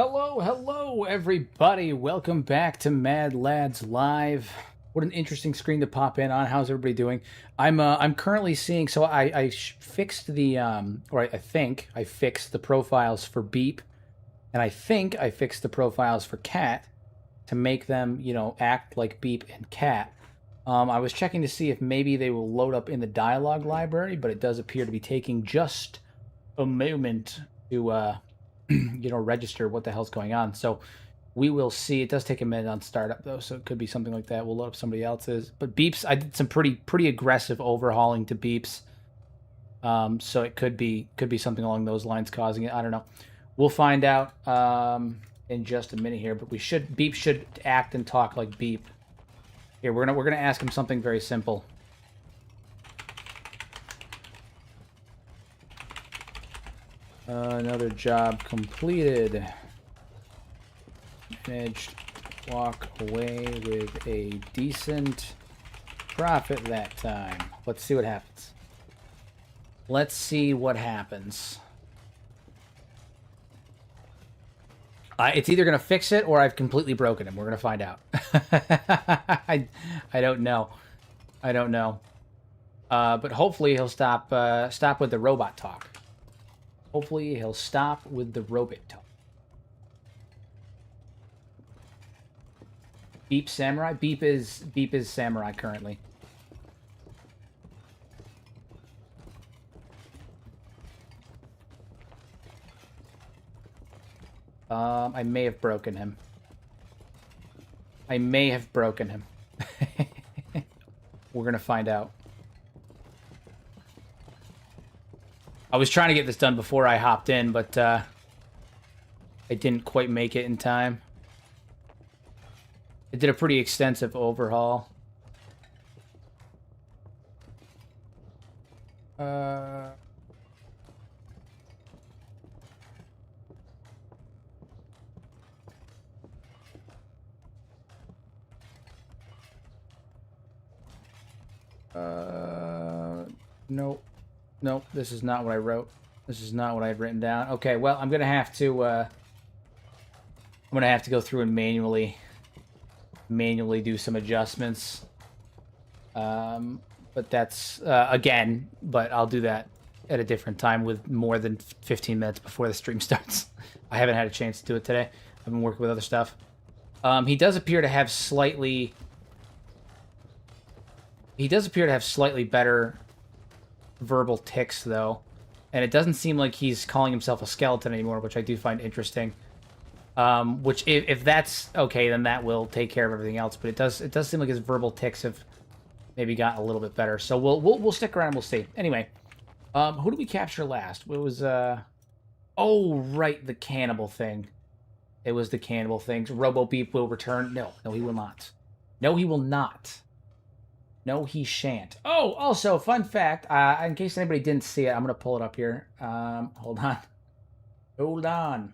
Hello, hello, everybody. Welcome back to Mad Lads Live. What an interesting screen to pop in on. How's everybody doing? I'm currently seeing. So I fixed the or I think I fixed the profiles for Beep, and I think I fixed the profiles for Cat to make them, act like Beep and Cat. I was checking to see if maybe they will load up in the dialogue library, but it does appear to be taking just a moment to register what the hell's going on. So we will see. It does take a minute on startup though, so it could be something like that. We'll load up somebody else's. But Beeps, I did some pretty aggressive overhauling to Beeps. So it could be something along those lines causing it. I don't know. We'll find out in just a minute here. But Beep should act and talk like Beep. Here, we're gonna ask him something very simple. Another job completed. Managed to walk away with a decent profit that time. Let's see what happens. Let's see what happens. It's either going to fix it or I've completely broken him. We're going to find out. I don't know. I don't know. But hopefully he'll stop with the robot talk. Hopefully he'll stop with the robot talk. Beep Samurai? Beep is Samurai currently. I may have broken him. I may have broken him. We're gonna find out. I was trying to get this done before I hopped in, but I didn't quite make it in time. I did a pretty extensive overhaul. Nope. Nope, this is not what I wrote. This is not what I had written down. Okay, well, I'm gonna have to go through and manually do some adjustments. But that's again, but I'll do that at a different time with more than 15 minutes before the stream starts. I haven't had a chance to do it today. I've been working with other stuff. He does appear to have slightly better verbal tics, though. And it doesn't seem like he's calling himself a skeleton anymore, which I do find interesting. Which, if that's okay, then that will take care of everything else. But it does seem like his verbal tics have maybe gotten a little bit better. So we'll stick around and we'll see. Anyway, who did we capture last? It was, oh, right, the cannibal thing. It was the cannibal thing. Robo Beep will return. No, he will not. No, he will not. No, he shan't. Oh, also, fun fact, in case anybody didn't see it, I'm going to pull it up here. Hold on. Hold on.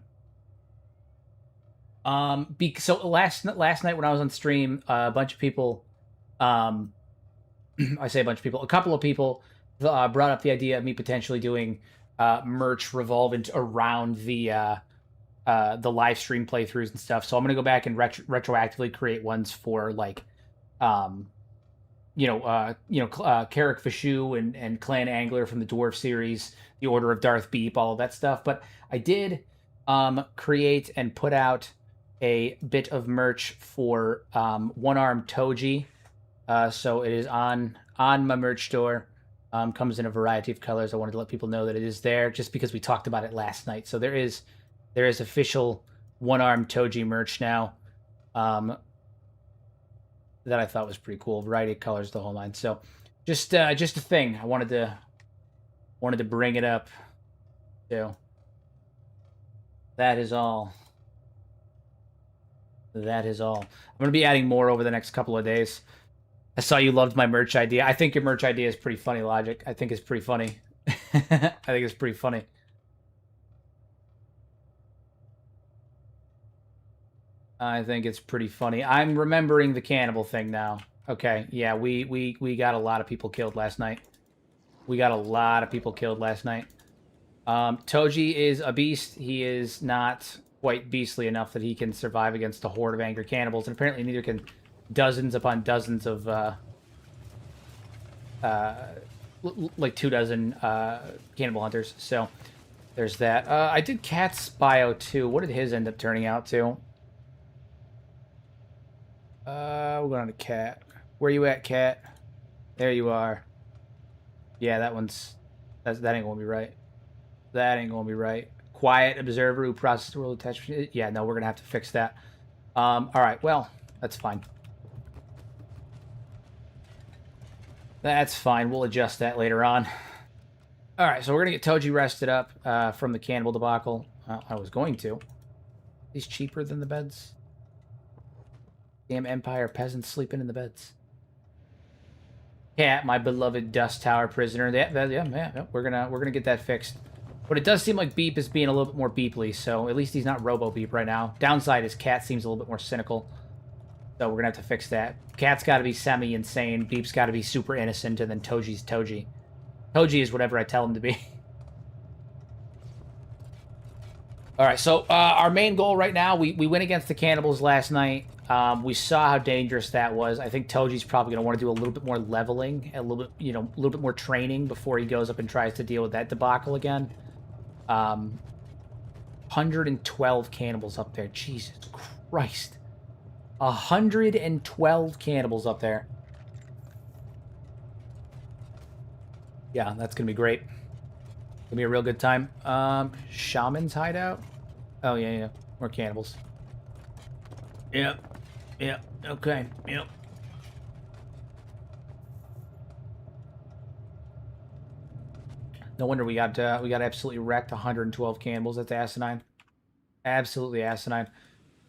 So last night when I was on stream, a bunch of people, I say a bunch of people, a couple of people brought up the idea of me potentially doing merch revolving around the live stream playthroughs and stuff. So I'm going to go back and retroactively create ones for, like, Carrick Fashu and Clan Angler from the Dwarf series, the Order of Darth Beep, all of that stuff. But I did create and put out a bit of merch for One-Armed Toji. So it is on my merch store. Comes in a variety of colors. I wanted to let people know that it is there just because we talked about it last night. So there is official One-Armed Toji merch now. That I thought was pretty cool. Variety of colors, the whole line. So just a thing. I wanted to bring it up. So that is all. That is all. I'm going to be adding more over the next couple of days. I saw you loved my merch idea. I think your merch idea is pretty funny, Logic. I think it's pretty funny. I think it's pretty funny. I think it's pretty funny. I'm remembering the cannibal thing now. Okay, yeah, we got a lot of people killed last night. Toji is a beast. He is not quite beastly enough that he can survive against a horde of angry cannibals, and apparently neither can dozens upon dozens of like 24 cannibal hunters. So there's that. I did Cat's bio too. What did his end up turning out to? We're going to Cat. Where you at, Cat? There you are. Yeah, that ain't gonna be right. That ain't gonna be right. Quiet observer who processes the world attachment. Yeah, no, we're gonna have to fix that. All right, well, that's fine. That's fine. We'll adjust that later on. All right, so we're gonna get Toji rested up from the cannibal debacle. I was going to. He's cheaper than the beds. Damn Empire peasants sleeping in the beds. Cat, my beloved dust tower prisoner. Yeah. We're gonna get that fixed. But it does seem like Beep is being a little bit more beeply, so at least he's not Robo Beep right now. Downside is Cat seems a little bit more cynical. So we're gonna have to fix that. Cat's gotta be semi-insane, Beep's gotta be super innocent, and then Toji's Toji. Toji is whatever I tell him to be. Alright, so our main goal right now, we went against the cannibals last night. We saw how dangerous that was. I think Toji's probably going to want to do a little bit more leveling, a little bit, a little bit more training before he goes up and tries to deal with that debacle again. 112 cannibals up there. Jesus Christ. 112 cannibals up there. Yeah, that's going to be great. Gonna be a real good time. Shaman's hideout? Oh, yeah. More cannibals. Yep. Okay. Yep. No wonder we got absolutely wrecked. 112 cannibals. That's asinine. Absolutely asinine.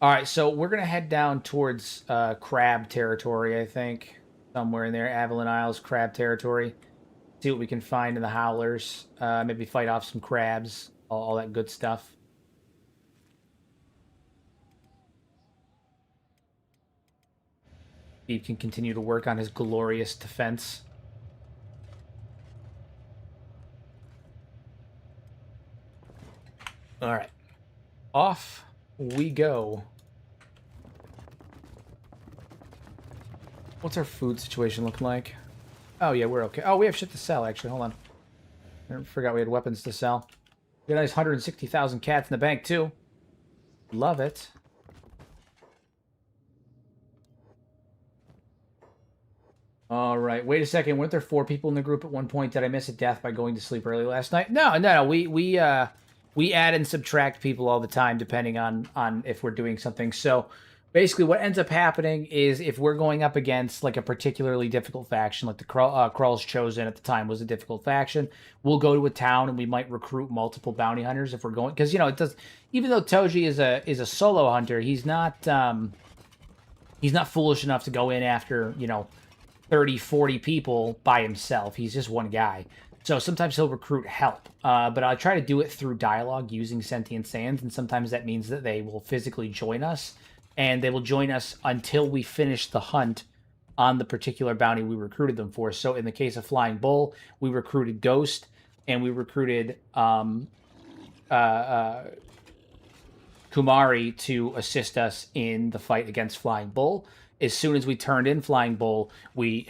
All right, so we're gonna head down towards crab territory. I think somewhere in there, Avalon Isles crab territory. See what we can find in the howlers. Maybe fight off some crabs. All that good stuff. He can continue to work on his glorious defense. All right. Off we go. What's our food situation looking like? Oh, yeah, we're okay. Oh, we have shit to sell, actually. Hold on. I forgot we had weapons to sell. We got a nice 160,000 cats in the bank, too. Love it. All right. Wait a second. Weren't there 4 people in the group at one point? Did I miss a death by going to sleep early last night? No. We add and subtract people all the time, depending on if we're doing something. So basically what ends up happening is if we're going up against like a particularly difficult faction, like the Krull's Chosen at the time was a difficult faction, we'll go to a town and we might recruit multiple bounty hunters if we're going, because it does, even though Toji is a solo hunter, he's not foolish enough to go in after 30, 40 people by himself. He's just one guy. So sometimes he'll recruit help, but I try to do it through dialogue using Sentient Sands, and sometimes that means that they will physically join us, and they will join us until we finish the hunt on the particular bounty we recruited them for. So in the case of Flying Bull, we recruited Ghost, and we recruited Kumari to assist us in the fight against Flying Bull. As soon as we turned in Flying Bull, we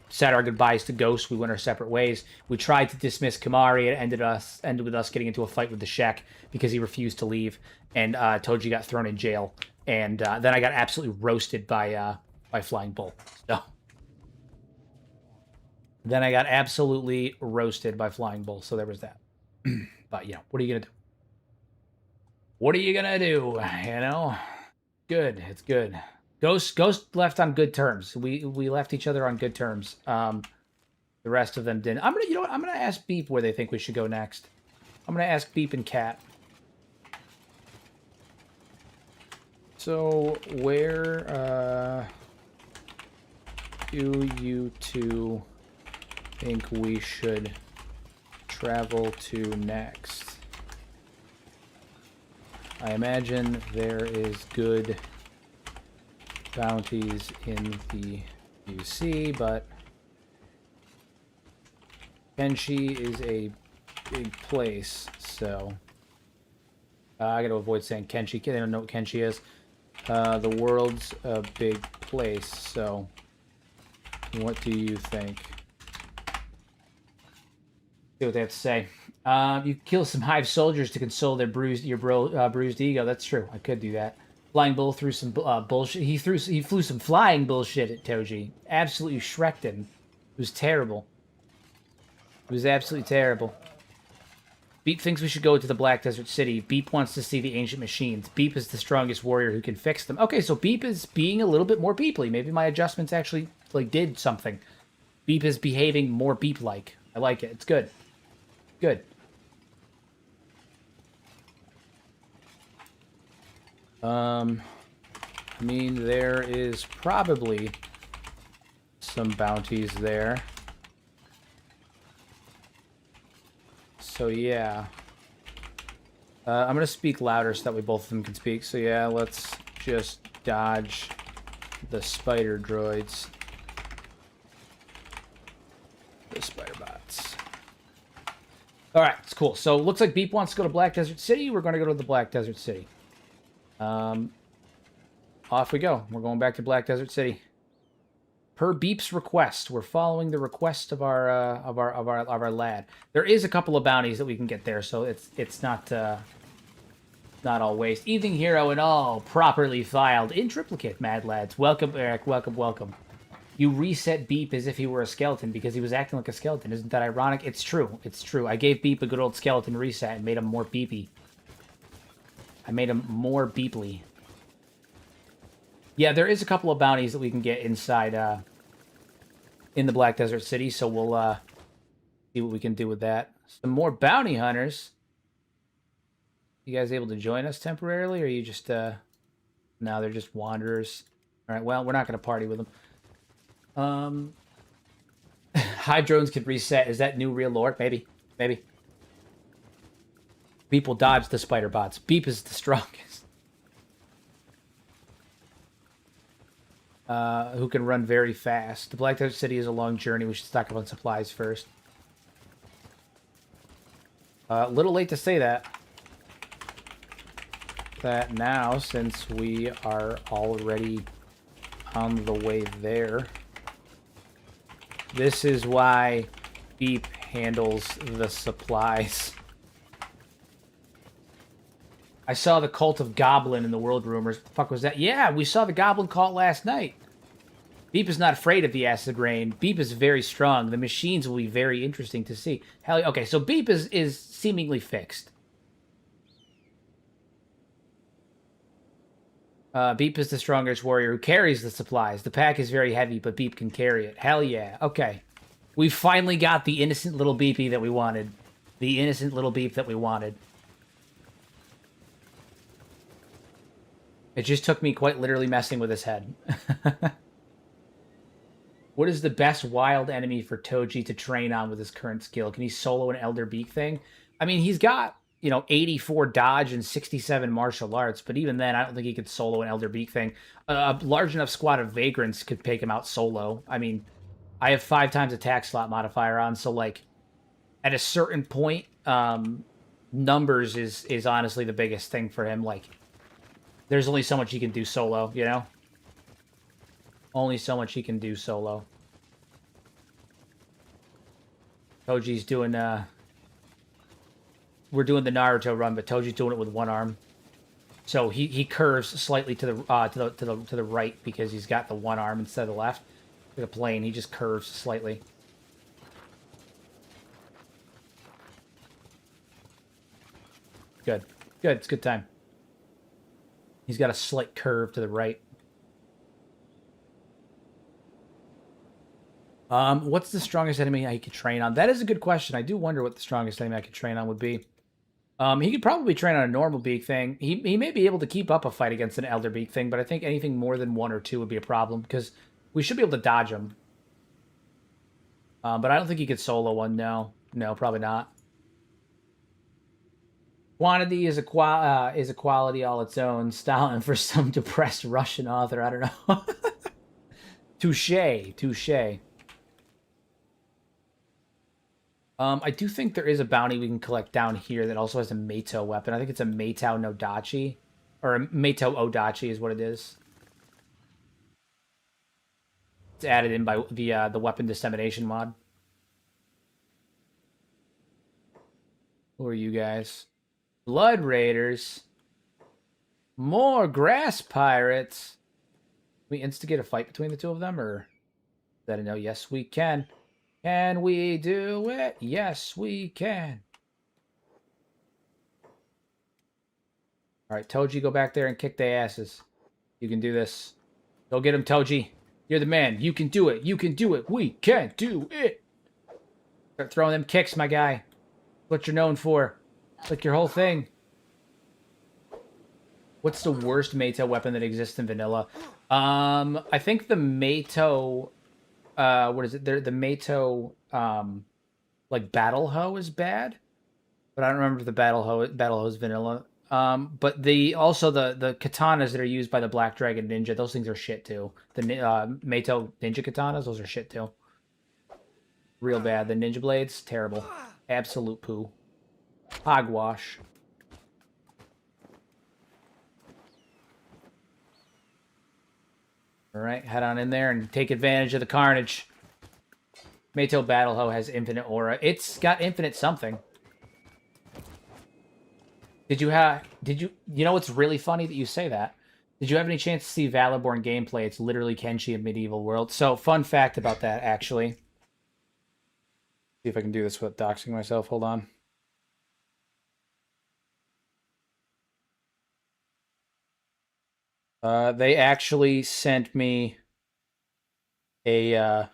said our goodbyes to Ghost. We went our separate ways. We tried to dismiss Kumari. It ended with us getting into a fight with the Shek because he refused to leave, and Toji got thrown in jail. And then I got absolutely roasted by Flying Bull. So then I got absolutely roasted by Flying Bull. So there was that. But what are you gonna do? What are you gonna do? Good. It's good. Ghost left on good terms. We left each other on good terms. The rest of them didn't. I'm gonna ask Beep where they think we should go next. I'm gonna ask Beep and Cat. So where do you two think we should travel to next? I imagine there is good bounties in the UC, but Kenshi is a big place, so I gotta avoid saying Kenshi. They don't know what Kenshi is. The world's a big place, so what do you think? See what they have to say. You kill some Hive soldiers to console their bruised ego. That's true. I could do that. Flying Bull threw some bullshit. He flew some flying bullshit at Toji. Absolutely shreked him. It was terrible. It was absolutely terrible. Beep thinks we should go to the Black Desert City. Beep wants to see the ancient machines. Beep is the strongest warrior who can fix them. Okay, so Beep is being a little bit more Beeply. Maybe my adjustments actually did something. Beep is behaving more Beep-like. I like it. It's good. Good. I mean, there is probably some bounties there. So, yeah. I'm going to speak louder so that way both of them can speak. So, yeah, let's just dodge the spider droids. The spider bots. Alright, it's cool. So, looks like Beep wants to go to Black Desert City. We're going to go to the Black Desert City. Off we go. We're going back to Black Desert City. Per Beep's request, we're following the request of our lad. There is a couple of bounties that we can get there, so it's not all waste. Evening Hero and all properly filed in triplicate, mad lads. Welcome, Eric. Welcome, welcome. You reset Beep as if he were a skeleton because he was acting like a skeleton. Isn't that ironic? It's true. It's true. I gave Beep a good old skeleton reset and made him more beepy. I made him more beeply. Yeah, there is a couple of bounties that we can get inside in the Black Desert City, so we'll see what we can do with that. Some more bounty hunters. You guys able to join us temporarily, or are you just no, they're just wanderers. All right, well, we're not going to party with them. Hive drones can reset. Is that new real lore? Maybe. Maybe. Beep will dodge the spider bots. Beep is the strongest. Who can run very fast. The Black Desert City is a long journey. We should stock up on supplies first. A little late to say that. That now, since we are already on the way there. This is why Beep handles the supplies. I saw the Cult of Goblin in the World Rumors. What the fuck was that? Yeah, we saw the Goblin Cult last night. Beep is not afraid of the acid rain. Beep is very strong. The machines will be very interesting to see. Hell, okay, so Beep is seemingly fixed. Beep is the strongest warrior who carries the supplies. The pack is very heavy, but Beep can carry it. Hell yeah. Okay. We finally got the innocent little Beepy that we wanted. The innocent little Beep that we wanted. It just took me quite literally messing with his head. What is the best wild enemy for Toji to train on with his current skill? Can he solo an Elder Beak thing? I mean, he's got, 84 dodge and 67 martial arts, but even then, I don't think he could solo an Elder Beak thing. A large enough squad of Vagrants could take him out solo. I mean, I have 5 times attack slot modifier on, so, at a certain point, numbers is honestly the biggest thing for him. There's only so much he can do solo, Only so much he can do solo. Toji's doing, we're doing the Naruto run, but Toji's doing it with one arm. So he curves slightly to the right because he's got the one arm instead of the left. Like a plane, he just curves slightly. Good. Good, it's a good time. He's got a slight curve to the right. What's the strongest enemy I could train on? That is a good question. I do wonder what the strongest enemy I could train on would be. He could probably train on a normal beak thing. He may be able to keep up a fight against an Elder Beak thing, but I think anything more than 1 or 2 would be a problem, because we should be able to dodge him. But I don't think he could solo one, no. No, probably not. Quantity is a quality all its own. Stalin for some depressed Russian author. I don't know. Touche. Touche. I do think there is a bounty we can collect down here that also has a Meito weapon. I think it's a Meito Nodachi. Or a Meito Odachi is what it is. It's added in by the weapon dissemination mod. Who are you guys? Blood Raiders. More grass pirates. Can we instigate a fight between the two of them, or is that a no? Yes, we can. Can we do it? Yes, we can. All right, Toji, go back there and kick their asses. You can do this. Go get him, Toji. You're the man. You can do it. You can do it. We can do it. Start throwing them kicks, my guy. What you're known for. Like your whole thing. What's the worst Meito weapon that exists in vanilla? I think the Meito... what is it? The Meito, like, Battle Hoe is bad. But I don't remember if the Battle Hoe is vanilla. But also the katanas that are used by the Black Dragon Ninja, those things are shit too. The Meito Ninja katanas, those are shit too. Real bad. The Ninja Blades, terrible. Absolute poo. Hogwash. Alright, head on in there and take advantage of the carnage. Meito Battle Hoe has infinite aura. It's got infinite something. You know what's really funny that you say that? Did you have any chance to see Valorborn gameplay? It's literally Kenshi of Medieval World. So, fun fact about that, actually. See if I can do this without doxing myself. Hold on. They actually sent me a,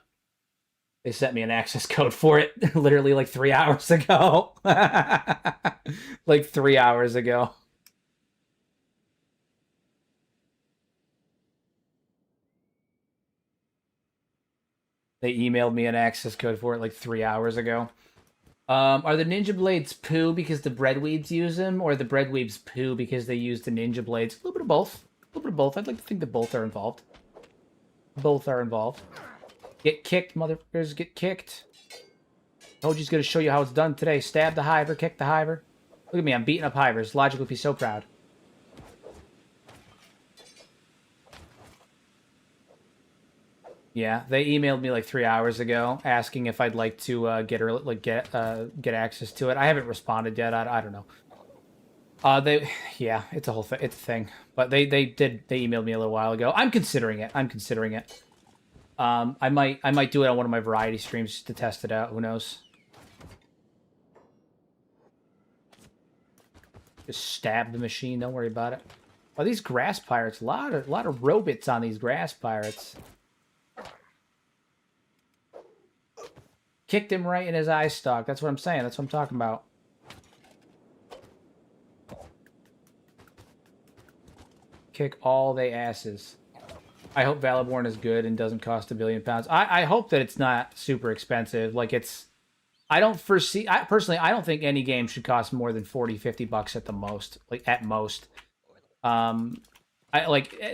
they sent me an access code for it literally like 3 hours ago. Like 3 hours ago. They emailed me an access code for it like 3 hours ago. Are the Ninja Blades poo because the Breadweebs use them, or the Breadweebs poo because they use the Ninja Blades? A little bit of both. A little bit of both. I'd like to think that both are involved. Both are involved. Get kicked, motherfuckers. Get kicked. Toji's going to show you how it's done today. Stab the Hiver, kick the Hiver. Look at me, I'm beating up Hivers. Logic would be so proud. Yeah, they emailed me like 3 hours ago asking if I'd like to get access to it. I haven't responded yet. I don't know. Yeah, it's a whole thing. It's a thing. But they emailed me a little while ago. I'm considering it. I might do it on one of my variety streams just to test it out. Who knows? Just stab the machine. Don't worry about it. Oh, these grass pirates. A lot of robots on these grass pirates. Kicked him right in his eye stalk. That's what I'm saying. That's what I'm talking about. Kick all they asses. I hope Valorborn is good and doesn't cost £1 billion. I hope that it's not super expensive. Like, it's... I don't foresee... personally, I don't think any game should cost more than $40-50 at the most. Like, at most. Like,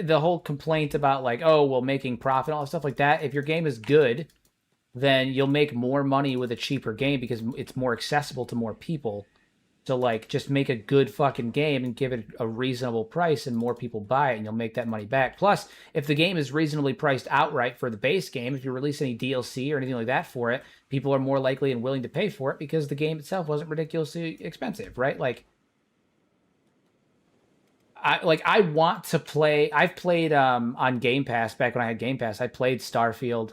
the whole complaint about, like, oh, well, making profit and all that stuff like that. If your game is good, then you'll make more money with a cheaper game because it's more accessible to more people. So, like, just make a good fucking game and give it a reasonable price and more people buy it and you'll make that money back. Plus, if the game is reasonably priced outright for the base game, if you release any DLC or anything like that for it, people are more likely and willing to pay for it because the game itself wasn't ridiculously expensive, right? Like, I want to play... I've played on Game Pass, back when I had Game Pass, I played Starfield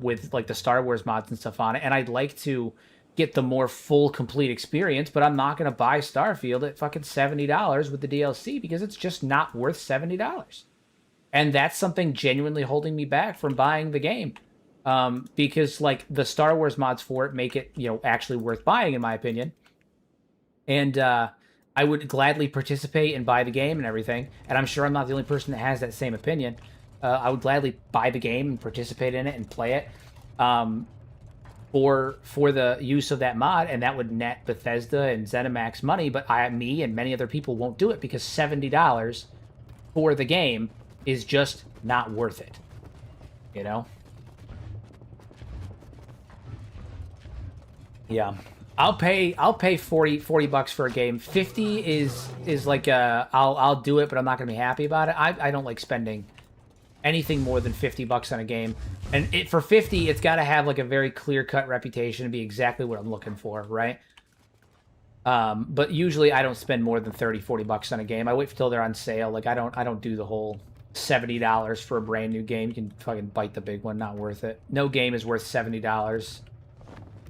with, like, the Star Wars mods and stuff on it, and I'd like to get the more full, complete experience, but I'm not going to buy Starfield at fucking $70 with the DLC because it's just not worth $70. And that's something genuinely holding me back from buying the game. Because, like, the Star Wars mods for it make it, you know, actually worth buying, in my opinion. And I would gladly participate and buy the game and everything. And I'm sure I'm not the only person that has that same opinion. I would gladly buy the game and participate in it and play it. For the use of that mod, and that would net Bethesda and ZeniMax money, but me and many other people won't do it because $70 for the game is just not worth it. You know? Yeah. I'll pay 40 bucks for a game. 50 is like I'll do it, but I'm not gonna be happy about it. I don't like spending anything more than 50 bucks on a game. And for 50, it's got to have like a very clear-cut reputation and be exactly what I'm looking for, right? But usually I don't spend more than 30, 40 bucks on a game. I wait till they're on sale. Like I don't do the whole $70 for a brand new game. You can fucking bite the big one, not worth it. No game is worth $70.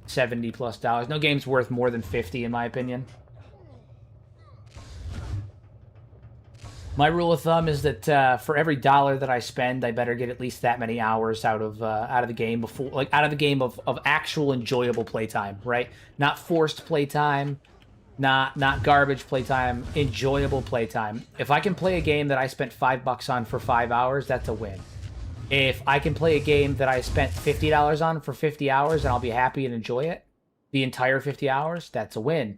70 plus dollars. No game's worth more than 50 in my opinion. My rule of thumb is that for every dollar that I spend, I better get at least that many hours out of the game before, like out of the game of actual enjoyable playtime, right? Not forced playtime, not garbage playtime, enjoyable playtime. If I can play a game that I spent $5 on for 5 hours, that's a win. If I can play a game that I spent $50 on for 50 hours and I'll be happy and enjoy it, the entire 50 hours, that's a win.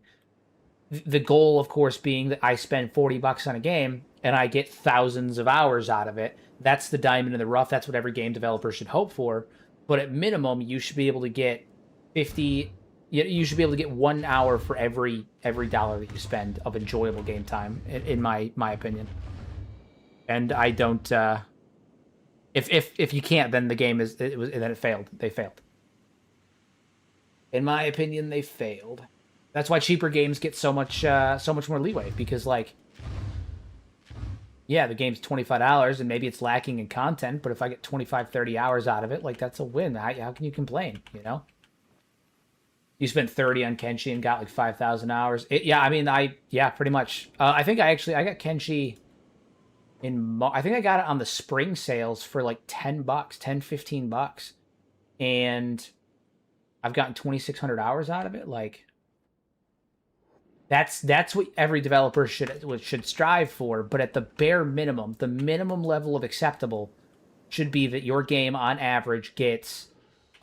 The goal, of course, being that I spend 40 bucks on a game and I get thousands of hours out of it. That's the diamond in the rough. That's what every game developer should hope for. But at minimum, you should be able to get 50. You should be able to get 1 hour for every dollar that you spend of enjoyable game time, in my opinion. And I don't. If you can't, then the game it failed. They failed. In my opinion, they failed. That's why cheaper games get so much more leeway, because like, yeah, the game's $25 and maybe it's lacking in content, but if I get 25, 30 hours out of it, like that's a win. How can you complain, you know? You spent 30 on Kenshi and got like 5,000 hours. Yeah, pretty much. I think I got Kenshi I think I got it on the spring sales for like 10 bucks, 10, 15 bucks. And I've gotten 2,600 hours out of it. Like, that's what every developer should strive for. But at the bare minimum, the minimum level of acceptable should be that your game on average gets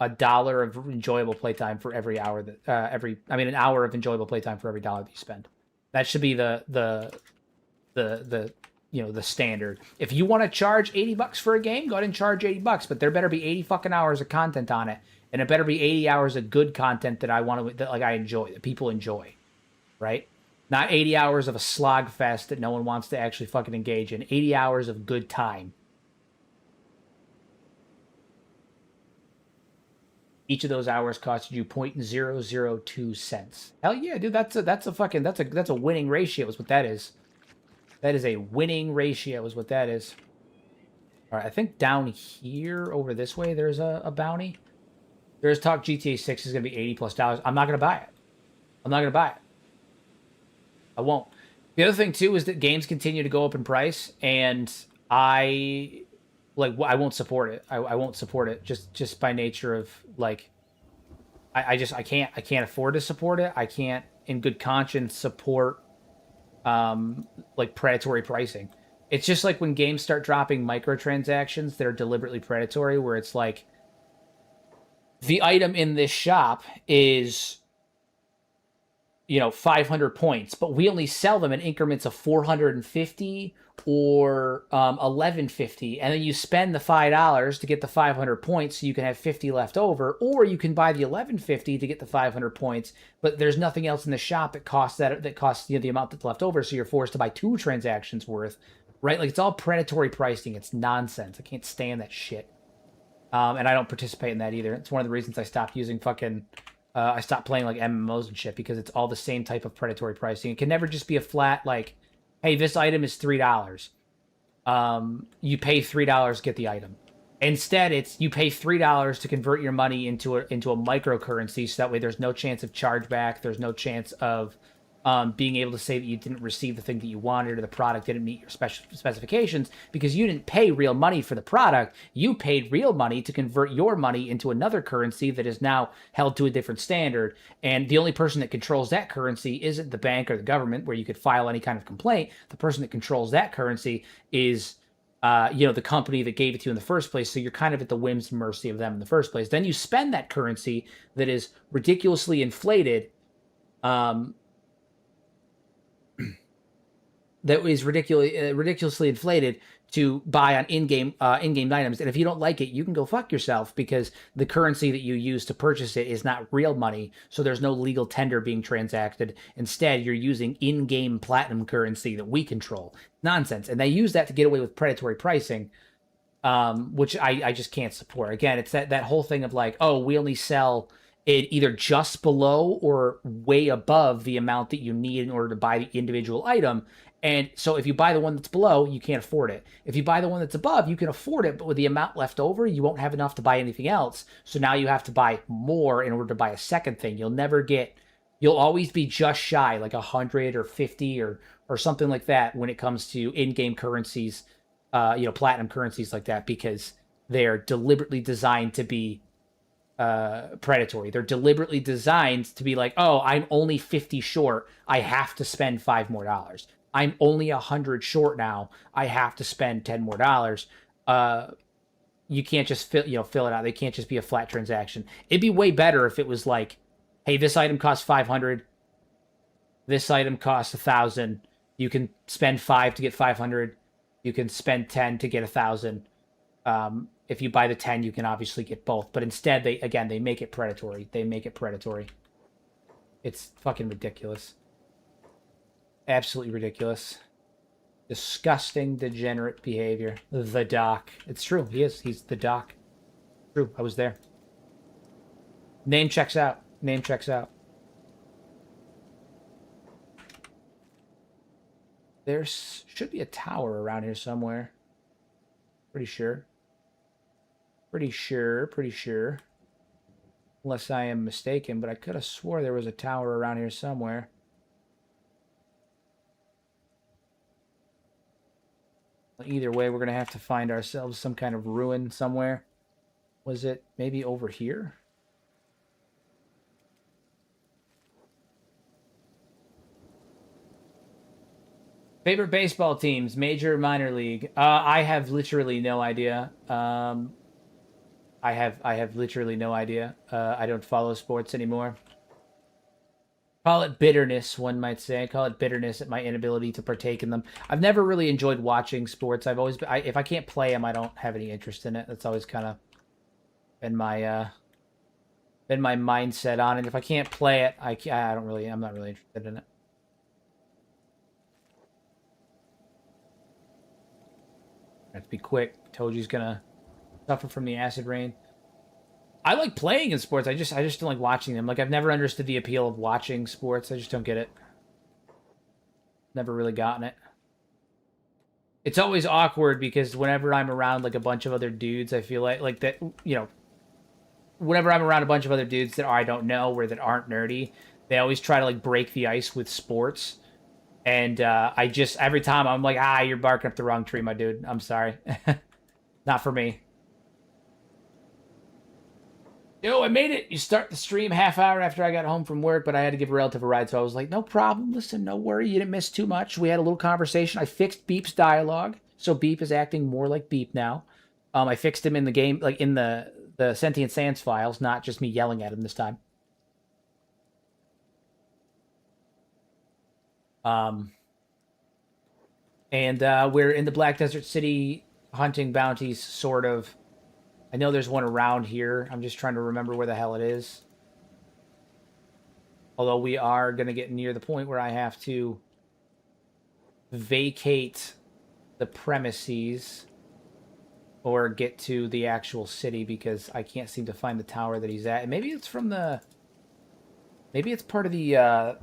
$1 of enjoyable playtime for every hour that an hour of enjoyable playtime for every dollar that you spend. That should be the standard. If you want to charge 80 bucks for a game, go ahead and charge 80 bucks, but there better be 80 fucking hours of content on it, and it better be 80 hours of good content that I enjoy, that people enjoy, right? Not 80 hours of a slog fest that no one wants to actually fucking engage in. 80 hours of good time. Each of those hours costed you 0.002 cents. Hell yeah, dude, that's a winning ratio is what that is. That is a winning ratio is what that is. All right, I think down here over this way there's a bounty. There's talk GTA 6 is going to be $80 plus. I'm not going to buy it. I'm not going to buy it. I won't. The other thing too is that games continue to go up in price, and I won't support it. I won't support it just by nature of like I can't afford to support it. I can't in good conscience support like predatory pricing. It's just like when games start dropping microtransactions that are deliberately predatory, where it's like the item in this shop is 500 points, but we only sell them in increments of 450 or 1150, and then you spend the $5 to get the 500 points so you can have 50 left over, or you can buy the 1150 to get the 500 points, but there's nothing else in the shop that costs the amount that's left over, so you're forced to buy 2 transactions worth, right? Like, it's all predatory pricing. It's nonsense. I can't stand that shit. And I don't participate in that either. It's one of the reasons I stopped using I stopped playing like MMOs and shit, because it's all the same type of predatory pricing. It can never just be a flat like, hey, this item is $3. You pay $3, get the item. Instead, it's you pay $3 to convert your money into a microcurrency, so that way there's no chance of chargeback. There's no chance of being able to say that you didn't receive the thing that you wanted, or the product didn't meet your specifications, because you didn't pay real money for the product. You paid real money to convert your money into another currency that is now held to a different standard. And the only person that controls that currency isn't the bank or the government, where you could file any kind of complaint. The person that controls that currency is the company that gave it to you in the first place. So you're kind of at the whims and mercy of them in the first place. Then you spend that currency that is ridiculously inflated, ridiculously inflated to buy on in-game items, and if you don't like it, you can go fuck yourself, because the currency that you use to purchase it is not real money, so there's no legal tender being transacted. Instead, you're using in-game platinum currency that we control. Nonsense. And they use that to get away with predatory pricing, which I just can't support. Again, it's that whole thing of like, oh, we only sell it either just below or way above the amount that you need in order to buy the individual item. And so if you buy the one that's below, you can't afford it. If you buy the one that's above, you can afford it, but with the amount left over, you won't have enough to buy anything else. So now you have to buy more in order to buy a second thing. You'll always be just shy, like 100 or 50 or something like that when it comes to in-game currencies, platinum currencies like that, because they're deliberately designed to be predatory. They're deliberately designed to be like, oh, I'm only 50 short, I have to spend $5 more. I'm only 100 short now, I have to spend $10 more. You can't just fill it out. They can't just be a flat transaction. It'd be way better if it was like, hey, this item costs 500, this item costs 1,000. You can spend 5 to get 500. You can spend 10 to get 1,000. If you buy the 10, you can obviously get both. But instead, they make it predatory. They make it predatory. It's fucking ridiculous. Absolutely ridiculous. Disgusting, degenerate behavior. The Doc. It's true. He is. He's the Doc. True. I was there. Name checks out. Name checks out. There should be a tower around here somewhere. Pretty sure. Pretty sure. Unless I am mistaken, but I could have swore there was a tower around here somewhere. Either way, we're going to have to find ourselves some kind of ruin somewhere. Was it maybe over here? Favorite baseball teams, major, minor league. I have literally no idea. I have literally no idea. I don't follow sports anymore. Call it bitterness, one might say. I call it bitterness at my inability to partake in them. I've never really enjoyed watching sports. I've always if I can't play them, I don't have any interest in it. That's always kind of been my mindset on it. If I can't play it, I'm not really interested in it. I have to be quick. Toji's gonna suffer from the acid rain. I like playing in sports. I just don't like watching them. Like, I've never understood the appeal of watching sports. I just don't get it. Never really gotten it. It's always awkward because whenever I'm around like a bunch of other dudes, I feel like that, whenever I'm around a bunch of other dudes that I don't know or that aren't nerdy, they always try to like break the ice with sports. And every time I'm like, you're barking up the wrong tree, my dude. I'm sorry. Not for me. Yo, I made it. You start the stream half hour after I got home from work, but I had to give a relative a ride, so I was like, no problem. Listen, no worry. You didn't miss too much. We had a little conversation. I fixed Beep's dialogue, so Beep is acting more like Beep now. I fixed him in the game, like in the Sentient Sans files, not just me yelling at him this time. And we're in the Black Desert City hunting bounties, sort of. I know there's one around here. I'm just trying to remember where the hell it is. Although we are going to get near the point where I have to vacate the premises or get to the actual city because I can't seem to find the tower that he's at. And maybe it's from the... Maybe it's part of the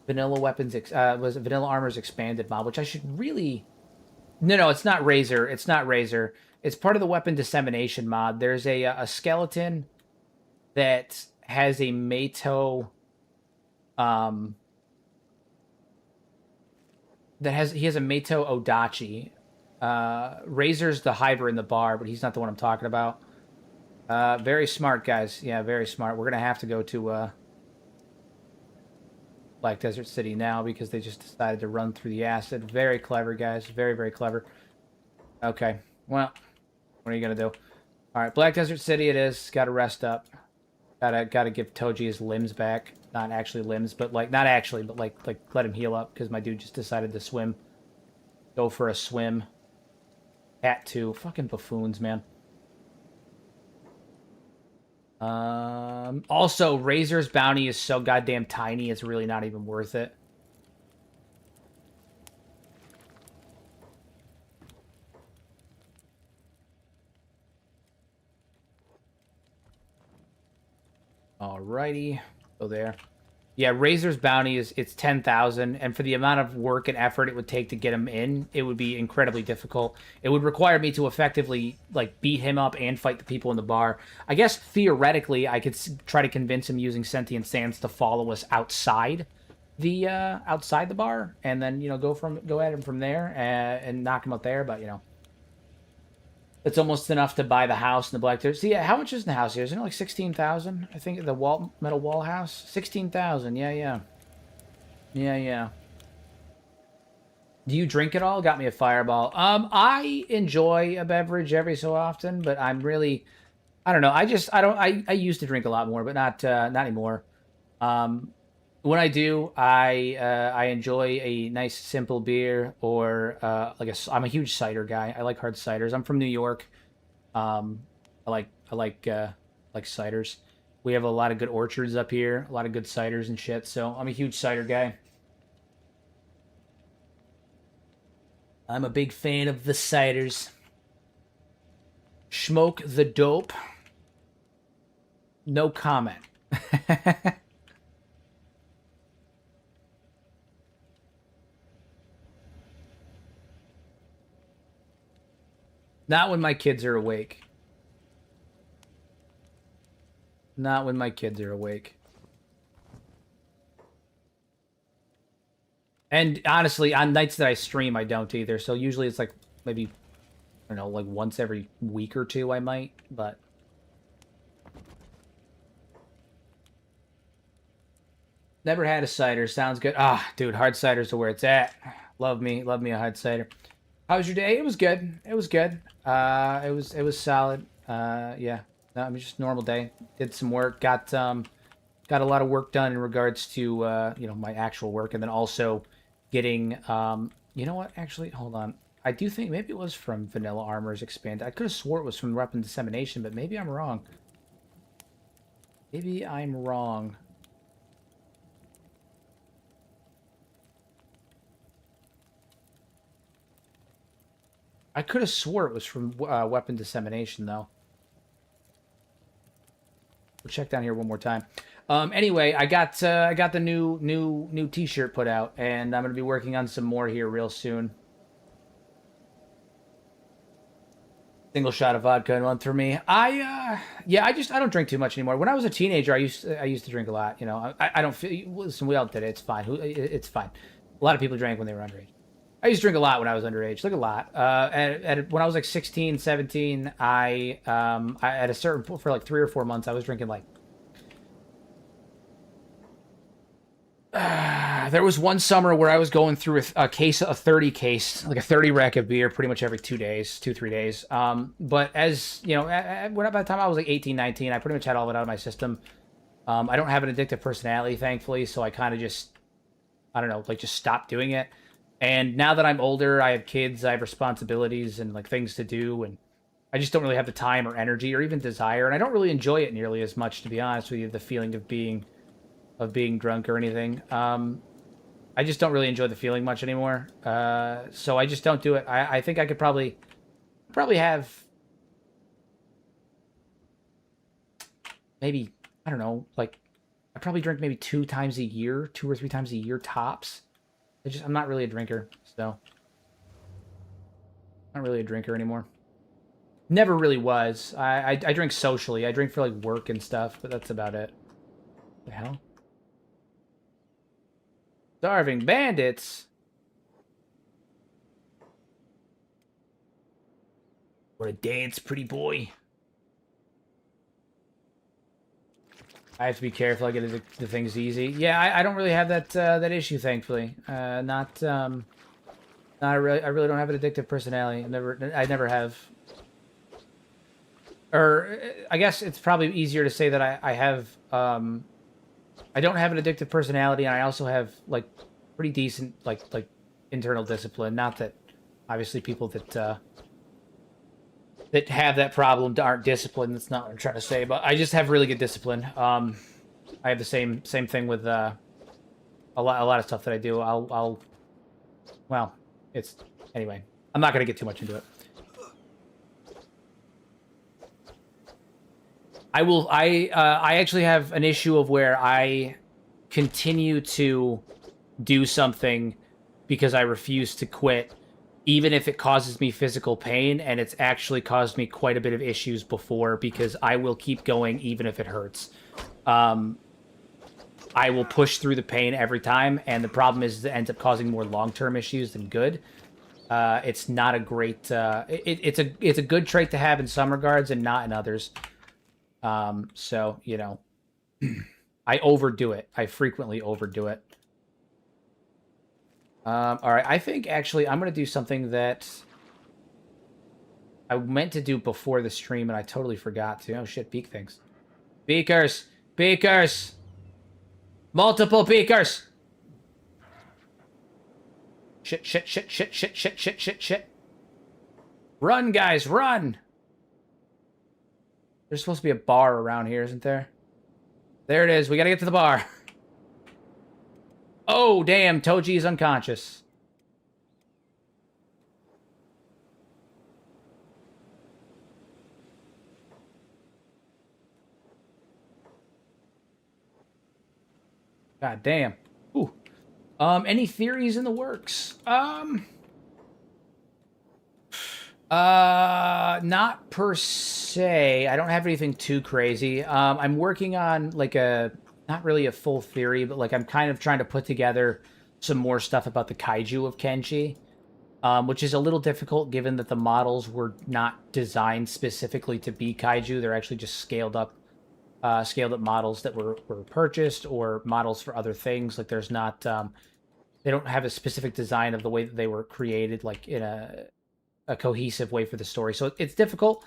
Vanilla Weapons... was it Vanilla Armor's Expanded mod, which I should really... No, it's not Razor. It's not Razor. It's part of the Weapon Dissemination mod. There's a skeleton that has a Meito... he has a Meito Odachi. Razor's the Hiver in the bar, but he's not the one I'm talking about. Very smart, guys. Yeah, very smart. We're going to have to go to Black Desert City now because they just decided to run through the acid. Very clever, guys. Very, very clever. Okay. Well, what are you going to do? All right, Black Desert City it is. Got to rest up. Got to give Toji his limbs back. Not actually limbs, but like not actually, but like let him heal up because my dude just decided to swim. Go for a swim. Cat 2. Fucking buffoons, man. Also, Razor's bounty is so goddamn tiny, it's really not even worth it. Alrighty. Go there. Yeah, Razor's bounty it's 10,000, and for the amount of work and effort it would take to get him in, it would be incredibly difficult. It would require me to effectively like beat him up and fight the people in the bar. I guess theoretically, I could try to convince him using sentient sands to follow us outside the bar, and then go at him from there and knock him out there. But it's almost enough to buy the house in the Black Desert. See, how much is in the house here? Isn't it like 16,000? I think the metal wall house, 16,000. Yeah. Do you drink at all? Got me a Fireball. I enjoy a beverage every so often, but I'm really, I don't know. I used to drink a lot more, but not anymore. When I do, I enjoy a nice simple beer or I'm a huge cider guy. I like hard ciders. I'm from New York. I like ciders. We have a lot of good orchards up here, a lot of good ciders and shit. So I'm a huge cider guy. I'm a big fan of the ciders. Smoke the dope. No comment. Not when my kids are awake. Not when my kids are awake. And honestly, on nights that I stream, I don't either. So usually it's like maybe, I don't know, like once every week or two I might, but... Never had a cider. Sounds good. Ah, dude, hard ciders are where it's at. Love me a hard cider. How was your day? It was good. It was good. It was solid. Yeah. No, it was just a normal day. Did some work. Got a lot of work done in regards to my actual work, and then also getting you know what? Actually, hold on. I do think maybe it was from Vanilla Armor's Expanded. I could have swore it was from Weapon Dissemination, but maybe I'm wrong. Maybe I'm wrong. I could have swore it was from Weapon Dissemination, though. We'll check down here one more time. Anyway, I got the new T-shirt put out, and I'm gonna be working on some more here real soon. Single shot of vodka in one for me. I don't drink too much anymore. When I was a teenager, I used to drink a lot. I don't feel. Listen, we all did it. It's fine. It's fine. A lot of people drank when they were underage. I used to drink a lot when I was underage, like a lot. When I was like 16, 17, I at a certain for like 3 or 4 months, I was drinking like. There was one summer where I was going through a 30 case, like a 30 rack of beer, pretty much every 2 days, 2-3 days. But as you know, by the time I was like 18, 19, I pretty much had all of it out of my system. I don't have an addictive personality, thankfully, so I kind of just, I don't know, like just stopped doing it. And now that I'm older, I have kids, I have responsibilities and like things to do, and I just don't really have the time or energy or even desire, and I don't really enjoy it nearly as much, to be honest with you, the feeling of being drunk or anything. I just don't really enjoy the feeling much anymore. So I just don't do it. I think I could probably have maybe, I don't know, like I probably drink maybe 2 times a year, 2 or 3 times a year tops. I'm not really a drinker, so not really a drinker anymore. Never really was. I drink socially. I drink for like work and stuff, but that's about it. What the hell? Starving bandits. What a dance, pretty boy. I have to be careful. I get the things easy. Yeah, I don't really have that issue, thankfully. Not really. I really don't have an addictive personality. I never have. Or I guess it's probably easier to say that I have. I don't have an addictive personality, and I also have like pretty decent like internal discipline. Not that obviously people that that have that problem aren't disciplined. That's not what I'm trying to say, but I just have really good discipline. I have the same thing with a lot of stuff that I do. Well, it's anyway. I'm not gonna get too much into it. I actually have an issue of where I continue to do something because I refuse to quit, even if it causes me physical pain, and it's actually caused me quite a bit of issues before because I will keep going even if it hurts. I will push through the pain every time, and the problem is it ends up causing more long-term issues than good. It's not a great. It's a good trait to have in some regards and not in others. So you know, I overdo it. I frequently overdo it. All right, I think actually I'm gonna do something that I meant to do before the stream and I totally forgot to. Oh shit, beak things. Beakers! Beakers! Multiple beakers! Shit, shit, shit, shit, shit, shit, shit, shit, shit. Run, guys, run! There's supposed to be a bar around here, isn't there? There it is. We gotta get to the bar. Oh, damn. Toji is unconscious. God damn. Ooh. Any theories in the works? Not per se. I don't have anything too crazy. I'm working on like not really a full theory, but like I'm kind of trying to put together some more stuff about the kaiju of Kenshi, which is a little difficult given that the models were not designed specifically to be kaiju. They're actually just scaled up models that were purchased or models for other things. Like there's not, they don't have a specific design of the way that they were created, like in a cohesive way for the story. So it's difficult,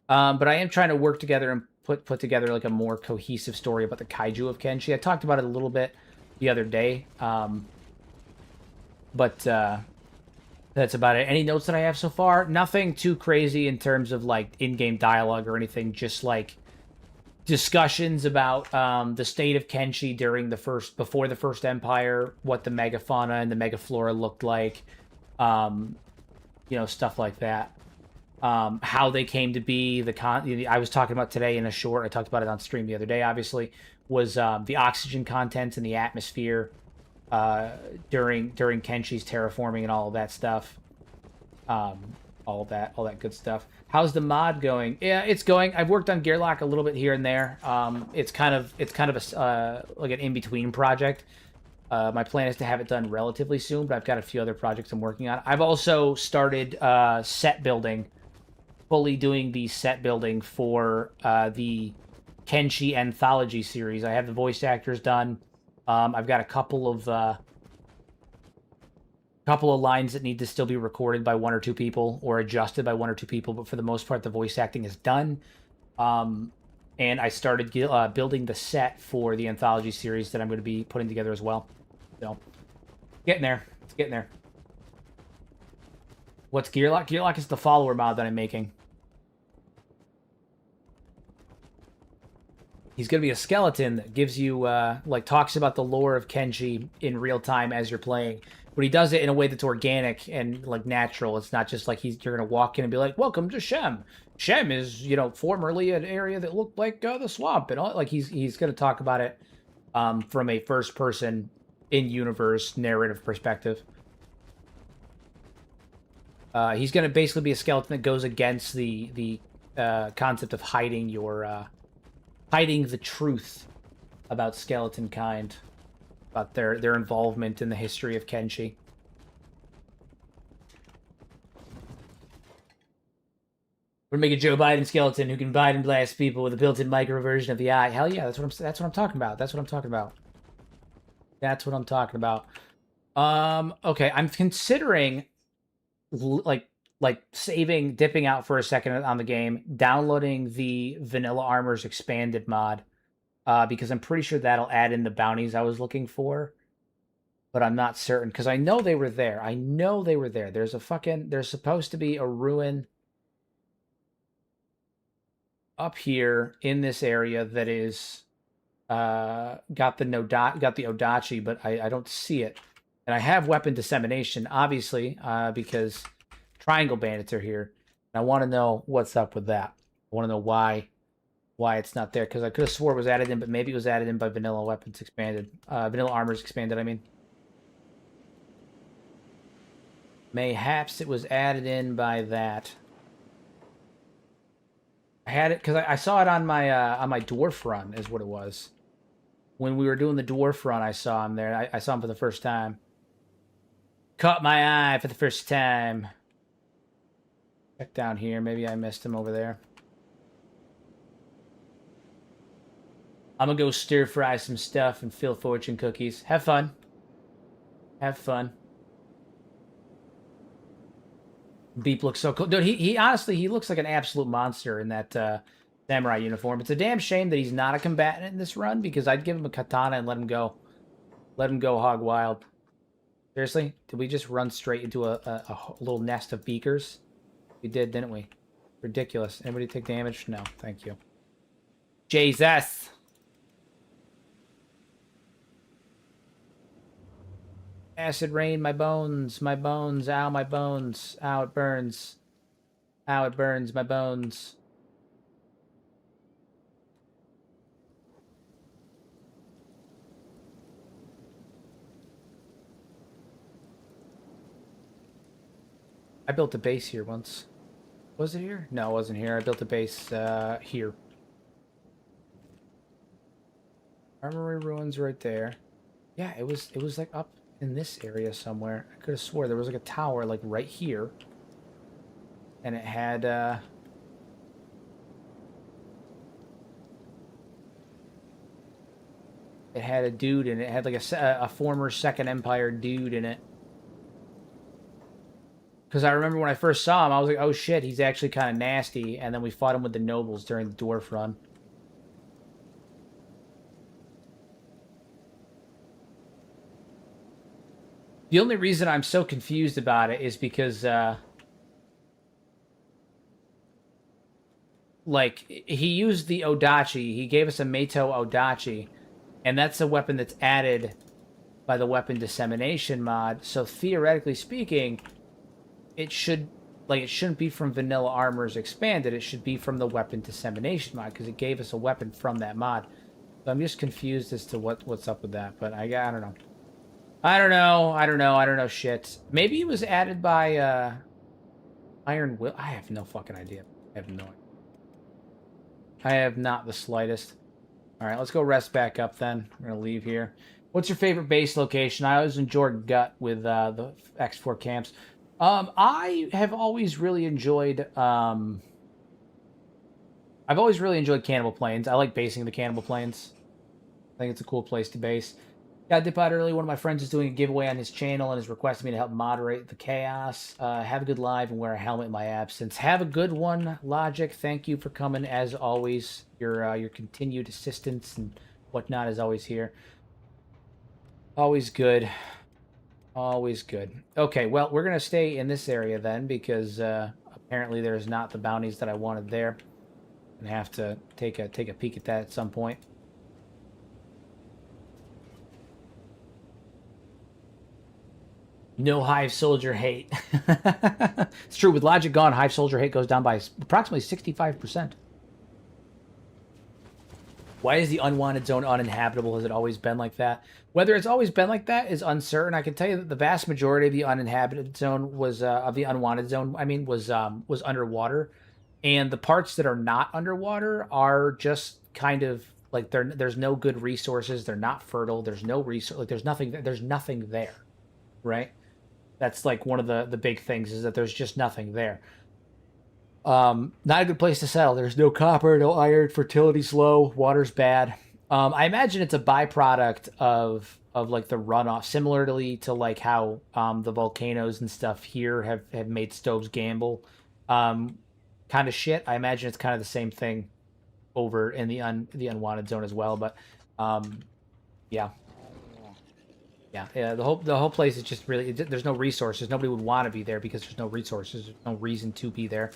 but I am trying to work together and put together like a more cohesive story about the kaiju of Kenshi. I talked about it a little bit the other day, but that's about it. Any notes that I have so far? Nothing too crazy in terms of like in-game dialogue or anything. Just like discussions about the state of Kenshi before the first Empire, what the megafauna and the megaflora looked like, you know, stuff like that. How they came to be, I was talking about today in a short, I talked about it on stream the other day, obviously, was the oxygen content in the atmosphere during Kenshi's terraforming and all of that stuff. All that good stuff. How's the mod going? Yeah, it's going. I've worked on Gearlock a little bit here and there. It's kind of like an in-between project. My plan is to have it done relatively soon, but I've got a few other projects I'm working on. I've also started set building, fully doing the set building for the Kenshi anthology series. I have the voice actors done. I've got a couple of lines that need to still be recorded by one or two people or adjusted by one or two people, but for the most part, the voice acting is done. And I started building the set for the anthology series that I'm going to be putting together as well. So, getting there. It's getting there. What's Gearlock? Gearlock is the follower mod that I'm making. He's going to be a skeleton that gives you, like, talks about the lore of Kenshi in real time as you're playing. But he does it in a way that's organic and, like, natural. It's not just like you're going to walk in and be like, welcome to Shem. Shem is, you know, formerly an area that looked like the swamp. And all. Like, he's going to talk about it from a first-person, in-universe narrative perspective. He's going to basically be a skeleton that goes against the concept of hiding the truth about skeleton kind, about their involvement in the history of Kenshi. We're gonna make a Joe Biden skeleton who can bite and blast people with a built-in micro version of the eye. Hell yeah, that's what I'm talking about. That's what I'm talking about. That's what I'm talking about. Okay, I'm considering like dipping out for a second on the game, downloading the Vanilla Armor's expanded mod, because I'm pretty sure that'll add in the bounties I was looking for, but I'm not certain because I know they were there. I know they were there. There's supposed to be a ruin. up here in this area that is got the Odachi, but I don't see it. And I have weapon dissemination, obviously, because triangle bandits are here. And I want to know what's up with that. I want to know why it's not there, because I could have swore it was added in, but maybe it was added in by Vanilla Weapons Expanded. Vanilla Armors Expanded, I mean. Mayhaps it was added in by that. I had it because I saw it on my dwarf run, is what it was. When we were doing the dwarf run, I saw him there. I saw him for the first time. Caught my eye for the first time. Check down here. Maybe I missed him over there. I'm gonna go stir fry some stuff and fill fortune cookies. Have fun. Have fun. Beep looks so cool. Dude, he honestly, he looks like an absolute monster in that samurai uniform. It's a damn shame that he's not a combatant in this run, because I'd give him a katana and let him go. Let him go hog wild. Seriously? Did we just run straight into a little nest of beakers? We did, didn't we? Ridiculous. Anybody take damage? No, thank you. Jesus! Acid rain, my bones, ow, my bones, ow, it burns. Ow, it burns, my bones. I built a base here once. Was it here? No, it wasn't here. I built a base here. Armory ruins right there. Yeah, it was like up in this area somewhere. I could have swore there was like a tower like right here. And it had a dude in it. It had like a former Second Empire dude in it. Because I remember when I first saw him, I was like, oh shit, he's actually kind of nasty. And then we fought him with the nobles during the dwarf run. The only reason I'm so confused about it is because, like, he used the Odachi. He gave us a Meito Odachi, and that's a weapon that's added by the weapon dissemination mod. So theoretically speaking, it shouldn't be from Vanilla Armors Expanded. It should be from the weapon dissemination mod, because it gave us a weapon from that mod. So I'm just confused as to what's up with that. But I don't know. I don't know shit. Maybe it was added by Iron Will. I have no fucking idea. I have no idea. I have not the slightest. Alright, let's go rest back up then. We're gonna leave here. What's your favorite base location? I always enjoy Gut with the X4 camps. I have always really enjoyed I've always really enjoyed Cannibal Plains. I like basing the Cannibal Plains. I think it's a cool place to base. Got dip out early. One of my friends is doing a giveaway on his channel and has requested me to help moderate the chaos. Have a good live and wear a helmet in my absence. Have a good one, Logic. Thank you for coming as always. Your continued assistance and whatnot is always here. Always good. Always good. Okay, well, we're gonna stay in this area then, because apparently there's not the bounties that I wanted there. And have to take a peek at that at some point. No Hive Soldier hate. It's true, with Logic gone, Hive Soldier hate goes down by approximately 65%. Why is the unwanted zone uninhabitable? Has it always been like that? Whether it's always been like that is uncertain. I can tell you that the vast majority of the uninhabited zone was of the unwanted zone, I mean, was underwater, and the parts that are not underwater are just kind of like there's no good resources. They're not fertile. There's no resource. Like there's nothing there, right? That's like one of the big things, is that there's just nothing there. Not a good place to settle. There's no copper, no iron, fertility's low, water's bad. I imagine it's a byproduct of like the runoff, similarly to like how the volcanoes and stuff here have made stoves gamble kind of shit. I imagine it's kind of the same thing over in the unwanted zone as well. But yeah. Yeah, the whole place is just really, there's no resources. Nobody would want to be there because there's no resources. There's no reason to be there.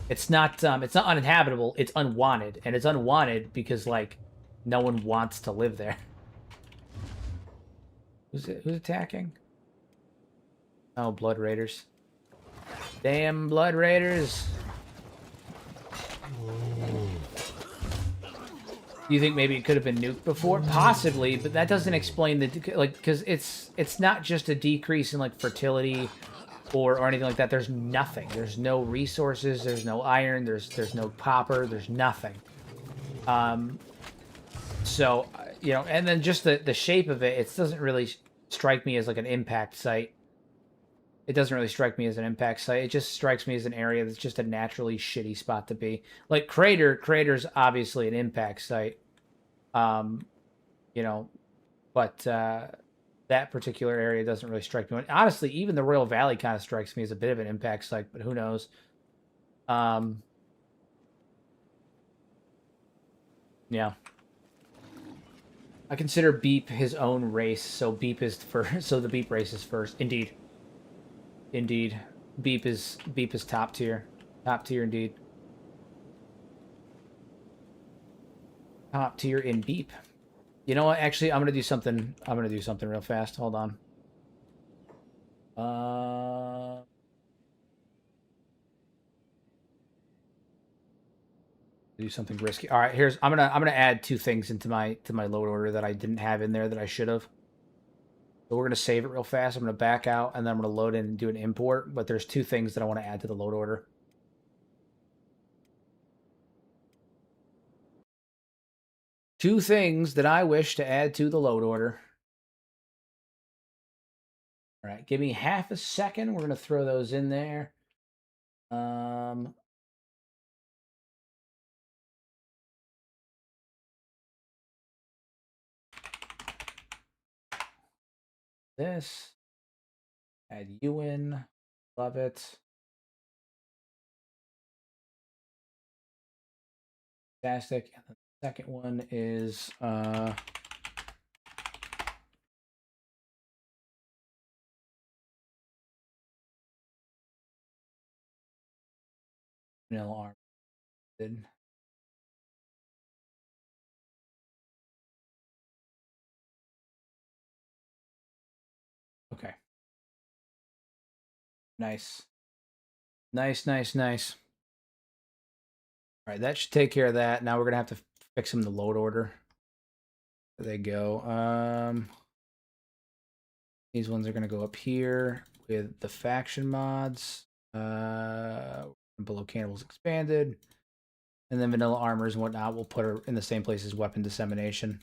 It's not uninhabitable. It's unwanted, and it's unwanted because like no one wants to live there. Who's attacking? Oh, Blood Raiders. Damn Blood Raiders. Do you think maybe it could have been nuked before? Possibly, but that doesn't explain the like because it's not just a decrease in like fertility or anything like that. There's nothing. There's no resources. There's no iron. There's no copper. There's nothing. So you know, and then just the shape of it. It doesn't really strike me as like an impact site. It doesn't really strike me as an impact site. It just strikes me as an area that's just a naturally shitty spot to be. Like Crater's obviously an impact site. You know, but that particular area doesn't really strike me. Honestly, even the Royal Valley kind of strikes me as a bit of an impact site, but who knows? Yeah. I consider Beep his own race, so Beep is first. So the Beep race is first. Indeed. Indeed. Beep is top tier. Top tier indeed. Top tier in Beep. You know what? Actually, I'm gonna do something. I'm gonna do something real fast. Hold on. Do something risky. All right, here's. I'm gonna add two things into my load order that I didn't have in there that I should have. So we're gonna save it real fast. I'm gonna back out and then I'm gonna load in and do an import. But there's two things that I want to add to the load order. Two things that I wish to add to the load order. All right, give me half a second. We're gonna throw those in there. This. Add you in. Love it. Fantastic. And the second one is vanilla arm. Okay. Nice. Nice, nice, nice. All right, that should take care of that. Now we're gonna have to fix them in the load order. There they go. These ones are gonna go up here with the faction mods. Below Cannibals Expanded. And then vanilla armors and whatnot, we'll put her in the same place as weapon dissemination.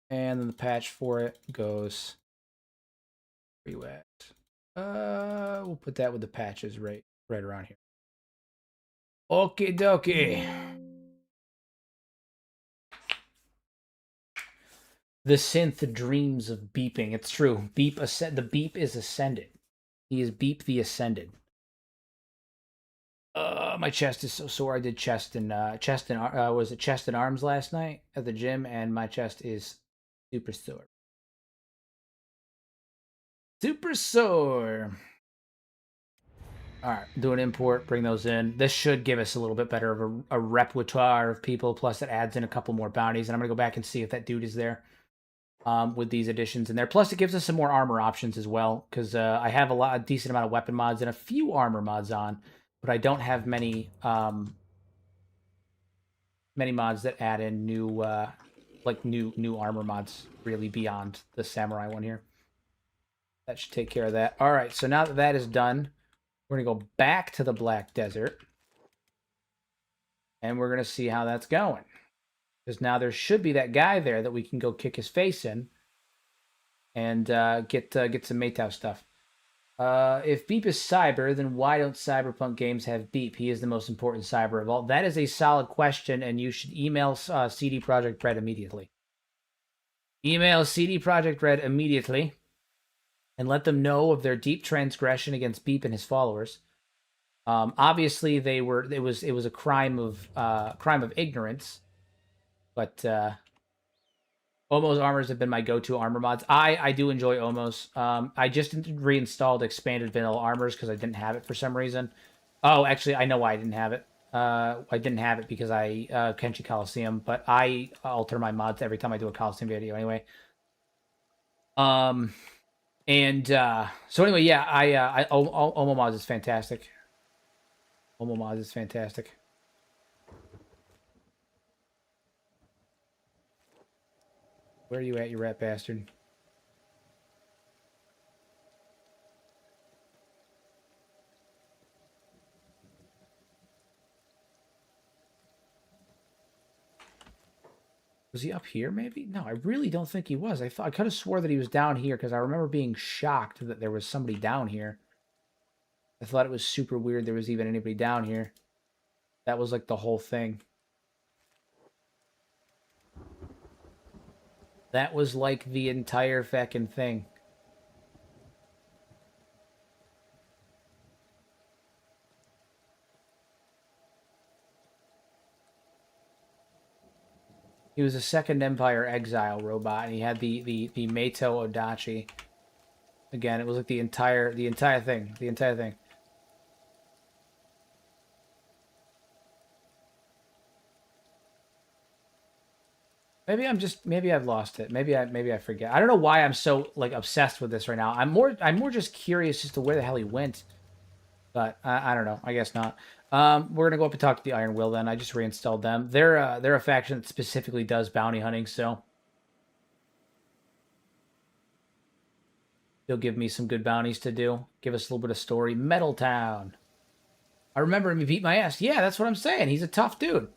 And then the patch for it goes. Where you at? We'll put that with the patches right around here. Okie dokie. The synth dreams of beeping. It's true. The beep is ascended. He is Beep the Ascended. My chest is so sore. I did chest and was it chest and arms last night at the gym, and my chest is super sore. Super sore. All right, do an import, bring those in. This should give us a little bit better of a repertoire of people. Plus, it adds in a couple more bounties, and I'm gonna go back and see if that dude is there. With these additions in there. Plus, it gives us some more armor options as well, because I have a decent amount of weapon mods and a few armor mods on, but I don't have many mods that add in new new armor mods really beyond the samurai one here. That should take care of that. All right, so now that that is done, we're gonna go back to the Black Desert, and we're gonna see how that's going. Because now there should be that guy there that we can go kick his face in and get some Maytau stuff. If Beep is cyber, then why don't cyberpunk games have Beep? He is the most important cyber of all. That is a solid question, and you should email CD Projekt Red immediately. Email CD Projekt Red immediately and let them know of their deep transgression against Beep and his followers. Obviously, it was a crime of ignorance. But Omo's armors have been my go-to armor mods. I do enjoy Omo's. I just reinstalled expanded vanilla armors because I didn't have it for some reason. Oh, actually, I know why I didn't have it. I didn't have it because I Kenshi Coliseum, but I alter my mods every time I do a Coliseum video anyway. And so anyway, yeah, Omo mods is fantastic. Omo mods is fantastic. Where are you at, you rat bastard? Was he up here, maybe? No, I really don't think he was. I could have swore that he was down here because I remember being shocked that there was somebody down here. I thought it was super weird there was even anybody down here. That was like the whole thing. That was like the entire feckin' thing. He was a Second Empire exile robot, and he had the Meito Odachi. Again, it was like the entire thing. Maybe I've lost it. Maybe I forget. I don't know why I'm so like obsessed with this right now. I'm more just curious as to where the hell he went. But I don't know. I guess not. We're gonna go up and talk to the Iron Will then. I just reinstalled them. They're a faction that specifically does bounty hunting, so they'll give me some good bounties to do. Give us a little bit of story. Metal Town. I remember him. He beat my ass. Yeah, that's what I'm saying. He's a tough dude.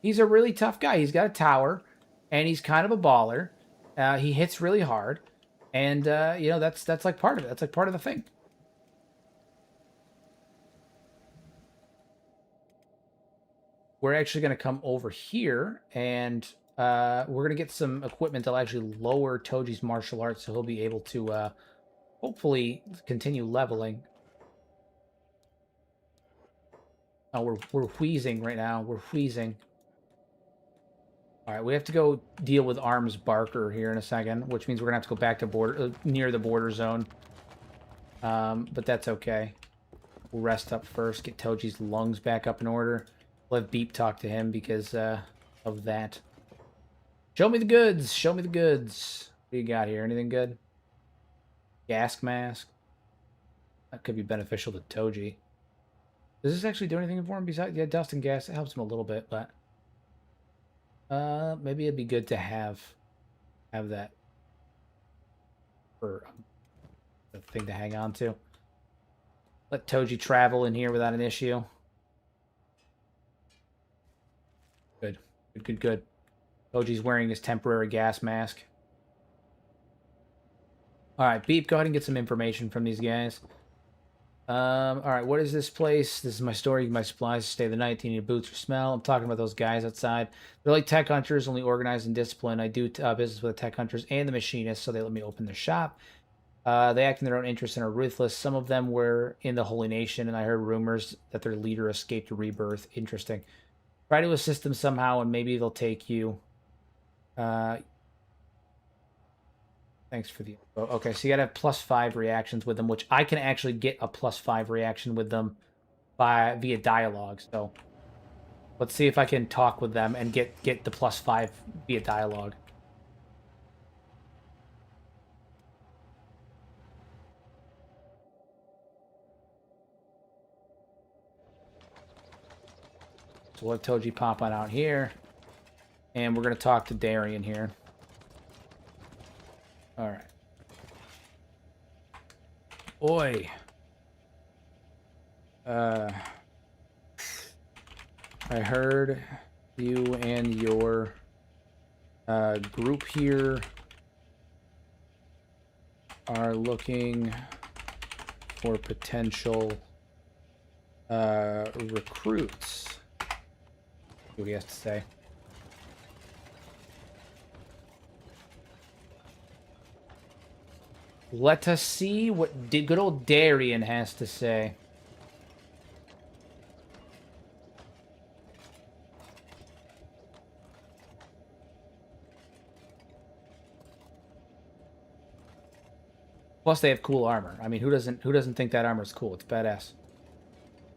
He's a really tough guy. He's got a tower, and he's kind of a baller. He hits really hard, and you know that's like part of it. That's like part of the thing. We're actually going to come over here, and we're going to get some equipment that'll actually lower Toji's martial arts, so he'll be able to hopefully continue leveling. Oh, we're wheezing right now. We're wheezing. All right, we have to go deal with Arms Barker here in a second, which means we're gonna have to go back to near the border zone. But that's okay. We'll rest up first, get Toji's lungs back up in order. We'll have Beep talk to him because of that. Show me the goods. Show me the goods. What do you got here? Anything good? Gas mask. That could be beneficial to Toji. Does this actually do anything for him besides dust and gas? It helps him a little bit, but maybe it'd be good to have that for the thing to hang on to. Let Toji travel in here without an issue. Good. Good. Toji's wearing his temporary gas mask. Alright, Beep, go ahead and get some information from these guys. Alright, what is this place? This is my store. You can buy supplies to stay the night. Do you need boots or smell? I'm talking about those guys outside. They're like tech hunters, only organized and disciplined. I do business with the tech hunters and the machinists, so they let me open their shop. They act in their own interest and are ruthless. Some of them were in the Holy Nation, and I heard rumors that their leader escaped rebirth. Interesting. Try to assist them somehow, and maybe they'll take you. Thanks for the info. Okay, so you gotta have +5 reactions with them, which I can actually get a +5 reaction with them via dialogue. So let's see if I can talk with them and get the +5 via dialogue. So we'll have Toji pop on out here. And we're going to talk to Darien here. Alright. Oi. I heard you and your group here are looking for potential recruits. What he has to say. Let us see what good old Darien has to say. Plus, they have cool armor. I mean, who doesn't think that armor is cool? It's badass.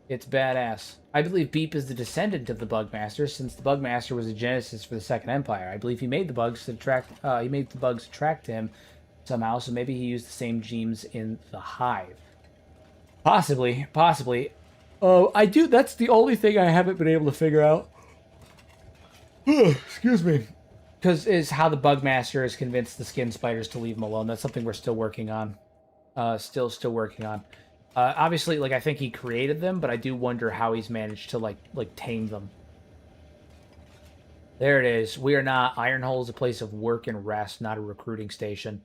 It's badass. I believe Beep is the descendant of the Bugmaster, since the Bugmaster was a genesis for the Second Empire. I believe he made the bugs to attract. He made the bugs attract him somehow. So maybe he used the same genes in the hive. Possibly, possibly. Oh, I do. That's the only thing I haven't been able to figure out. Excuse me. Because is how the Bugmaster has convinced the skin spiders to leave him alone. That's something we're still working on. Still working on. Obviously, like, I think he created them, but I do wonder how he's managed to, like tame them. There it is. We are not. Ironhole is a place of work and rest, not a recruiting station.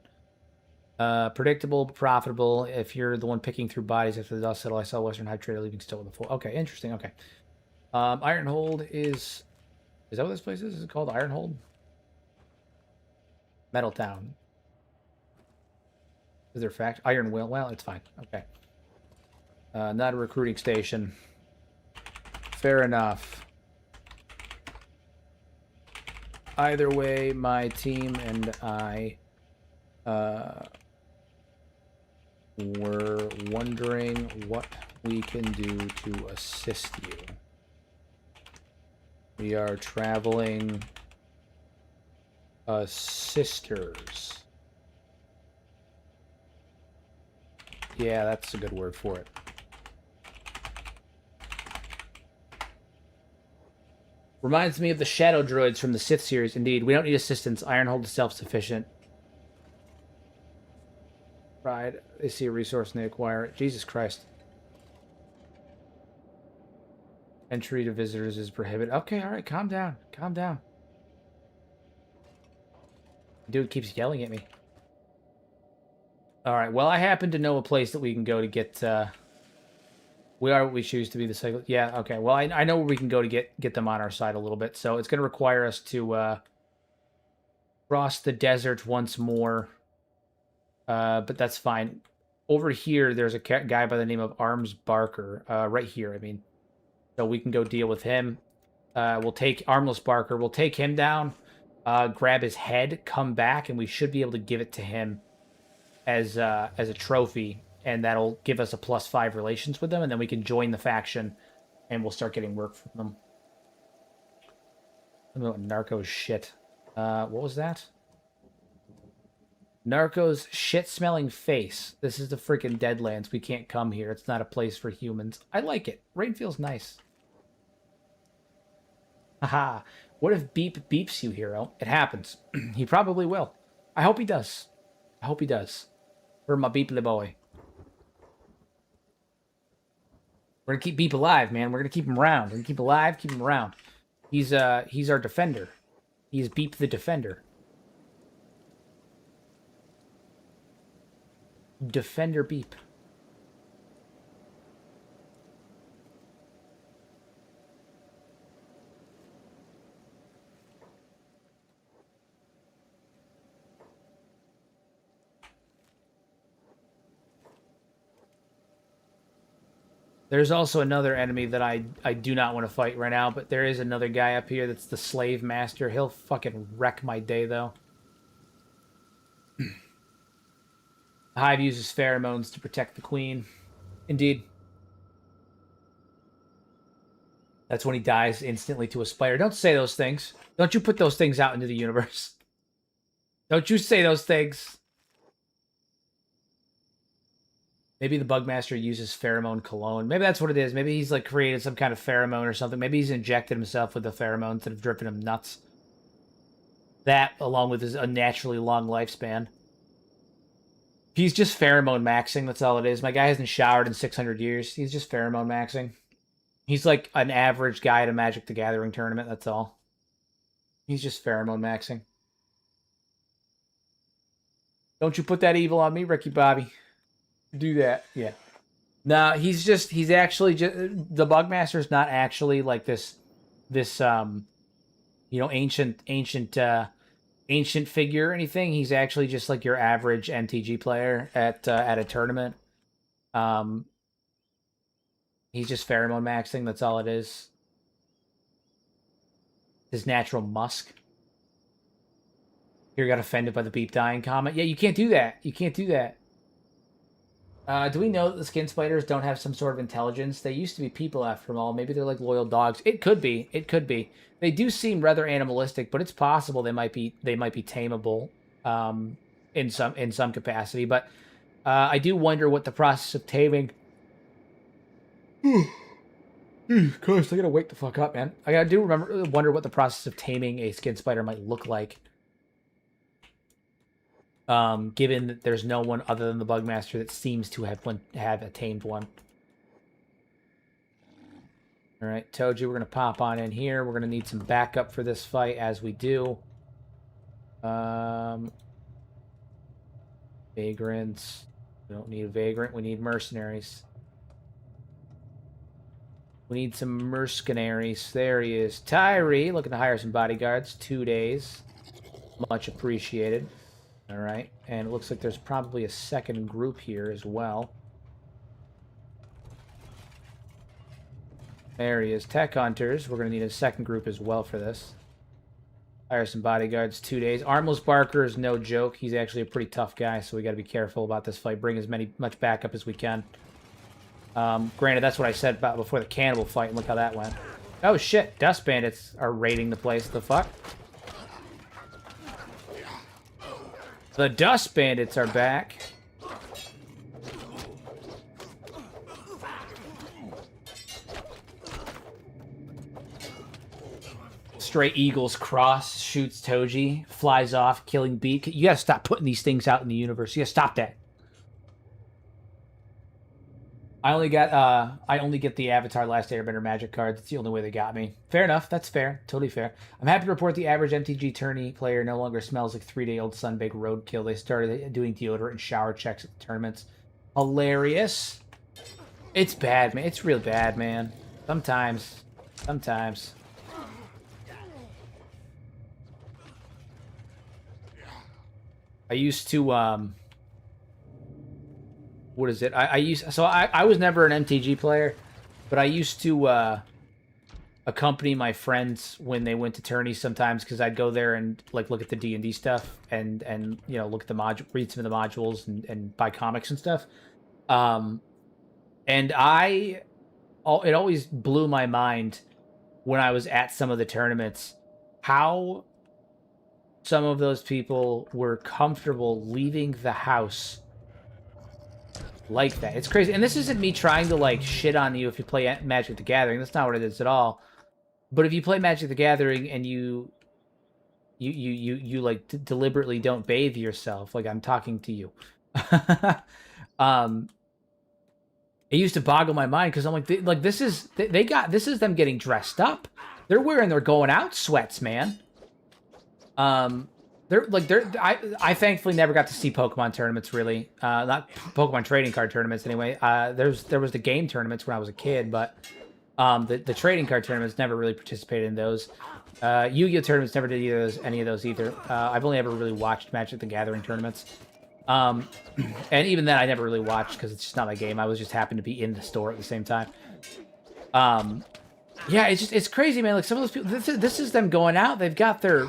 Predictable, but profitable. If you're the one picking through bodies after the dust settle, I saw Western Hive Trader leaving still with the full. Okay, interesting. Okay. Ironhold is... Is that what this place is? Is it called Ironhold? Metal Town. Is there fact? Iron Will? Well, it's fine. Okay. Not a recruiting station. Fair enough. Either way, my team and I were wondering what we can do to assist you. We are traveling sisters. Yeah, that's a good word for it. Reminds me of the Shadow Droids from the Sith series. Indeed, we don't need assistance. Ironhold is self-sufficient. Pride. They see a resource and they acquire it. Jesus Christ. Entry to visitors is prohibited. Okay, alright, calm down. Calm down. Dude keeps yelling at me. Alright, well, I happen to know a place that we can go to get, we are what we choose to be the cycle. Yeah, okay. Well, I know where we can go to get them on our side a little bit. So it's going to require us to cross the desert once more. But that's fine. Over here, there's a guy by the name of Arms Barker. Right here, I mean. So we can go deal with him. We'll take Armless Barker. We'll take him down. Grab his head. Come back. And we should be able to give it to him as a trophy. And that'll give us a +5 relations with them. And then we can join the faction. And we'll start getting work from them. Narco's shit. What was that? Narco's shit-smelling face. This is the freaking Deadlands. We can't come here. It's not a place for humans. I like it. Rain feels nice. Haha. What if Beep beeps you, hero? It happens. He probably will. I hope he does. I hope he does. For my Beeply boy. We're gonna keep Beep alive, man. We're gonna keep him around. We're gonna keep him alive, keep him around. He's our defender. He's Beep the Defender. Defender Beep. There's also another enemy that I do not want to fight right now, but there is another guy up here that's the Slave Master. He'll fucking wreck my day, though. The Hive uses pheromones to protect the queen. Indeed. That's when he dies instantly to a spider. Don't say those things. Don't you put those things out into the universe. Don't you say those things. Maybe the Bugmaster uses pheromone cologne. Maybe that's what it is. Maybe he's like created some kind of pheromone or something. Maybe he's injected himself with the pheromones that have driven him nuts. That, along with his unnaturally long lifespan. He's just pheromone maxing. That's all it is. My guy hasn't showered in 600 years. He's just pheromone maxing. He's like an average guy at a Magic the Gathering tournament. That's all. He's just pheromone maxing. Don't you put that evil on me, Ricky Bobby. Do that. Yeah. No, he's actually just, the Bugmaster's not actually like this you know, ancient figure or anything. He's actually just like your average MTG player at a tournament. He's just pheromone maxing. That's all it is. His natural musk. Here got offended by the beep dying comment. Yeah, you can't do that. You can't do that. Do we know that the skin spiders don't have some sort of intelligence? They used to be people after all. Maybe they're like loyal dogs. It could be. It could be. They do seem rather animalistic, but it's possible they might be tameable in some capacity. But I do wonder what the process of taming. Gosh, I gotta wake the fuck up, man. I do wonder what the process of taming a skin spider might look like. Given that there's no one other than the Bugmaster that seems to have a tamed one. All right, Toji, we're gonna pop on in here. We're gonna need some backup for this fight, as we do. Vagrants. We don't need a vagrant. We need mercenaries. We need some mercenaries. There he is. Tyree, looking to hire some bodyguards. 2 days. Much appreciated. All right, and it looks like there's probably a second group here as well. There he is. Tech Hunters. We're going to need a second group as well for this. Hire some bodyguards. 2 days. Armless Barker is no joke. He's actually a pretty tough guy, so we got to be careful about this fight. Bring as much backup as we can. Granted, that's what I said about before the cannibal fight, and look how that went. Oh shit, Dust Bandits are raiding the place. The fuck? The Dust Bandits are back. Stray Eagles cross, shoots Toji, flies off, killing Beak. You gotta stop putting these things out in the universe. You gotta stop that. I only get the Avatar Last Airbender magic card. That's the only way they got me. Fair enough. That's fair. Totally fair. I'm happy to report the average MTG tourney player no longer smells like 3-day-old sunbaked roadkill. They started doing deodorant and shower checks at the tournaments. Hilarious. It's bad, man. It's real bad, man. Sometimes. I used to, what is it? I was never an MTG player, but I used to accompany my friends when they went to tourneys sometimes, because I'd go there and like look at the D&D stuff and you know, look at the read some of the modules and buy comics and stuff. And it always blew my mind when I was at some of the tournaments how some of those people were comfortable leaving the house like that. It's crazy. And this isn't me trying to like shit on you if you play Magic the Gathering. That's not what it is at all. But if you play Magic the Gathering and you like deliberately don't bathe yourself, like I'm talking to you. It used to boggle my mind because I'm like, this is them getting dressed up. They're wearing their going out sweats, man. I thankfully never got to see Pokemon tournaments, really. Not Pokemon trading card tournaments, anyway. There was the game tournaments when I was a kid, but the trading card tournaments never really participated in those. Yu-Gi-Oh tournaments never did any of those either. I've only ever really watched Magic the Gathering tournaments. And even then, I never really watched because it's just not my game. I was just happened to be in the store at the same time. Yeah, it's crazy, man. Like some of those people, this is them going out. They've got their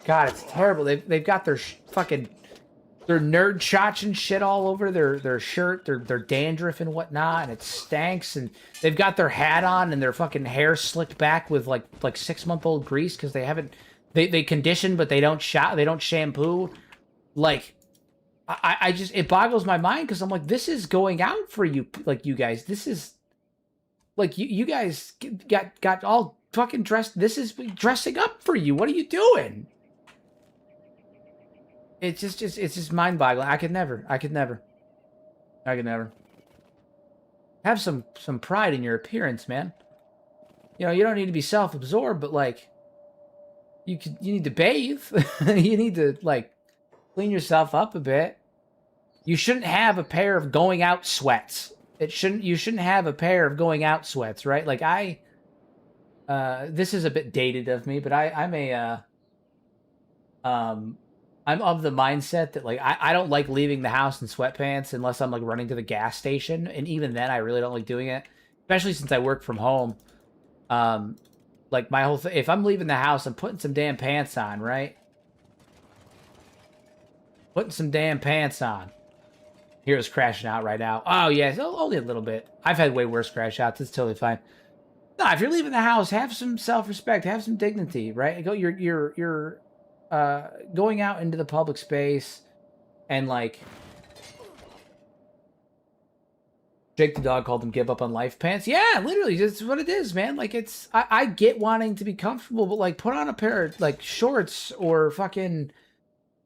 God, it's terrible. They've got their fucking their nerd shots and shit all over their shirt, their dandruff and whatnot, and it stanks. And they've got their hat on and their fucking hair slicked back with like 6-month-old grease because they haven't they condition but they don't shampoo. Like I just, it boggles my mind because I'm like, this is going out for you, like you guys. This is like you guys got all fucking dressed. This is dressing up for you. What are you doing? It's just mind-boggling. I could never. Have some pride in your appearance, man. You know, you don't need to be self-absorbed, but like, you need to bathe. You need to like clean yourself up a bit. You shouldn't have a pair of going out sweats. You shouldn't have a pair of going out sweats, right? Like this is a bit dated of me, but I'm of the mindset that like I don't like leaving the house in sweatpants unless I'm like running to the gas station, and even then I really don't like doing it, especially since I work from home. Like my whole if I'm leaving the house, I'm putting some damn pants on, right? Putting some damn pants on. Hero's crashing out right now. Oh, yeah, only a little bit. I've had way worse crash outs. It's totally fine. No, if you're leaving the house, have some self-respect. Have some dignity, right? You're going out into the public space and, like... Jake the dog called them give up on life pants. Yeah, literally, that's what it is, man. Like, it's... I get wanting to be comfortable, but, like, put on a pair of, like, shorts or fucking...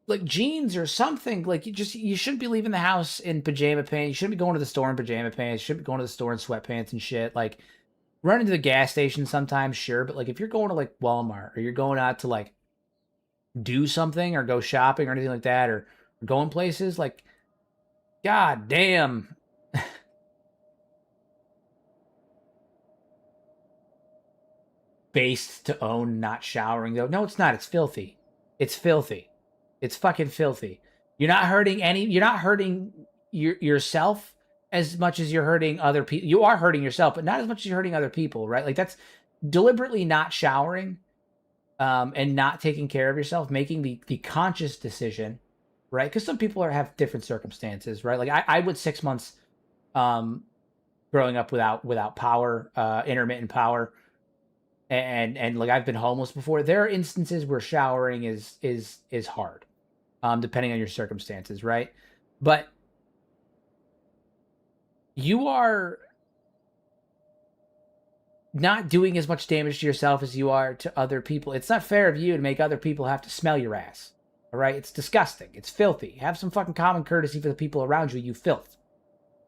like jeans or something. Like you shouldn't be leaving the house in pajama pants. You shouldn't be going to the store in pajama pants. You shouldn't be going to the store in sweatpants and shit. Like running to the gas station sometimes, sure, but like if you're going to like Walmart or you're going out to like do something or go shopping or anything like that or going places, like god damn. Based to own not showering though. No, it's not. It's filthy. It's filthy. It's fucking filthy. You're not hurting yourself as much as you're hurting other people. You are hurting yourself, but not as much as you're hurting other people, right? Like that's deliberately not showering and not taking care of yourself, making the conscious decision, right? Because some people have different circumstances, right? Like I went 6 months growing up without power, intermittent power. And like I've been homeless before. There are instances where showering is hard. Depending on your circumstances, right? But you are not doing as much damage to yourself as you are to other people. It's not fair of you to make other people have to smell your ass. All right? It's disgusting. It's filthy. Have some fucking common courtesy for the people around you, you filth.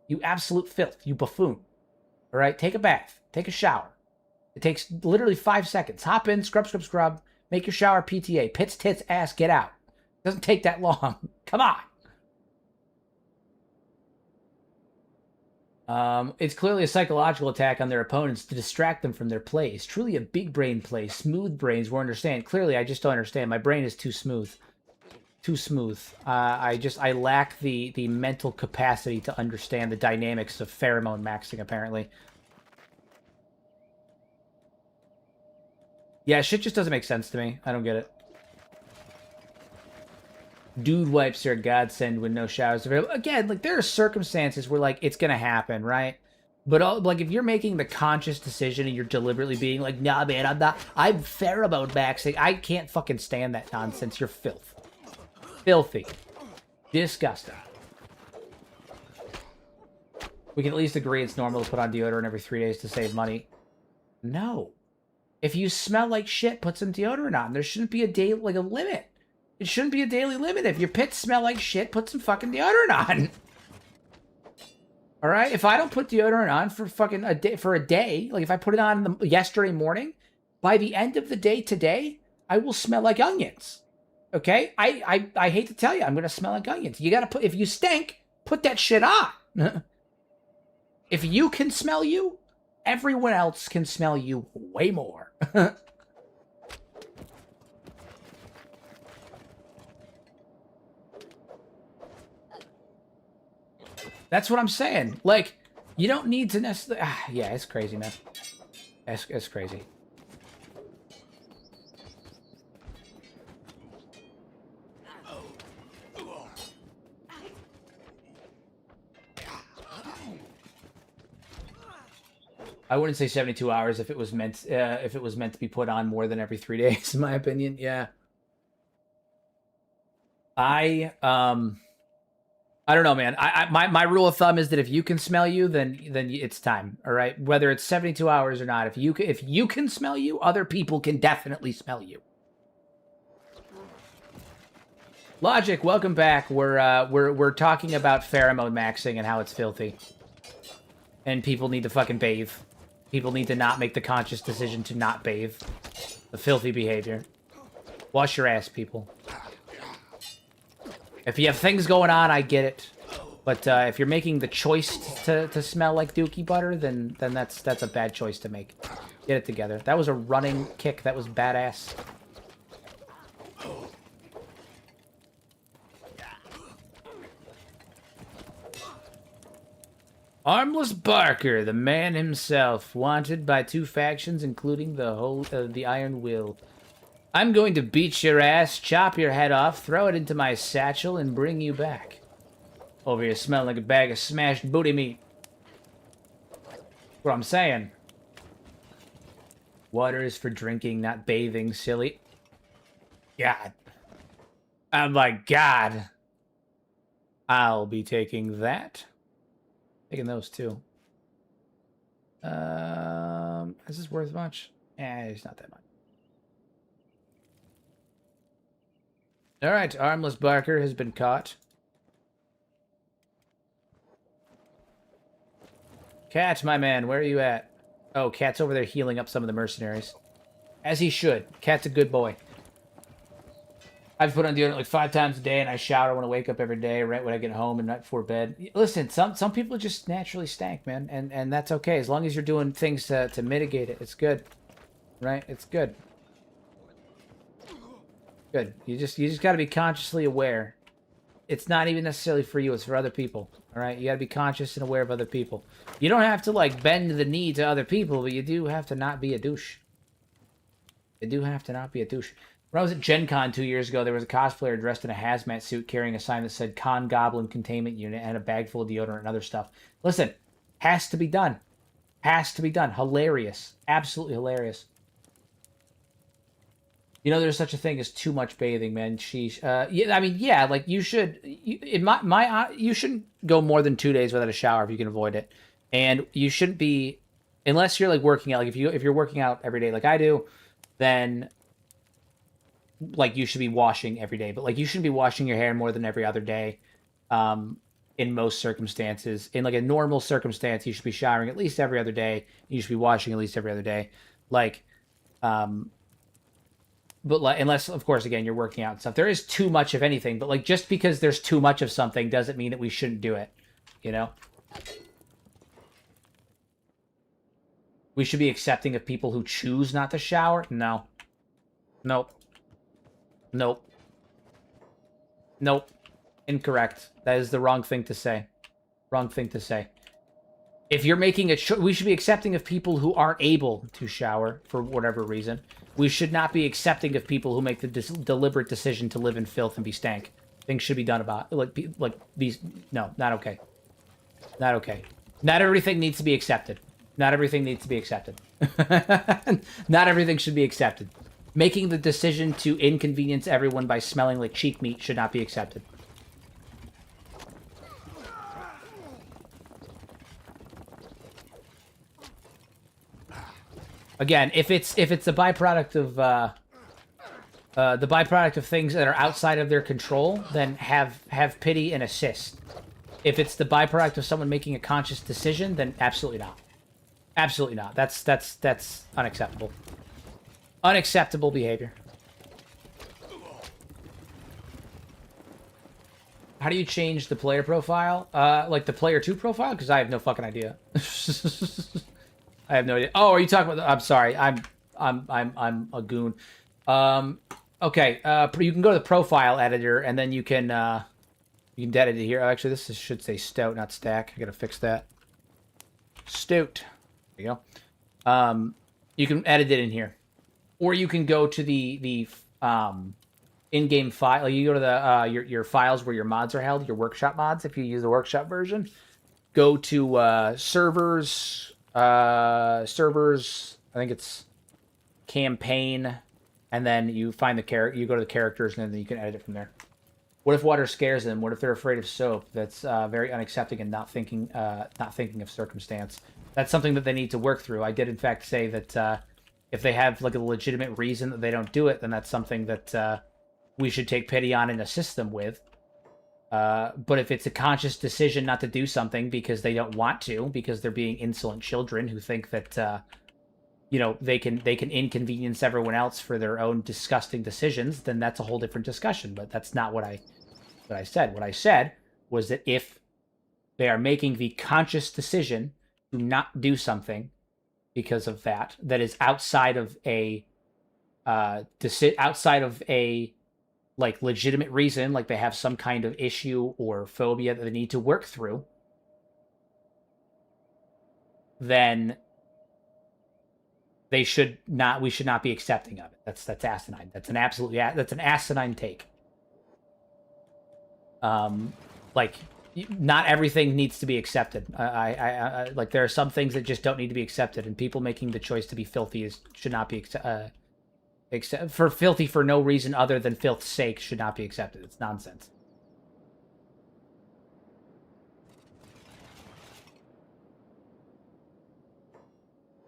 You absolute filth. You buffoon. All right? Take a bath. Take a shower. It takes literally 5 seconds. Hop in, scrub. Make your shower PTA. Pits, tits, ass, get out. Doesn't take that long. Come on. It's clearly a psychological attack on their opponents to distract them from their plays. Truly a big brain play. Smooth brains will understand. Clearly, I just don't understand. My brain is too smooth. Too smooth. I lack the mental capacity to understand the dynamics of pheromone maxing, apparently. Yeah, shit just doesn't make sense to me. I don't get it. Dude wipes are a godsend when no showers available. Again, like there are circumstances where like it's gonna happen, right? But like if you're making the conscious decision and you're deliberately being like, nah, man, I'm pheromone maxing. I can't fucking stand that nonsense. You're filth, filthy, disgusting. We can at least agree it's normal to put on deodorant every 3 days to save money. No, if you smell like shit, put some deodorant on. There shouldn't be a limit. It shouldn't be a daily limit. If your pits smell like shit, put some fucking deodorant on. All right? If I don't put deodorant on for fucking a day, like if I put it on yesterday morning, by the end of the day today, I will smell like onions. Okay? I hate to tell you, I'm going to smell like onions. You got to put, if you stink, put that shit on. If you can smell you, everyone else can smell you way more. That's what I'm saying. Like, you don't need to necessarily... yeah, it's crazy, man. It's crazy. I wouldn't say 72 hours if it was meant to be put on more than every 3 days, in my opinion. Yeah. I don't know, man. My rule of thumb is that if you can smell you, then it's time. All right, whether it's 72 hours or not. If you can smell you, other people can definitely smell you. Logic, welcome back. We're talking about pheromone maxing and how it's filthy, and people need to fucking bathe. People need to not make the conscious decision to not bathe. The filthy behavior. Wash your ass, people. If you have things going on, I get it. But if you're making the choice to smell like dookie butter, then that's a bad choice to make. Get it together. That was a running kick. That was badass. Armless Barker, the man himself, wanted by 2 factions, including the Iron Will. I'm going to beat your ass, chop your head off, throw it into my satchel, and bring you back. Over here smelling like a bag of smashed booty meat. What I'm saying. Water is for drinking, not bathing, silly. God. Oh my God. I'll be taking that. Taking those too. Is this worth much? It's not that much. Alright, Armless Barker has been caught. Cat, my man, where are you at? Oh, Cat's over there healing up some of the mercenaries. As he should. Cat's a good boy. I've put on deodorant like 5 times a day, and I shower when I wake up every day, right when I get home and right before bed. Listen, some people just naturally stank, man, and that's okay. As long as you're doing things to mitigate it, it's good. Right? It's good. Good. You just got to be consciously aware. It's not even necessarily for you, it's for other people. All right? You got to be conscious and aware of other people. You don't have to, like, bend the knee to other people, but you do have to not be a douche. You do have to not be a douche. When I was at Gen Con 2 years ago, there was a cosplayer dressed in a hazmat suit carrying a sign that said Con Goblin Containment Unit and a bag full of deodorant and other stuff. Listen, has to be done. Has to be done. Hilarious. Absolutely hilarious. You know, there's such a thing as too much bathing, man. Sheesh. Yeah, I mean, yeah, like you should. You shouldn't go more than 2 days without a shower if you can avoid it, and you shouldn't be, unless you're like working out. Like if you're working out every day, like I do, then like you should be washing every day. But like you shouldn't be washing your hair more than every other day. In most circumstances, in like a normal circumstance, you should be showering at least every other day. You should be washing at least every other day. Like, But like, unless, of course, again, you're working out and stuff. There is too much of anything, but like just because there's too much of something doesn't mean that we shouldn't do it. You know? We should be accepting of people who choose not to shower? No. Nope. Nope. Nope. Incorrect. That is the wrong thing to say. Wrong thing to say. If you're making a choice, we should be accepting of people who aren't able to shower for whatever reason. We should not be accepting of people who make the deliberate decision to live in filth and be stank. Things should be done about like these. No, not okay. Not okay. Not everything needs to be accepted. Not everything needs to be accepted. Not everything should be accepted. Making the decision to inconvenience everyone by smelling like cheek meat should not be accepted. Again, if it's the byproduct of things that are outside of their control, then have pity and assist. If it's the byproduct of someone making a conscious decision, then absolutely not. Absolutely not. That's unacceptable. Unacceptable behavior. How do you change the player profile? Like the player 2 profile? Because I have no fucking idea. I have no idea. Oh, are you talking about? I'm sorry. I'm a goon. Okay. You can go to the profile editor, and then you can edit it here. Oh, actually, should say stout, not stack. I gotta fix that. Stout. There you go. You can edit it in here, or you can go to the in-game file. Like you go to the your files where your mods are held, your workshop mods. If you use the workshop version, go to servers. Servers, I think it's campaign, and then you find you go to the characters, and then you can edit it from there. What if water scares them? What if they're afraid of soap? That's very unaccepting and not thinking of circumstance. That's something that they need to work through. I did in fact say that if they have like a legitimate reason that they don't do it, then that's something that we should take pity on and assist them with. But if it's a conscious decision not to do something because they don't want to, because they're being insolent children who think that, they can inconvenience everyone else for their own disgusting decisions, then that's a whole different discussion. But that's not what I said. What I said was that if they are making the conscious decision to not do something because of that is outside of a like legitimate reason, like they have some kind of issue or phobia that they need to work through, then we should not be accepting of it. That's asinine. That's an asinine take. Like, not everything needs to be accepted. I like, there are some things that just don't need to be accepted, and people making the choice to be filthy should not be for filthy for no reason other than filth's sake should not be accepted. It's nonsense.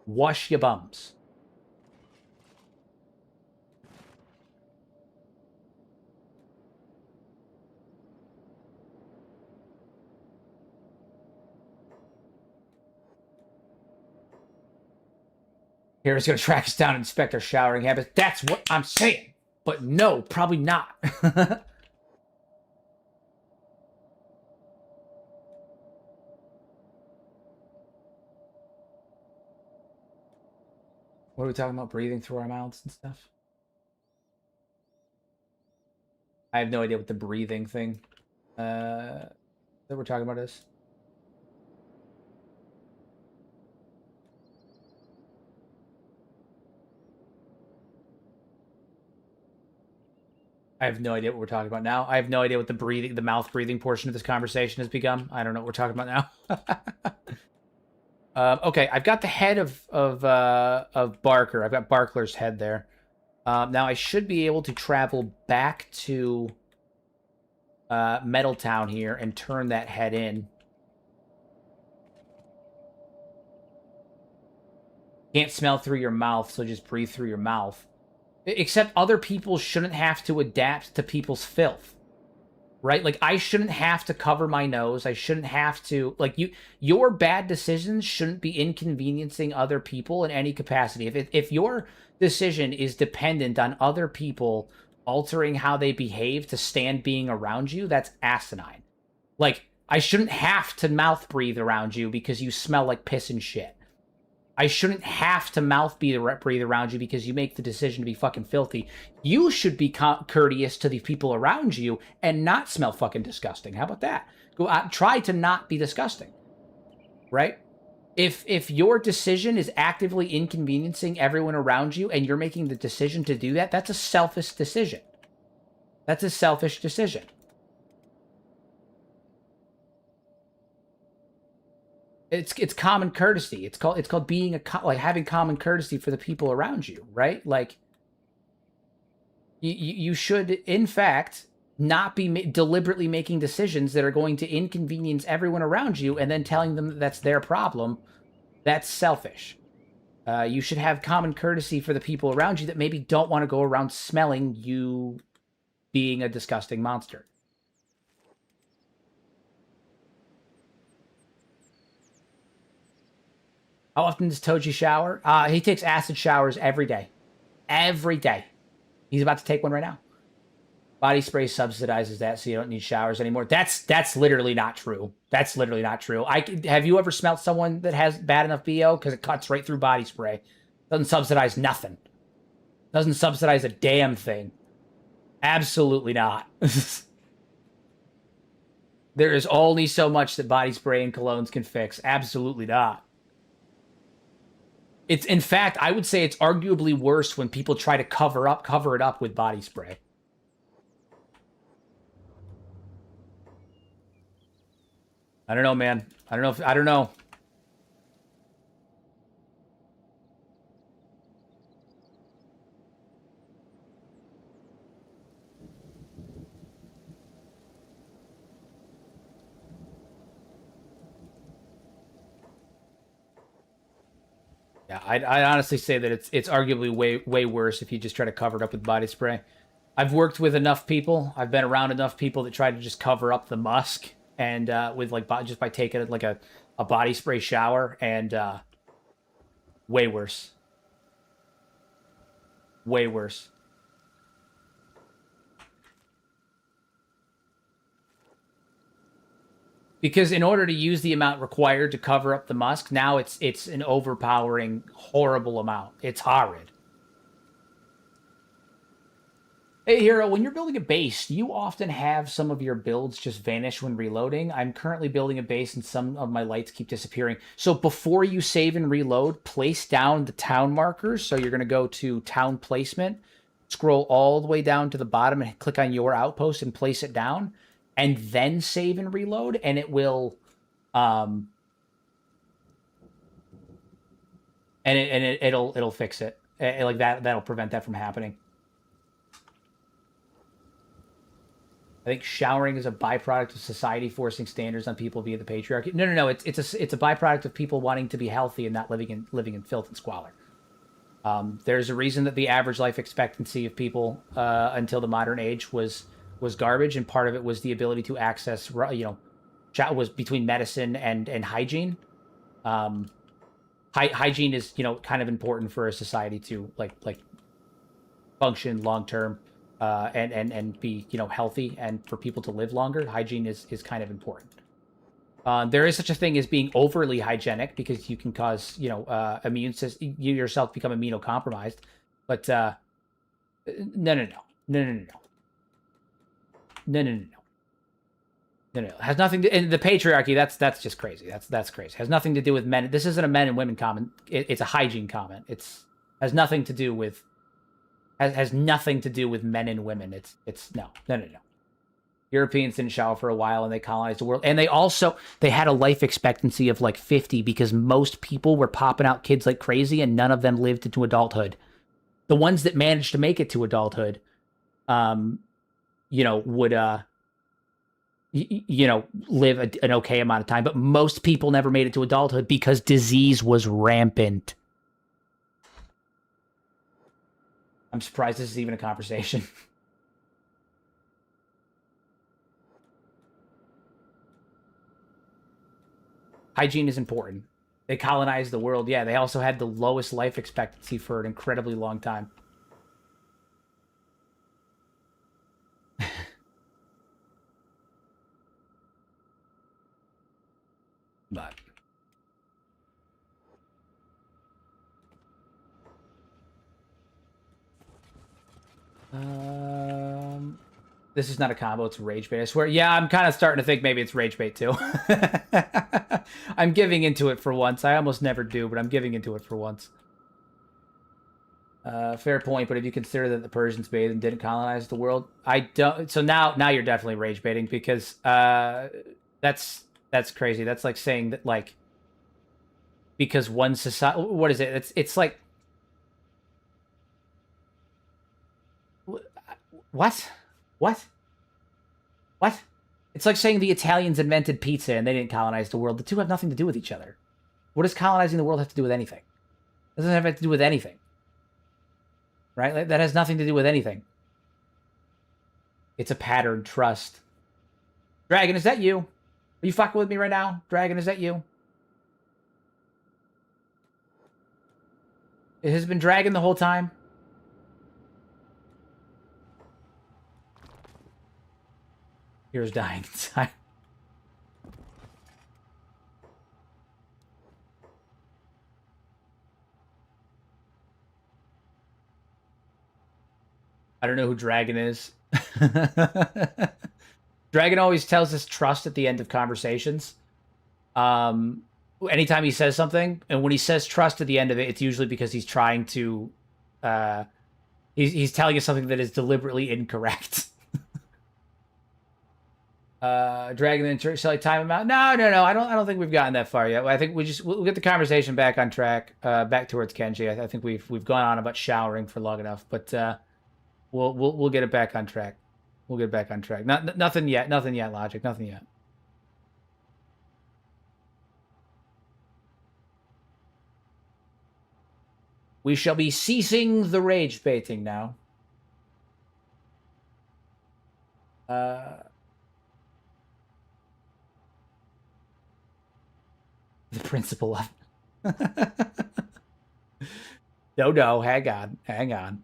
Wash your bums. Kara's gonna track us down and inspect our showering habits. That's what I'm saying. But no, probably not. What are we talking about? Breathing through our mouths and stuff? I have no idea what the breathing thing that we're talking about is. I have no idea what we're talking about now. I have no idea what the mouth breathing portion of this conversation has become. I don't know what we're talking about now. Okay, I've got the head of Barker. I've got Barkler's head there. Now I should be able to travel back to Metaltown here and turn that head in. Can't smell through your mouth, so just breathe through your mouth. Except other people shouldn't have to adapt to people's filth. Right? Like, I shouldn't have to cover my nose. I shouldn't have to... Like, your bad decisions shouldn't be inconveniencing other people in any capacity. If your decision is dependent on other people altering how they behave to stand being around you, that's asinine. Like, I shouldn't have to mouth breathe around you because you smell like piss and shit. I shouldn't have to mouth breathe around you because you make the decision to be fucking filthy. You should be courteous to the people around you and not smell fucking disgusting. How about that? Go out, try to not be disgusting. Right? If your decision is actively inconveniencing everyone around you and you're making the decision to do that, that's a selfish decision. That's a selfish decision. It's common courtesy. It's called being like having common courtesy for the people around you, right? Like, you should, in fact, not be deliberately making decisions that are going to inconvenience everyone around you and then telling them that that's their problem. That's selfish. You should have common courtesy for the people around you that maybe don't want to go around smelling you being a disgusting monster. How often does Toji shower? He takes acid showers every day. Every day. He's about to take one right now. Body spray subsidizes that, so you don't need showers anymore. That's literally not true. That's literally not true. Have you ever smelled someone that has bad enough BO? Because it cuts right through body spray. Doesn't subsidize nothing. Doesn't subsidize a damn thing. Absolutely not. There is only so much that body spray and colognes can fix. Absolutely not. It's, in fact, I would say it's arguably worse when people try to cover it up with body spray. I don't know, man. I don't know. Yeah, I'd honestly say that it's arguably way worse if you just try to cover it up with body spray. I've worked with enough people. I've been around enough people that try to just cover up the musk and with like just by taking like a body spray shower, and way worse. Way worse. Because in order to use the amount required to cover up the musk, now it's an overpowering, horrible amount. It's horrid. Hey, Hero, when you're building a base, do you often have some of your builds just vanish when reloading? I'm currently building a base and some of my lights keep disappearing. So before you save and reload, place down the town markers. So you're going to go to town placement, scroll all the way down to the bottom and click on your outpost and place it down, and then save and reload, and it will it'll fix it. Like that'll prevent that from happening. I think showering is a byproduct of society forcing standards on people via the patriarchy. No. It's a byproduct of people wanting to be healthy and not living in filth and squalor. There's a reason that the average life expectancy of people until the modern age was garbage, and part of it was the ability to access, was between medicine and hygiene. Hygiene is kind of important for a society to like function long term. And be healthy, and for people to live longer. Hygiene is kind of important. There is such a thing as being overly hygienic, because you can cause immune system, you yourself become immunocompromised. But no. It has nothing to, and the patriarchy, that's just crazy. That's crazy. It has nothing to do with men. This isn't a men and women comment. It's a hygiene comment. Has nothing to do with men and women. It's no. Europeans didn't shower for a while, and they colonized the world. And they had a life expectancy of like 50, because most people were popping out kids like crazy, and none of them lived into adulthood. The ones that managed to make it to adulthood, would live an okay amount of time. But most people never made it to adulthood because disease was rampant. I'm surprised this is even a conversation. Hygiene is important. They colonized the world. Yeah, they also had the lowest life expectancy for an incredibly long time. But this is not a combo, it's rage bait, I swear. Yeah, I'm kind of starting to think maybe it's rage bait too. I'm giving into it for once. I almost never do, but I'm giving into it for once. Fair point, but if you consider that the Persians bathed and didn't colonize the world, I don't. So now you're definitely rage baiting, because that's crazy. That's like saying that, like, because one society, what is it? It's like, what? It's like saying the Italians invented pizza and they didn't colonize the world. The two have nothing to do with each other. What does colonizing the world have to do with anything? It doesn't have to do with anything. Right? That has nothing to do with anything. It's a pattern. Trust. Dragon, is that you? Are you fucking with me right now? Dragon, is that you? It has been Dragon the whole time. Here's dying inside. I don't know who Dragon is. Dragon always tells us trust at the end of conversations. Anytime he says something, and when he says trust at the end of it, it's usually because he's trying to he's telling us something that is deliberately incorrect. Dragon and shall I time him out? No. I don't think we've gotten that far yet. I think we'll get the conversation back on track, back towards Kenshi. I think we've gone on about showering for long enough, but we'll get it back on track. We'll get back on track. Nothing yet. Nothing yet. Logic. Nothing yet. We shall be ceasing the rage baiting now. The principle of no, hang on.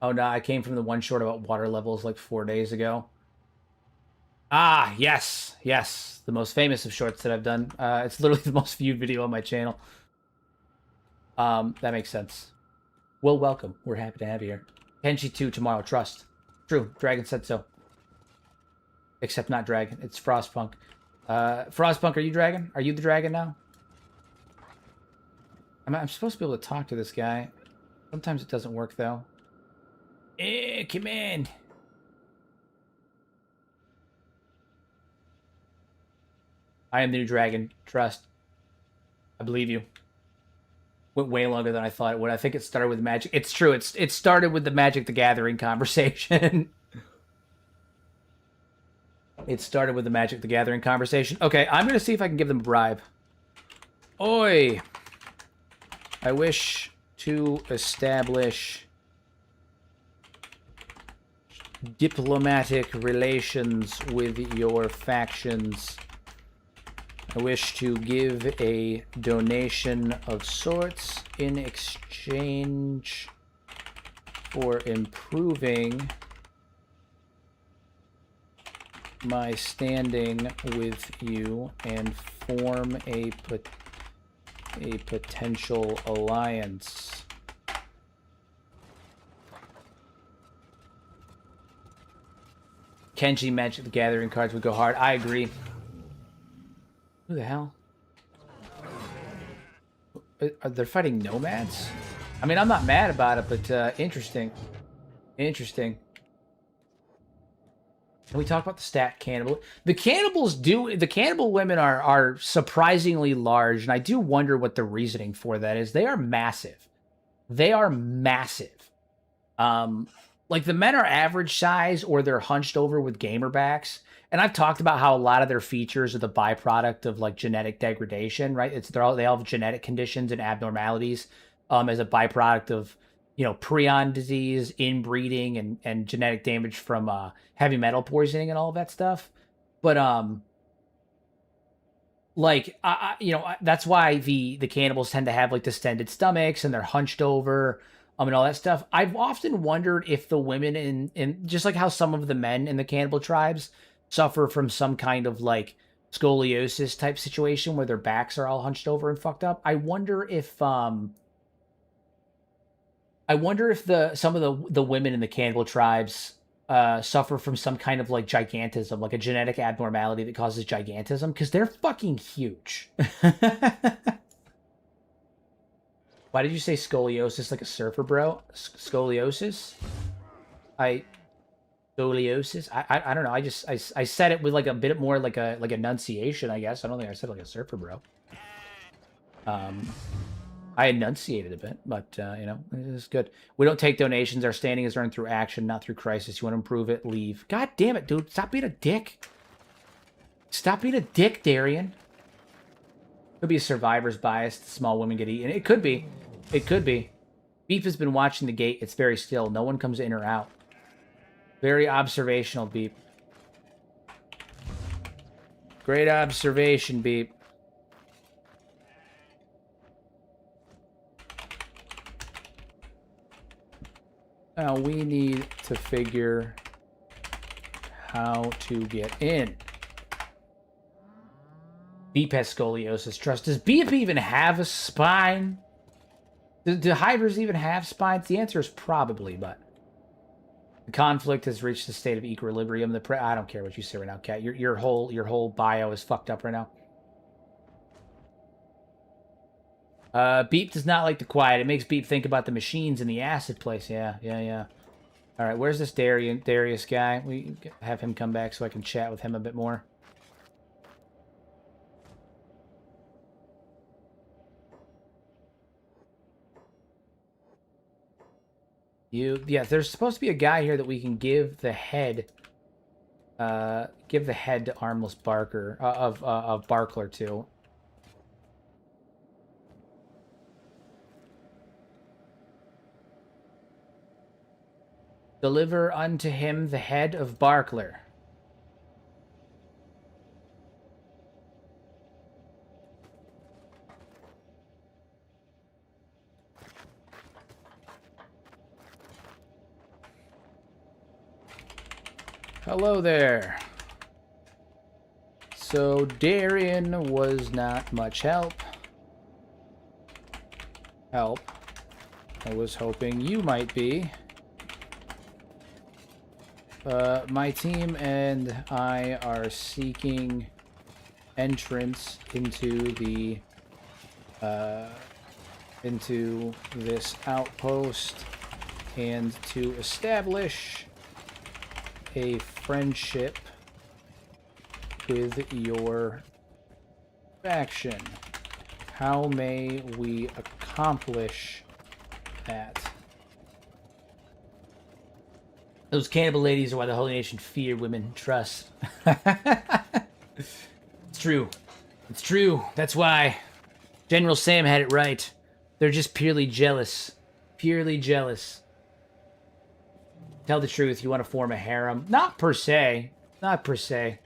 Oh no, I came from the one short about water levels like 4 days ago. Ah, yes. The most famous of shorts that I've done. It's literally the most viewed video on my channel. That makes sense. Well, welcome. We're happy to have you here. Kenshi 2 tomorrow, trust. True, Dragon said so. Except not Dragon, it's Frostpunk. Frostpunk, are you Dragon? Are you the Dragon now? I'm supposed to be able to talk to this guy. Sometimes it doesn't work, though. Come in. I am the new Dragon, trust. I believe you. Went way longer than I thought it would. I think it started with Magic. It's true. It started with the Magic the Gathering conversation. It started with the Magic the Gathering conversation. Okay, I'm going to see if I can give them a bribe. Oi! I wish to establish diplomatic relations with your factions. I wish to give a donation of sorts in exchange for improving my standing with you and form a potential alliance. Kenshi Magic the Gathering cards would go hard. I agree. Who the hell? Are they fighting nomads? I mean, I'm not mad about it, but interesting. Interesting. Can we talk about the stat cannibal? The cannibal women are surprisingly large, and I do wonder what the reasoning for that is. They are massive. They are massive. Like the men are average size or they're hunched over with gamer backs. And I've talked about how a lot of their features are the byproduct of like genetic degradation, right? They all have genetic conditions and abnormalities as a byproduct of, you know, prion disease, inbreeding, and genetic damage from heavy metal poisoning and all of that stuff. But you know, that's why the cannibals tend to have like distended stomachs and they're hunched over. And all that stuff. I've often wondered if the women in just like how some of the men in the cannibal tribes suffer from some kind of like scoliosis type situation where their backs are all hunched over and fucked up. I wonder if some of the women in the cannibal tribes suffer from some kind of like gigantism, like a genetic abnormality that causes gigantism, because they're fucking huge. Why did you say scoliosis like a surfer, bro? Scoliosis? Scoliosis? I don't know. I said it with like a bit more like a enunciation, I guess. I don't think I said like a surfer, bro. I enunciated a bit, but you know, it's good. We don't take donations. Our standing is earned through action, not through crisis. You want to improve it? Leave. God damn it, dude! Stop being a dick. Stop being a dick, Darian. Could be a survivor's bias. Small women get eaten. It could be. It could be. Beef has been watching the gate. It's very still. No one comes in or out. Very observational, Beep. Great observation, Beep. Now we need to figure how to get in. Beep has scoliosis. Trust. Does Beep even have a spine? Do hydras even have spines? The answer is probably, but the conflict has reached a state of equilibrium. I don't care what you say right now, Kat. Your whole bio is fucked up right now. Beep does not like the quiet. It makes Beep think about the machines in the acid place. Yeah. All right, where's this Darius guy? We have him come back so I can chat with him a bit more. Yeah, there's supposed to be a guy here that we can give the head to Armless Barker of Barkler to. Deliver unto him the head of Barkler. Hello there. So Darian was not much help. help. I was hoping you might be. My team and I are seeking entrance into the into this outpost and to establish a friendship with your faction. How may we accomplish that? Those cannibal ladies are why the Holy Nation fear women. Trust. It's true. It's true. That's why General Sam had it right. They're just purely jealous. Purely jealous. Tell the truth. You want to form a harem? Not per se. Not per se.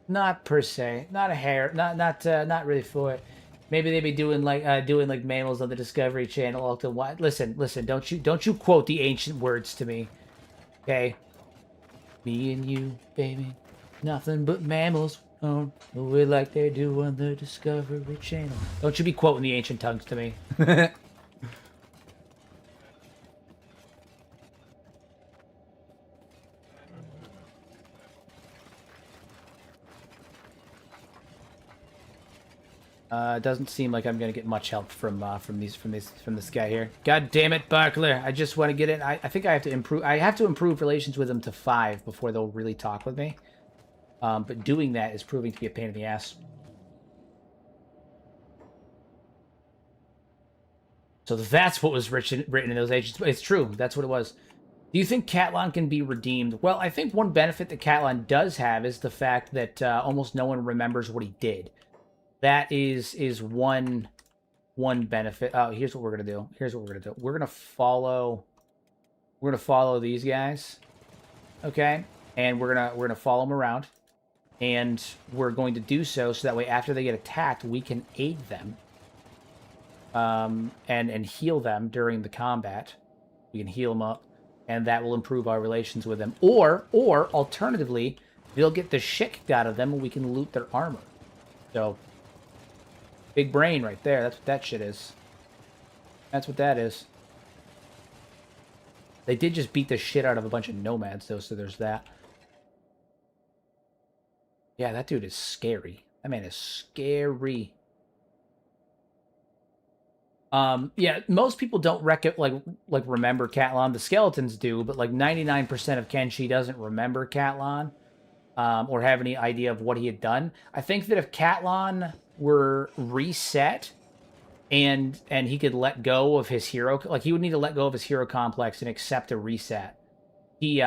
Not per se. Not a harem. Not really for it. Maybe they'd be doing like mammals on the Discovery Channel. Listen. Don't you quote the ancient words to me. Okay. Me and you, baby. Nothing but mammals. Oh, we like they do on the Discovery Channel. Don't you be quoting the ancient tongues to me. Doesn't seem like I'm gonna get much help from this guy here. God damn it, Barkler! I just want to get in. I think I have to improve. I have to improve relations with them to 5 before they'll really talk with me. But doing that is proving to be a pain in the ass. So that's what was written in those ages. It's true. That's what it was. Do you think Catlan can be redeemed? Well, I think one benefit that Catlan does have is the fact that almost no one remembers what he did. That is one benefit. Oh, here's what we're gonna do. We're gonna follow these guys, okay? And we're gonna follow them around, and we're going to do so that way after they get attacked, we can aid them, and heal them during the combat. We can heal them up, and that will improve our relations with them. Or alternatively, they'll get the shit kicked out of them, and we can loot their armor. So. Big brain right there. That's what that shit is. That's what that is. They did just beat the shit out of a bunch of nomads, though, so there's that. Yeah, that dude is scary. That man is scary. Yeah, most people don't remember Catlan. The skeletons do, but like 99% of Kenshi doesn't remember Catlan, or have any idea of what he had done. I think that if Catlan were reset and he could let go of his hero, like he would need to let go of his hero complex and accept a reset, he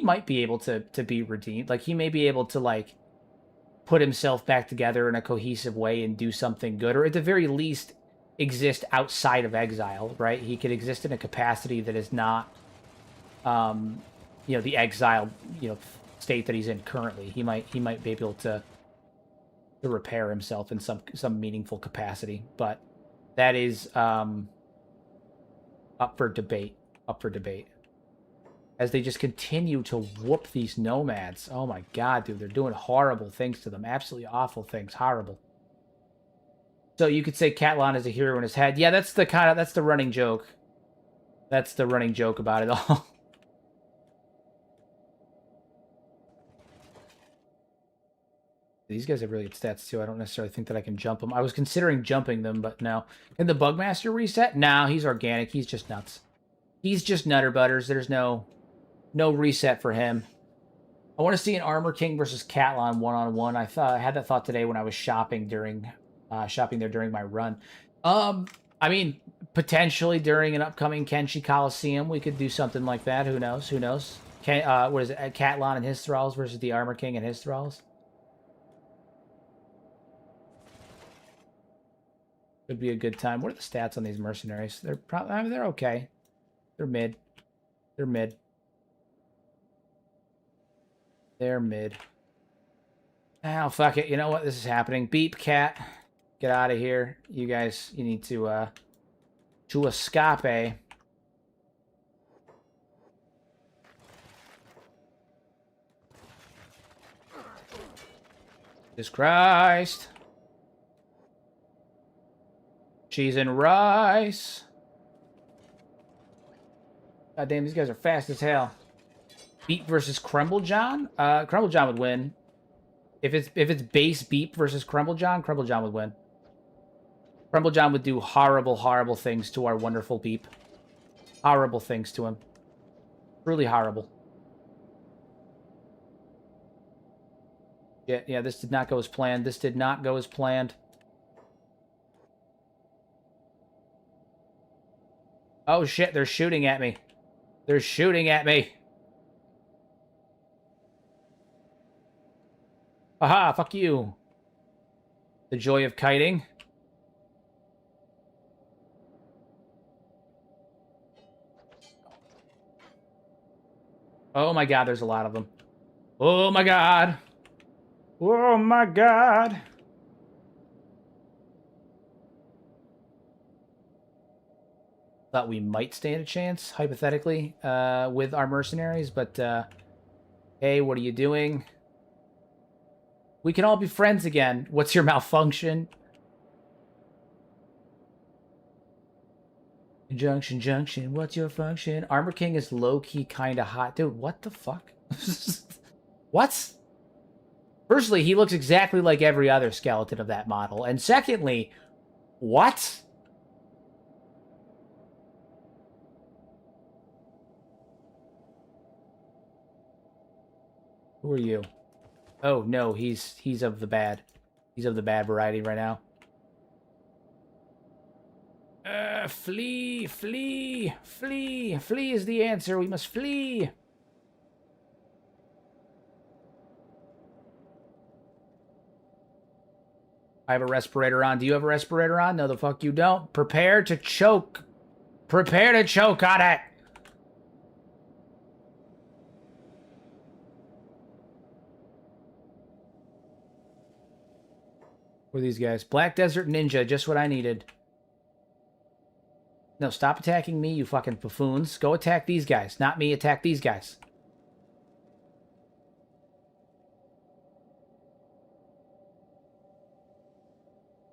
might be able to be redeemed. Like he may be able to like put himself back together in a cohesive way and do something good, or at the very least exist outside of exile, right? He could exist in a capacity that is not the exiled state that he's in currently. He might be able to repair himself in some meaningful capacity, but that is up for debate. As they just continue to whoop these nomads. Oh my god, dude, they're doing horrible things to them. Absolutely awful things. Horrible. So you could say Catlan is a hero in his head. Yeah, that's the running joke. That's the running joke about it all. These guys have really good stats, too. I don't necessarily think that I can jump them. I was considering jumping them, but no. Can the Bugmaster reset? No, he's organic. He's just nuts. He's just Nutter Butters. There's no reset for him. I want to see an Armor King versus Catlan one-on-one. I had that thought today when I was shopping there during my run. I mean, potentially during an upcoming Kenshi Coliseum, we could do something like that. Who knows? What is it? Catlan and his thralls versus the Armor King and his thralls? Could be a good time. What are the stats on these mercenaries? They're probably they're okay. They're mid. They're mid. They're mid. Oh, fuck it. You know what? This is happening. Beep, cat. Get out of here. You guys, you need to escape. Jesus Christ. Cheese and rice. God damn, these guys are fast as hell. Beep versus Crumble John? Crumble John would win. If it's base Beep versus Crumble John would win. Crumble John would do horrible, horrible things to our wonderful Beep. Horrible things to him. Really horrible. Yeah, this did not go as planned. This did not go as planned. Oh shit, they're shooting at me. They're shooting at me. Aha, fuck you. The joy of kiting. Oh my god, there's a lot of them. Oh my god. Oh my god. Thought we might stand a chance, hypothetically, with our mercenaries, but, hey, what are you doing? We can all be friends again. What's your malfunction? Junction, what's your function? Armor King is low-key kind of hot. Dude, what the fuck? What? Firstly, he looks exactly like every other skeleton of that model. And secondly, what? Who are you? Oh, no, he's of the bad. He's of the bad variety right now. Flee, flee, flee. Flee is the answer. We must flee. I have a respirator on. Do you have a respirator on? No, the fuck you don't. Prepare to choke. Prepare to choke on it. Who are these guys? Black Desert Ninja, just what I needed. No, stop attacking me, you fucking buffoons. Go attack these guys. Not me, attack these guys.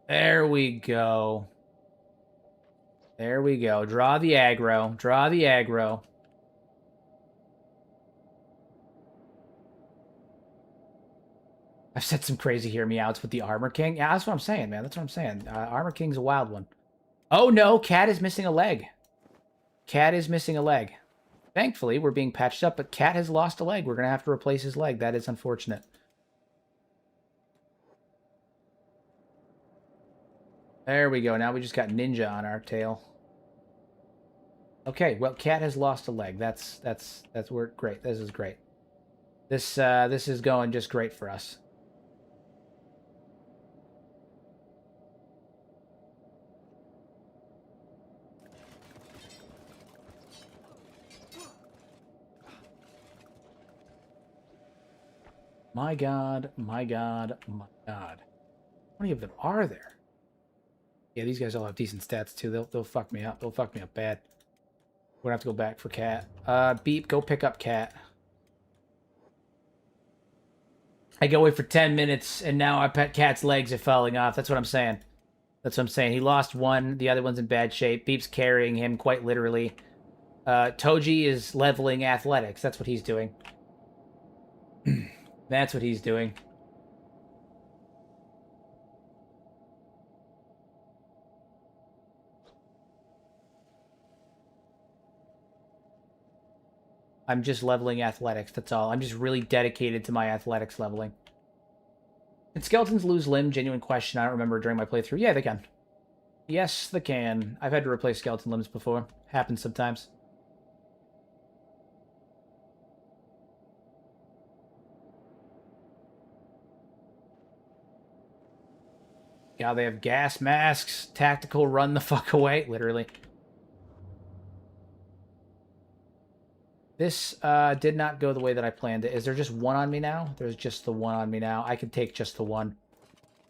There we go. There we go. Draw the aggro. Draw the aggro. I've said some crazy hear me outs with the Armor King. Yeah, that's what I'm saying, man. That's what I'm saying. Armor King's a wild one. Oh, no. Cat is missing a leg. Cat is missing a leg. Thankfully, we're being patched up, but Cat has lost a leg. We're going to have to replace his leg. That is unfortunate. There we go. Now we just got Ninja on our tail. Okay, well, Cat has lost a leg. That's great. This is great. This is going just great for us. My god, my god, my god. How many of them are there? Yeah, these guys all have decent stats too. They'll fuck me up. They'll fuck me up bad. We're gonna have to go back for Cat. Beep, go pick up Cat. I go away for 10 minutes, and now our pet Cat's legs are falling off. That's what I'm saying. That's what I'm saying. He lost one. The other one's in bad shape. Beep's carrying him, quite literally. Toji is leveling athletics. That's what he's doing. That's what he's doing. I'm just leveling athletics, that's all. I'm just really dedicated to my athletics leveling. Can skeletons lose limb? Genuine question. I don't remember during my playthrough. Yeah, they can. Yes, they can. I've had to replace skeleton limbs before. Happens sometimes. God, they have gas masks. Tactical, run the fuck away. Literally. This did not go the way that I planned it. Is there just one on me now? There's just the one on me now. I can take just the one.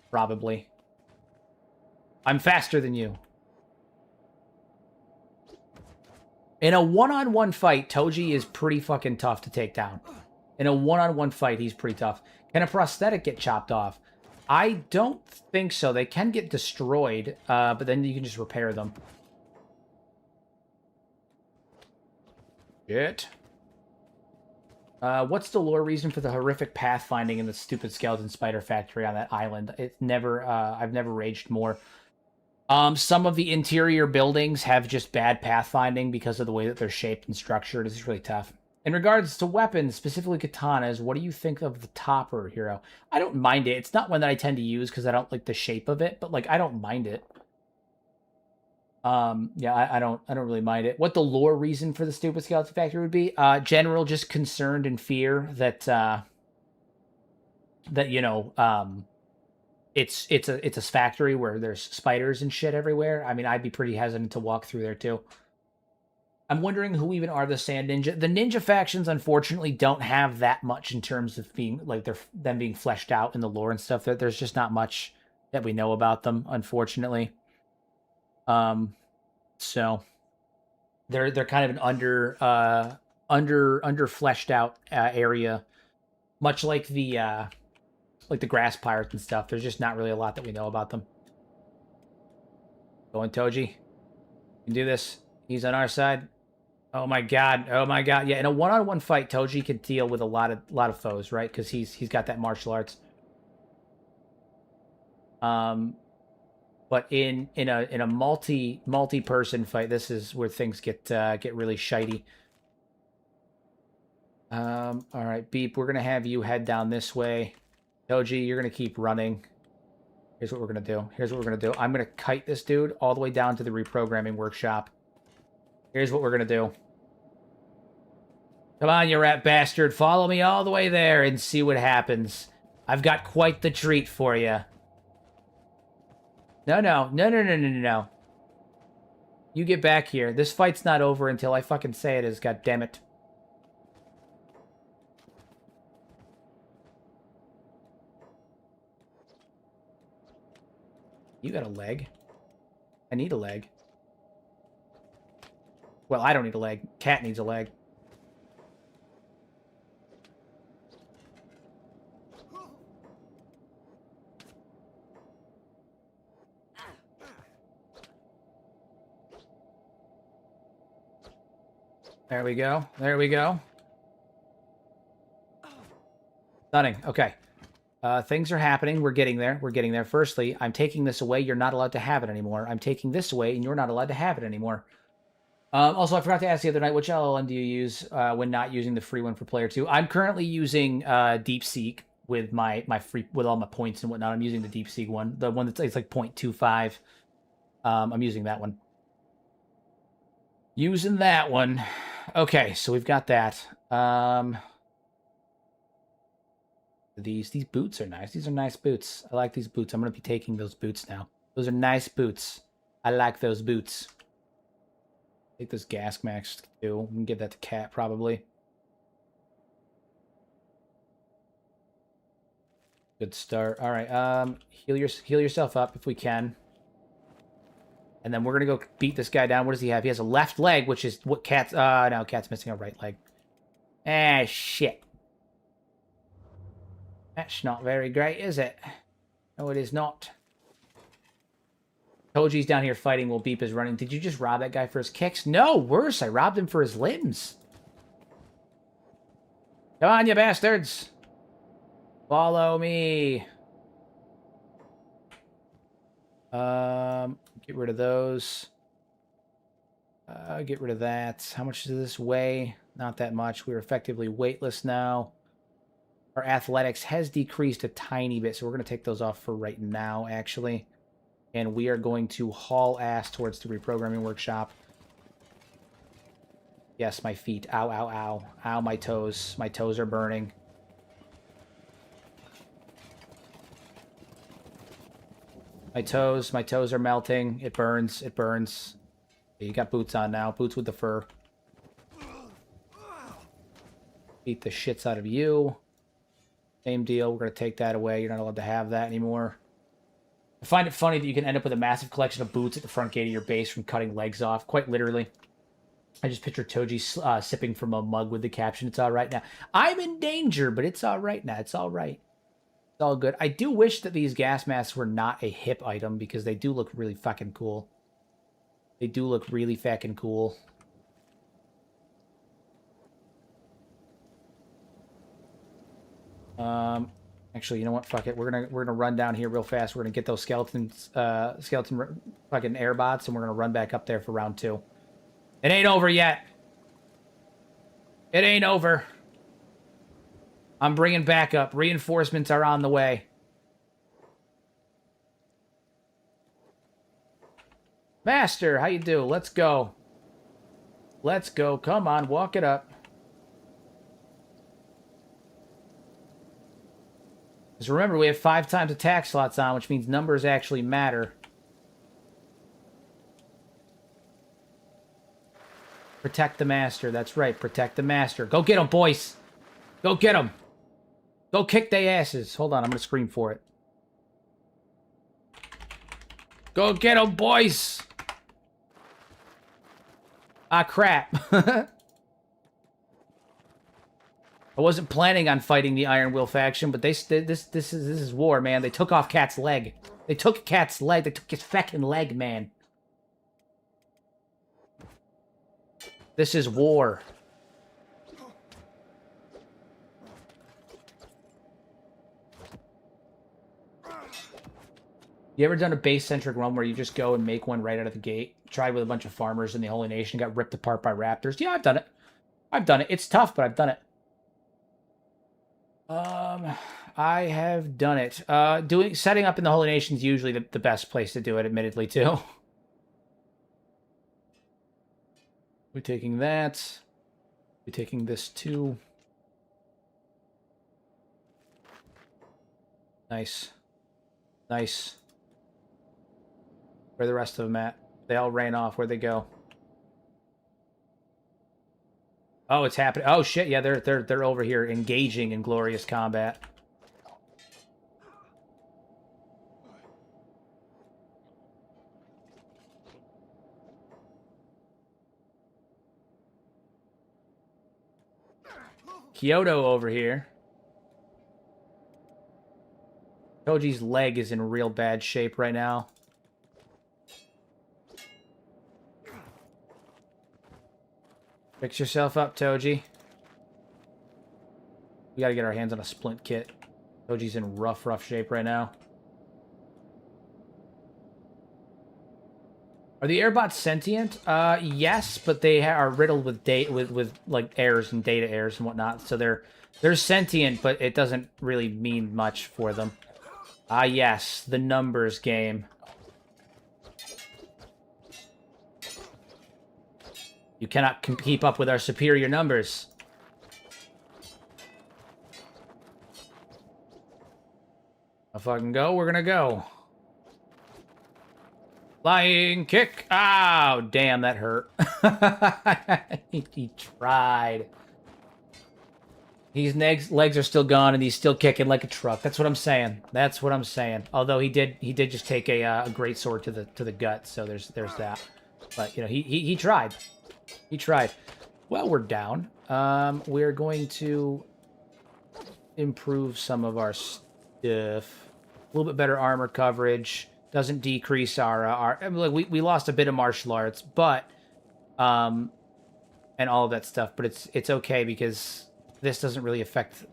Probably. I'm faster than you. In a one-on-one fight, Toji is pretty fucking tough to take down. In a one-on-one fight, he's pretty tough. Can a prosthetic get chopped off? I don't think so. They can get destroyed, but then you can just repair them. Shit. What's the lore reason for the horrific pathfinding in the stupid skeleton spider factory on that island? It's never, I've never raged more. Some of the interior buildings have just bad pathfinding because of the way that they're shaped and structured. It's really tough. In regards to weapons, specifically katanas, what do you think of the topper hero? I don't mind it. It's not one that I tend to use because I don't like the shape of it, but like I don't mind it. Yeah, I don't really mind it. What the lore reason for the stupid skeleton factory would be? General just concerned and fear that you know, it's a factory where there's spiders and shit everywhere. I mean, I'd be pretty hesitant to walk through there too. I'm wondering who even are the Sand Ninja. The ninja factions, unfortunately, don't have that much in terms of being like them being fleshed out in the lore and stuff. There's just not much that we know about them, unfortunately. So they're kind of an under fleshed out area, much like the grass pirates and stuff. There's just not really a lot that we know about them. Going Toji, you can do this. He's on our side. Oh my god! Oh my god! Yeah, in a one-on-one fight, Toji can deal with a lot of foes, right? Because he's got that martial arts. But in a multi-person fight, this is where things get really shitey. All right, Beep, we're gonna have you head down this way. Toji, you're gonna keep running. Here's what we're gonna do. Here's what we're gonna do. I'm gonna kite this dude all the way down to the reprogramming workshop. Here's what we're gonna do. Come on, you rat bastard. Follow me all the way there and see what happens. I've got quite the treat for you. No. You get back here. This fight's not over until I fucking say it is, goddammit. You got a leg. I need a leg. Well, I don't need a leg. Cat needs a leg. There we go. There we go. Stunning. Okay. Things are happening. We're getting there. We're getting there. Firstly, I'm taking this away. You're not allowed to have it anymore. I'm taking this away, and you're not allowed to have it anymore. Also, I forgot to ask the other night, which LLM do you use when not using the free one for Player 2? I'm currently using DeepSeek with my free with all my points and whatnot. I'm using the DeepSeek one, the one that's it's like 0.25. I'm using that one. Using that one. Okay, so we've got that. These boots are nice. These are nice boots. I like these boots. I'm going to be taking those boots now. Those are nice boots. I like those boots. Take this gas mask too. We can give that to Cat probably. Good start. All right. Heal yourself up if we can. And then we're gonna go beat this guy down. What does he have? He has a left leg, which is what Cat's. No, Cat's missing a right leg. Ah, shit. That's not very great, is it? No, it is not. Toji's down here fighting while Beep is running. Did you just rob that guy for his kicks? No, worse. I robbed him for his limbs. Come on, you bastards. Follow me. Get rid of those. Get rid of that. How much does this weigh? Not that much. We're effectively weightless now. Our athletics has decreased a tiny bit, so we're going to take those off for right now, actually. And we are going to haul ass towards the reprogramming workshop. Yes, my feet. Ow, ow, ow. Ow, my toes. My toes are burning. My toes are melting. It burns. It burns. You got boots on now. Boots with the fur. Beat the shits out of you. Same deal. We're going to take that away. You're not allowed to have that anymore. I find it funny that you can end up with a massive collection of boots at the front gate of your base from cutting legs off. Quite literally. I just picture Toji sipping from a mug with the caption, "It's all right now." I'm in danger, but it's all right now. It's all right. It's It's all good. I do wish that these gas masks were not a hip item because they do look really fucking cool. They do look really fucking cool. Actually, you know what? Fuck it. We're gonna run down here real fast. We're gonna get those skeleton fucking airbots, and we're gonna run back up there for round 2. It ain't over yet. It ain't over. I'm bringing backup. Reinforcements are on the way. Master, how you do? Let's go. Let's go. Come on, walk it up. Because remember, we have 5 times attack slots on, which means numbers actually matter. Protect the master. That's right. Protect the master. Go get him, boys. Go get him. Go kick their asses. Hold on. I'm going to scream for it. Go get him, boys. Ah, crap. I wasn't planning on fighting the Iron Will faction, but this is war, man. They took off Cat's leg. They took Cat's leg. They took his fucking leg, man. This is war. You ever done a base-centric run where you just go and make one right out of the gate? Tried with a bunch of farmers in the Holy Nation, got ripped apart by raptors. Yeah, I've done it. I've done it. It's tough, but I've done it. I have done it. Setting up in the Holy Nation is usually the best place to do it, admittedly, too. We're taking that. We're taking this, too. Nice. Nice. Where are the rest of them at? They all ran off. Where'd they go? Oh, it's happening. Oh shit! Yeah, they're over here engaging in glorious combat. Kyoto over here. Toji's leg is in real bad shape right now. Fix yourself up, Toji. We gotta get our hands on a splint kit. Toji's in rough shape right now. Are the airbots sentient? Yes, but they are riddled with like errors and data errors and whatnot. So they're sentient, but it doesn't really mean much for them. Ah, yes, the numbers game. You cannot keep up with our superior numbers. If I can go, we're gonna go. Flying kick. Oh, damn, that hurt. He tried. His legs are still gone, and he's still kicking like a truck. That's what I'm saying. That's what I'm saying. Although he did just take a great sword to the gut. So there's that. But you know, he tried. He tried. Well, we're down. We're going to improve some of our stuff. A little bit better armor coverage. Doesn't decrease our I mean, like we lost a bit of martial arts, but and all of that stuff. But it's okay because this doesn't really affect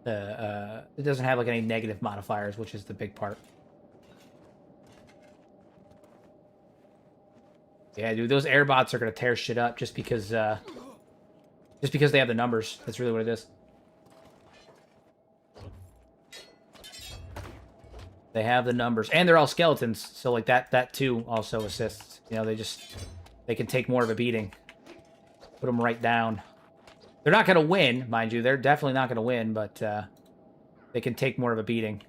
the it doesn't have like any negative modifiers, which is the big part. Yeah, dude, those airbots are gonna tear shit up just because they have the numbers. That's really what it is. They have the numbers, and they're all skeletons, so like that too also assists. You know, they can take more of a beating. Put them right down. They're not gonna win, mind you. They're definitely not gonna win, but they can take more of a beating.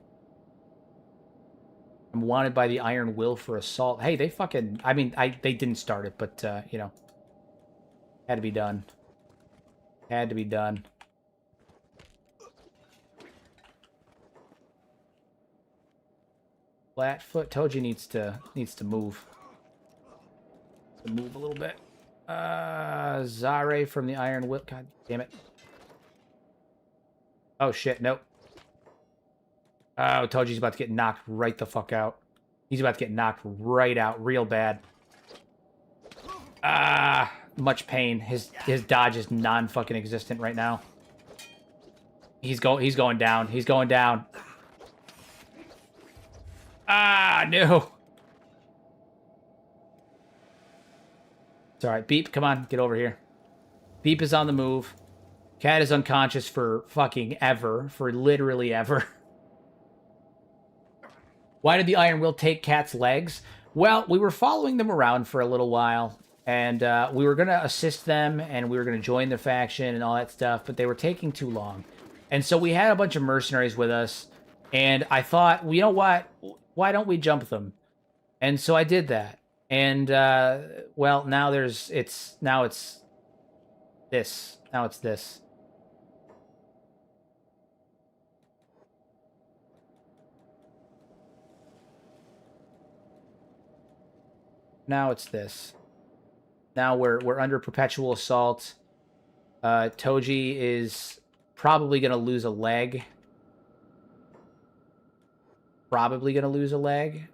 I'm wanted by the Iron Will for assault. Hey, they fucking... I mean, they didn't start it, but, you know. Had to be done. Had to be done. Flatfoot. Toji needs to move. To move a little bit. Zare from the Iron Will. God damn it. Oh, shit. Nope. Oh, Toji's about to get knocked right the fuck out. He's about to get knocked right out real bad. Ah, much pain. His dodge is non-fucking existent right now. He's going down. He's going down. Ah, no. It's all right. Beep, come on, get over here. Beep is on the move. Cat is unconscious for fucking ever, for literally ever. Why did the Iron Will take Cat's legs? Well, we were following them around for a little while, and we were going to assist them, and we were going to join the faction and all that stuff, but they were taking too long. And so we had a bunch of mercenaries with us, and I thought, well, you know what? Why don't we jump them? And so I did that. And, well, now it's this. Now it's this. Now it's this. Now we're under perpetual assault. Toji is probably going to lose a leg. Probably going to lose a leg.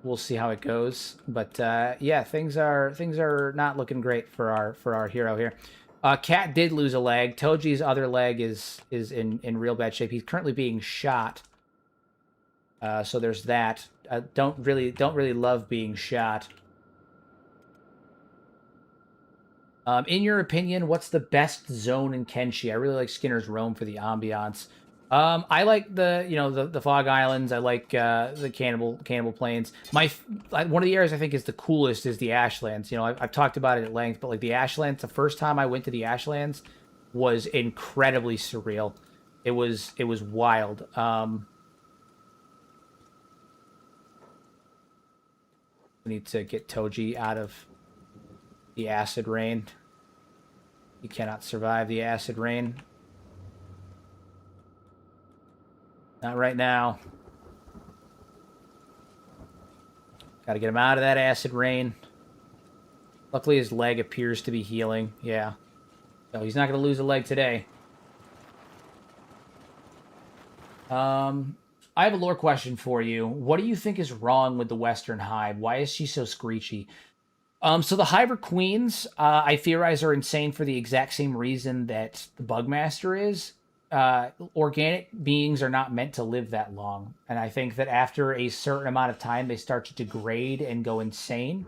We'll see how it goes. But yeah, things are not looking great for our hero here. Cat did lose a leg. Toji's other leg is in real bad shape. He's currently being shot. So there's that. Don't really love being shot. In your opinion, what's the best zone in Kenshi? I really like Skinner's Roam for the ambiance. I like the Fog Islands. I like the Cannibal Plains. One of the areas I think is the coolest is the Ashlands. I've talked about it at length, but like the Ashlands, the first time I went to the Ashlands was incredibly surreal. It was wild. We need to get Toji out of the acid rain. He cannot survive the acid rain. Not right now. Gotta get him out of that acid rain. Luckily, his leg appears to be healing. Yeah. So he's not gonna lose a leg today. I have a lore question for you. What do you think is wrong with the Western Hive? Why is she so screechy? So the Hive are queens, I theorize, are insane for the exact same reason that the Bugmaster is. Organic beings are not meant to live that long. And I think that after a certain amount of time, they start to degrade and go insane.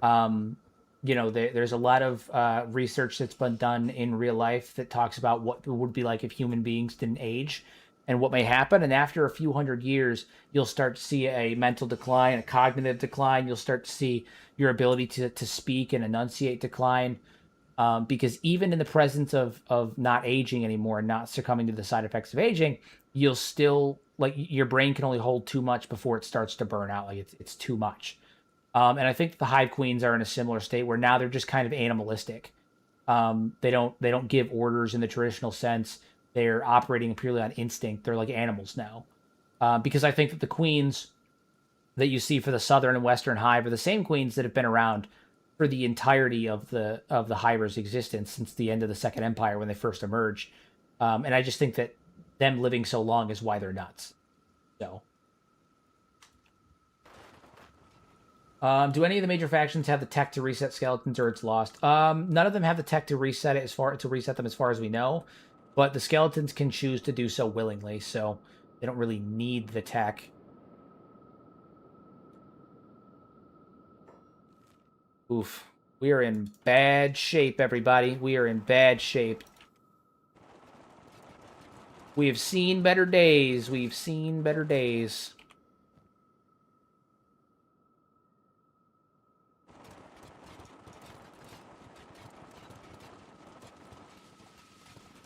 There's a lot of research that's been done in real life that talks about what it would be like if human beings didn't age and what may happen. And after a few hundred years, you'll start to see a mental decline, a cognitive decline. You'll start to see your ability to speak and enunciate decline. Because even in the presence of not aging anymore and not succumbing to the side effects of aging, you'll still, like, your brain can only hold too much before it starts to burn out. Like, it's too much. And I think the Hive Queens are in a similar state where now they're just kind of animalistic. They don't give orders in the traditional sense. They're operating purely on instinct. They're like animals now. Because I think that the queens that you see for the Southern and Western Hive are the same queens that have been around for the entirety of the Hivers' existence since the end of the Second Empire when they first emerged. And I just think that them living so long is why they're nuts. So, do any of the major factions have the tech to reset skeletons, or it's lost? None of them have the tech to reset it to reset them as far as we know, but the skeletons can choose to do so willingly, so they don't really need the tech. Oof. We are in bad shape, everybody. We are in bad shape. We have seen better days. We've seen better days.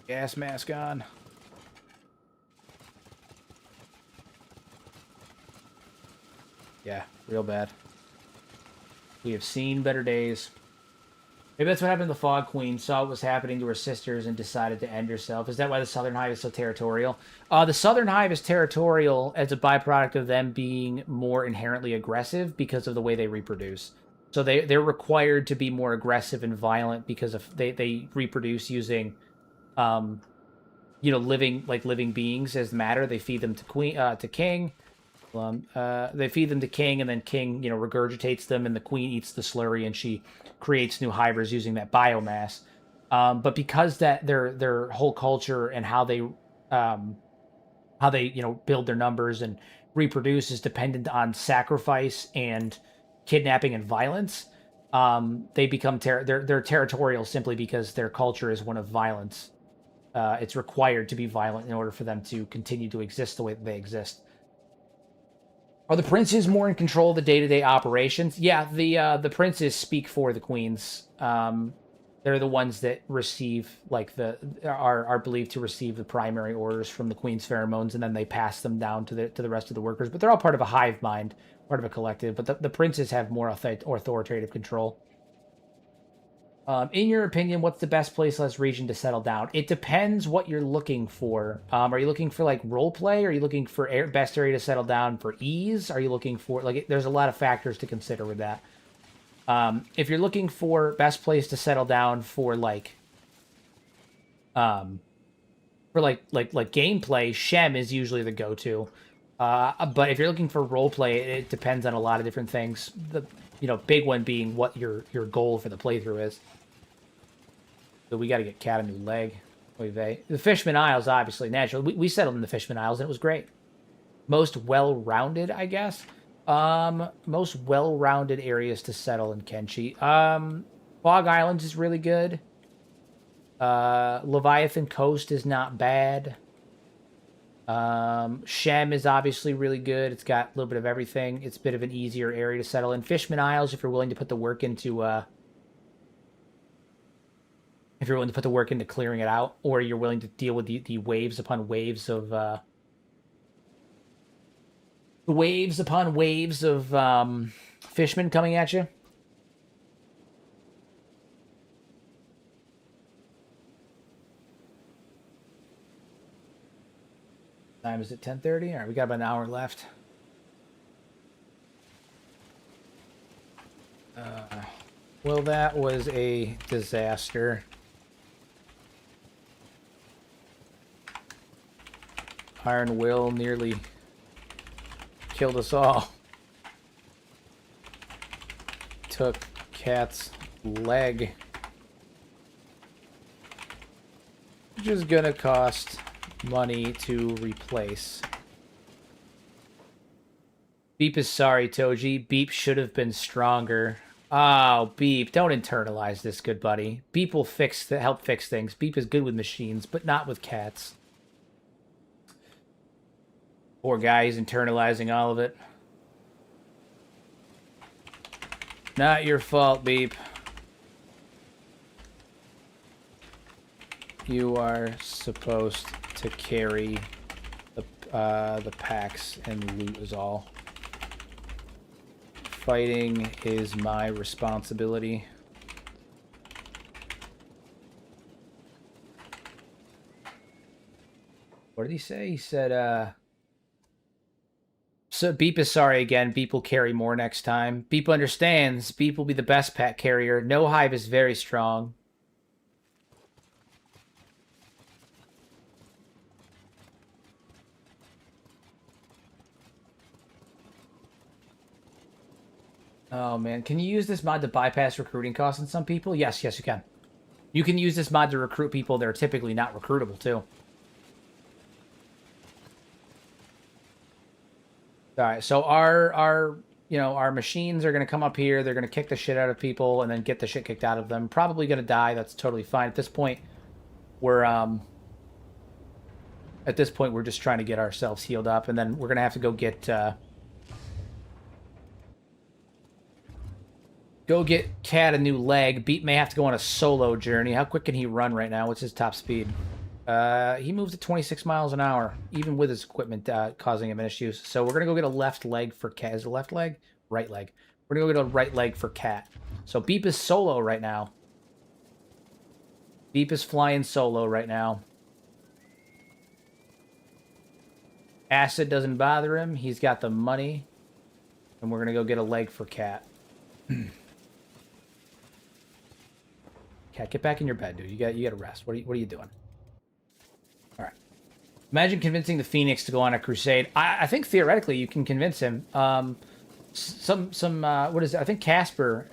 Gas mask on. Yeah, real bad. We have seen better days. Maybe that's what happened to the Fog Queen. Saw what was happening to her sisters and decided to end herself. Is that why the Southern Hive is so territorial? The Southern Hive is territorial as a byproduct of them being more inherently aggressive because of the way they reproduce. So they're required to be more aggressive and violent because of they reproduce using you know, living beings as matter. They feed them to king. They feed them to king, and then king, you know, regurgitates them, and the queen eats the slurry, and she creates new hybrids using that biomass. But because that their whole culture and how they you know build their numbers and reproduce is dependent on sacrifice and kidnapping and violence. They become they're territorial simply because their culture is one of violence. It's required to be violent in order for them to continue to exist the way that they exist. Are the princes more in control of the day-to-day operations? Yeah, the princes speak for the queens. They're the ones that receive like are believed to receive the primary orders from the queen's pheromones, and then they pass them down to the rest of the workers. But they're all part of a hive mind, part of a collective. But the princes have more authoritative control. In your opinion, what's the best place region to settle down? It depends what you're looking for. Are you looking for like role play? Are you looking for best area to settle down for ease? Are you looking for like? There's a lot of factors to consider with that. If you're looking for best place to settle down for like gameplay, Shem is usually the go-to. But if you're looking for role play, it depends on a lot of different things. The big one being what your goal for the playthrough is. So we got to get Cat a new leg. The Fishman Isles, obviously, naturally. We settled in the Fishman Isles, and it was great. Most well-rounded, I guess. Most well-rounded areas to settle in Kenshi. Fog Islands is really good. Leviathan Coast is not bad. Shem is obviously really good. It's got a little bit of everything. It's a bit of an easier area to settle in. Fishman Isles, if you're willing to put the work into clearing it out, or you're willing to deal with the waves upon waves of fishmen coming at you. Time is it 10:30? All right, we got about an hour left. Well, that was a disaster. Iron Will nearly killed us all. Took Cat's leg. Which is gonna cost money to replace. Beep is sorry, Toji. Beep should have been stronger. Oh, Beep, don't internalize this, good buddy. Beep will help fix things. Beep is good with machines, but not with cats. Poor guy, he's internalizing all of it. Not your fault, Beep. You are supposed to carry the packs and loot is all. Fighting is my responsibility. What did he say? He said, so Beep is sorry again. Beep will carry more next time. Beep understands. Beep will be the best pack carrier. No Hive is very strong. Oh, man. Can you use this mod to bypass recruiting costs on some people? Yes, you can. You can use this mod to recruit people that are typically not recruitable, too. Alright, so our machines are going to come up here. They're going to kick the shit out of people and then get the shit kicked out of them. Probably going to die. That's totally fine. At this point, we're just trying to get ourselves healed up, and then we're going to have to go get Cat a new leg. Beat may have to go on a solo journey. How quick can he run right now? What's his top speed? He moves at 26 miles an hour, even with his equipment causing him issues. So we're going to go get a left leg for Cat. Is it left leg? Right leg. We're going to go get a right leg for Cat. So Beep is solo right now. Beep is flying solo right now. Acid doesn't bother him. He's got the money. And we're going to go get a leg for Cat. Cat, get back in your bed, dude. You got to rest. What are you doing? All right. Imagine convincing the Phoenix to go on a crusade. I think theoretically you can convince him. What is it? I think Casper,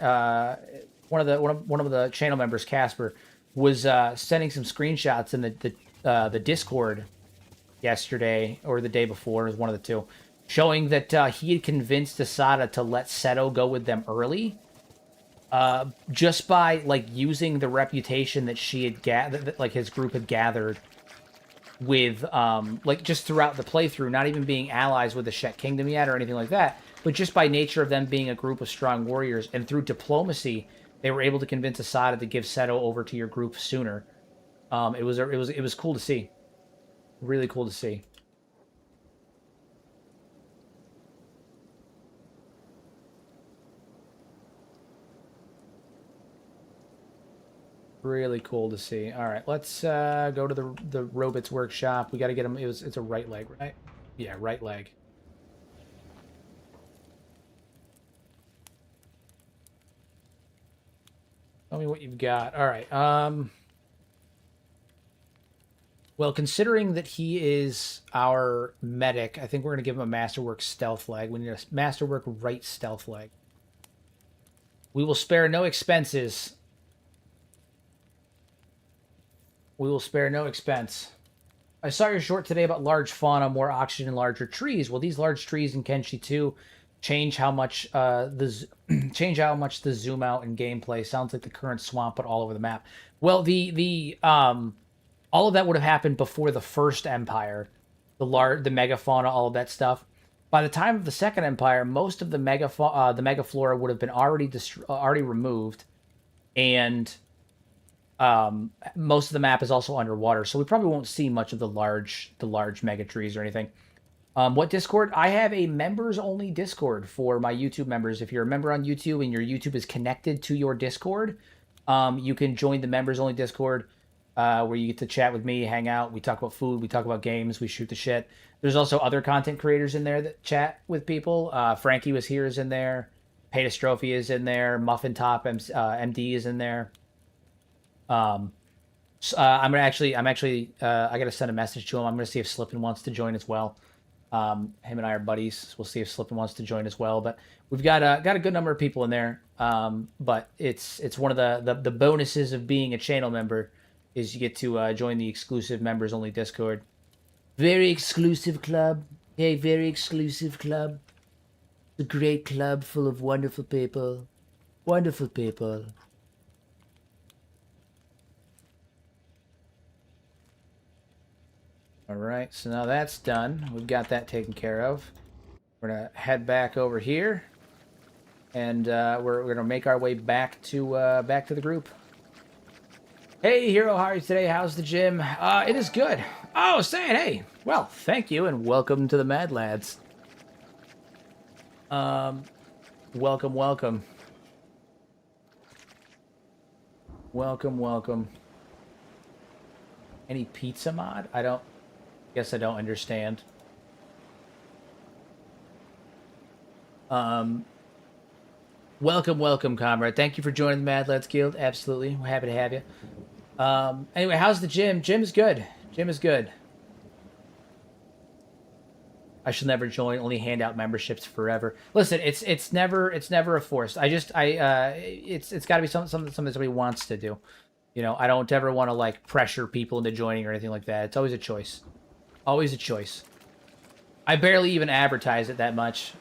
one of the channel members, Casper, was sending some screenshots in the Discord yesterday or the day before, it was one of the two, showing that he had convinced Asada to let Seto go with them early, just by like using the reputation that she had gathered, like his group had gathered with like just throughout the playthrough, not even being allies with the Shet Kingdom yet or anything like that, but just by nature of them being a group of strong warriors, and through diplomacy, they were able to convince Asada to give Seto over to your group sooner. It was cool to see, really cool to see. Really cool to see. All right, let's go to the Robot's workshop. We got to get him. It's a right leg, right? Yeah, right leg. Tell me what you've got. All right. Well, considering that he is our medic, I think we're going to give him a Masterwork stealth leg. We need a Masterwork right stealth leg. We will spare no expenses. We will spare no expense. I saw your short today about large fauna, more oxygen, larger trees. Well, these large trees in Kenshi 2 change how much change how much the zoom out in gameplay. Sounds like the current swamp, but all over the map. Well, all of that would have happened before the first Empire, the megafauna, all of that stuff. By the time of the second Empire, most of the megaflora would have been already removed, and most of the map is also underwater, so we probably won't see much of the large mega trees or anything. What Discord? I have a members-only Discord for my YouTube members. If you're a member on YouTube and your YouTube is connected to your Discord, you can join the members-only Discord, where you get to chat with me, hang out. We talk about food, we talk about games, we shoot the shit. There's also other content creators in there that chat with people. Frankie was here is in there. Patastrophe is in there. Muffin Top MD is in there. I'm actually I gotta send a message to him. I'm gonna see if Slippin wants to join as well. Him and I are buddies. We'll see if Slippin wants to join as well. But we've got a good number of people in there. But it's one of the bonuses of being a channel member is you get to join the exclusive members only Discord. Very exclusive club. Hey, very exclusive club. It's a great club full of wonderful people. Wonderful people. All right, so now that's done. We've got that taken care of. We're gonna head back over here, and we're gonna make our way back to the group. Hey, Hero, how are you today? How's the gym? It is good. Oh, saying hey. Well, thank you, and welcome to the Mad Lads. Welcome, welcome. Welcome, welcome. Any pizza mod? Guess I don't understand. Welcome, welcome, comrade. Thank you for joining the Mad Lads Guild. Absolutely. We're happy to have you. Anyway, how's the gym? Gym is good. Gym is good. I shall never join. Only hand out memberships forever. Listen, it's never a force. It's got to be something somebody wants to do. You know, I don't ever want to like pressure people into joining or anything like that. It's always a choice. Always a choice. I barely even advertise it that much.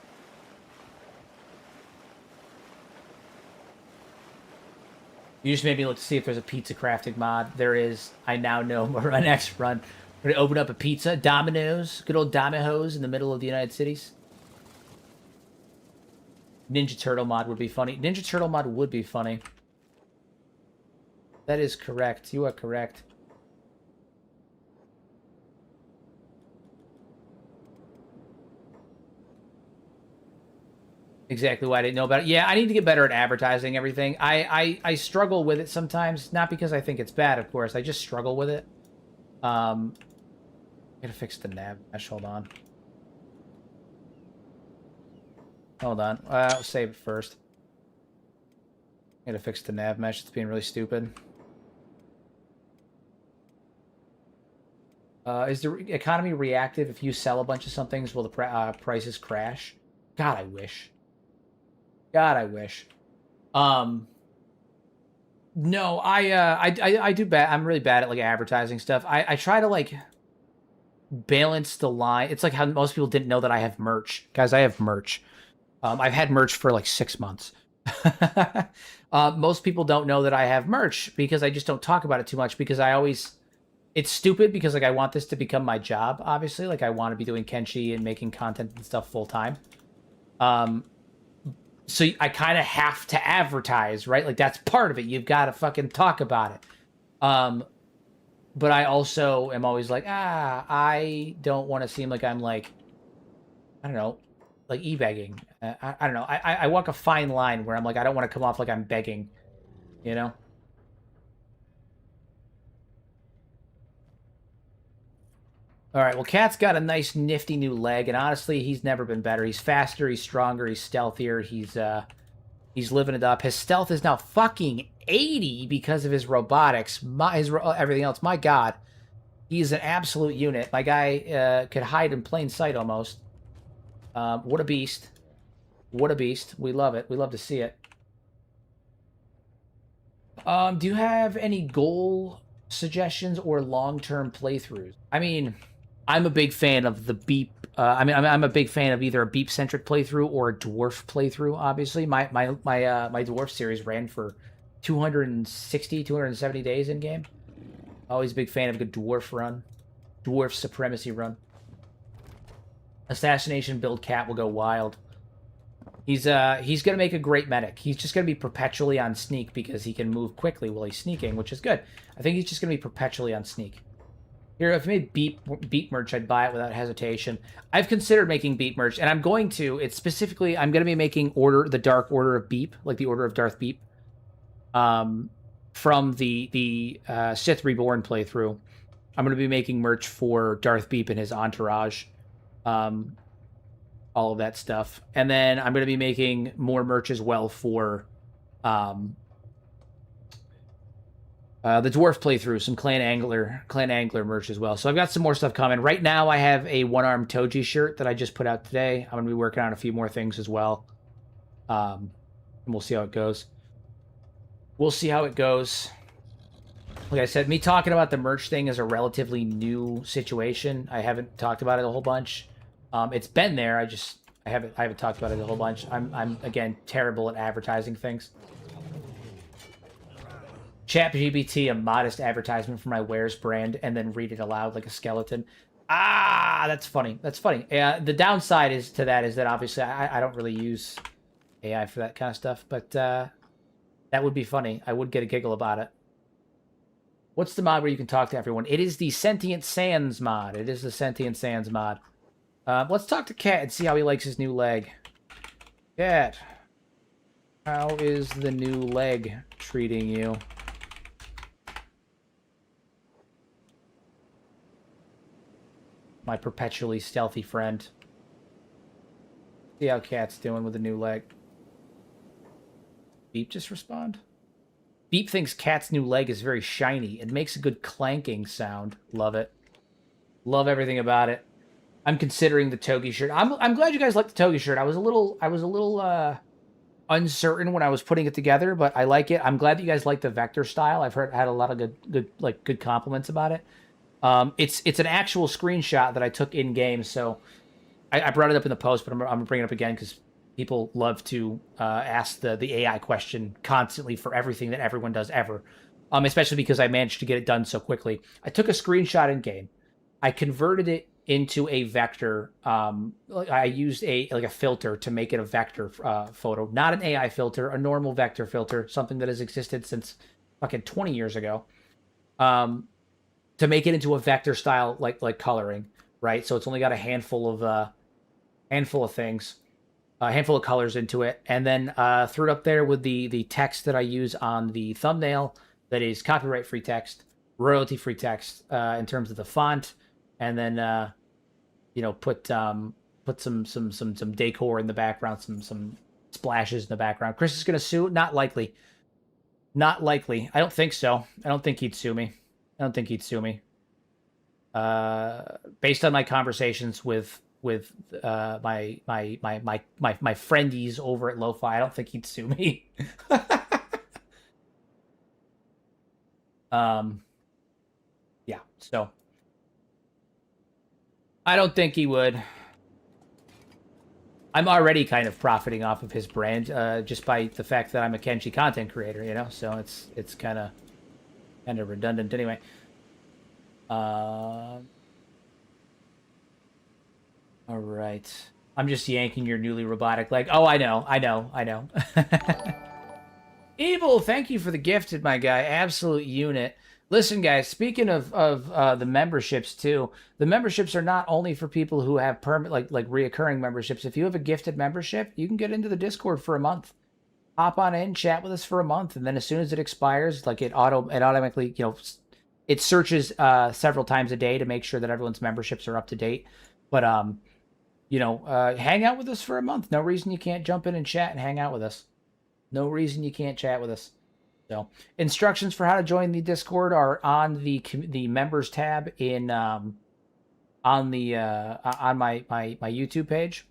You just made me look to see if there's a pizza crafting mod. There is. I now know. Run X run. We're gonna open up a pizza. Domino's. Good old Domino's in the middle of the United Cities. Ninja Turtle mod would be funny. Ninja Turtle mod would be funny. That is correct. You are correct. Exactly why I didn't know about it. Yeah, I need to get better at advertising everything. I struggle with it sometimes, not because I think it's bad, of course. I just struggle with it. Gotta fix the nav mesh. Hold on. Hold on. I'll save it first. Gotta fix the nav mesh. It's being really stupid. Is the economy reactive? If you sell a bunch of some things, will the prices crash? God, I wish. God, I wish. Um, no, I do bad. I'm really bad at like advertising stuff. I try to like balance the line. It's like how most people didn't know that I have merch, guys. I have merch. I've had merch for like 6 months. Most people don't know that I have merch because I just don't talk about it too much because I always it's stupid because like I want this to become my job, obviously. Like I want to be doing Kenshi and making content and stuff full time. Um, so I kind of have to advertise, right? Like that's part of it. You've got to fucking talk about it. Um, but I also am always like, I don't want to seem like I'm like, I don't know, like e-begging. I don't know. I walk a fine line where I'm like, I don't want to come off like I'm begging, you know? All right, well, Cat's got a nice, nifty new leg, and honestly, he's never been better. He's faster, he's stronger, he's stealthier, he's living it up. His stealth is now fucking 80 because of his robotics, everything else. My God, he's an absolute unit. My guy could hide in plain sight almost. What a beast! What a beast! We love it. We love to see it. Do you have any goal suggestions or long-term playthroughs? I mean, I'm a big fan of the beep. I'm a big fan of either a beep-centric playthrough or a dwarf playthrough. Obviously, my dwarf series ran for 260, 270 days in game. Always a big fan of a good dwarf run, dwarf supremacy run. Assassination build cat will go wild. He's gonna make a great medic. He's just gonna be perpetually on sneak because he can move quickly while he's sneaking, which is good. I think he's just gonna be perpetually on sneak. Here, if I made beat merch, I'd buy it without hesitation. I've considered making beat merch, and I'm going to. It's specifically, I'm going to be making the Dark Order of Beep, like the Order of Darth Beep, from the Sith Reborn playthrough. I'm going to be making merch for Darth Beep and his entourage, all of that stuff, and then I'm going to be making more merch as well for the dwarf playthrough, some clan angler merch as well. So I've got some more stuff coming. Right now, I have a one-armed Toji shirt that I just put out today. I'm gonna be working on a few more things as well, and we'll see how it goes. We'll see how it goes. Like I said, me talking about the merch thing is a relatively new situation. I haven't talked about it a whole bunch. It's been there. I haven't talked about it a whole bunch. I'm again terrible at advertising things. ChatGPT, a modest advertisement for my wares brand, and then read it aloud like a skeleton. Ah, that's funny. That's funny. The downside is that obviously I don't really use AI for that kind of stuff, but that would be funny. I would get a giggle about it. What's the mod where you can talk to everyone? It is the Sentient Sands mod. It is the Sentient Sands mod. Let's talk to Cat and see how he likes his new leg. Cat, how is the new leg treating you? My perpetually stealthy friend. See how Cat's doing with the new leg. Beep just respond? Beep thinks Cat's new leg is very shiny. It makes a good clanking sound. Love it. Love everything about it. I'm considering the Togi shirt. I'm glad you guys like the Togi shirt. I was a little uncertain when I was putting it together, but I like it. I'm glad that you guys like the vector style. I've had a lot of good compliments about it. It's an actual screenshot that I took in game, so I brought it up in the post, but I'm gonna bring it up again because people love to ask the AI question constantly for everything that everyone does ever, especially because I managed to get it done so quickly. I took a screenshot in game, I converted it into a vector. I used a filter to make it a vector photo, not an AI filter, a normal vector filter, something that has existed since fucking 20 years ago. To make it into a vector style like coloring, right? So it's only got a handful of things, a handful of colors into it, and then threw it up there with the text that I use on the thumbnail. That is copyright free text, royalty free text in terms of the font, and then put some decor in the background, some splashes in the background. Chris is gonna sue? Not likely. Not likely. I don't think so. I don't think he'd sue me. Based on my conversations with my friendies over at Lo-Fi, I don't think he'd sue me. um, yeah, so I don't think he would. I'm already kind of profiting off of his brand, just by the fact that I'm a Kenshi content creator, you know. So it's kind of redundant anyway. All right. I'm just yanking your newly robotic leg. Oh, I know. Evil, thank you for the gifted, my guy. Absolute unit. Listen, guys, speaking of the memberships too, the memberships are not only for people who have like reoccurring memberships. If you have a gifted membership, you can get into the Discord for a month. Hop on in, chat with us for a month, and then as soon as it expires, like it automatically, it searches several times a day to make sure that everyone's memberships are up to date. But hang out with us for a month. No reason you can't jump in and chat and hang out with us. No reason you can't chat with us. So, instructions for how to join the Discord are on the members tab in on my YouTube page.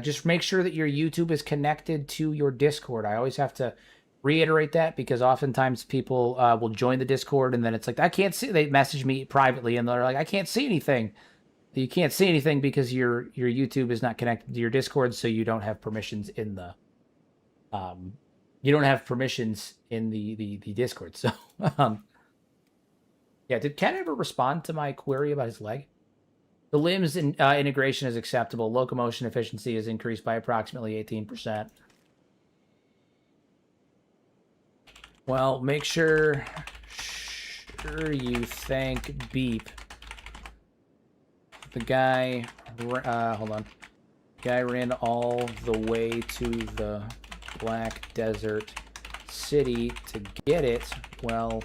Just make sure that your YouTube is connected to your Discord. I always have to reiterate that because oftentimes people will join the Discord and then it's like, I can't see. They message me privately and they're like, I can't see anything. You can't see anything because your YouTube is not connected to your Discord, so you don't have permissions in the the Discord. So yeah, did Ken ever respond to my query about his leg? The limbs integration is acceptable. Locomotion efficiency is increased by approximately 18%. Well, make sure you thank Beep. The guy, hold on. Guy ran all the way to the Black Desert City to get it. Well,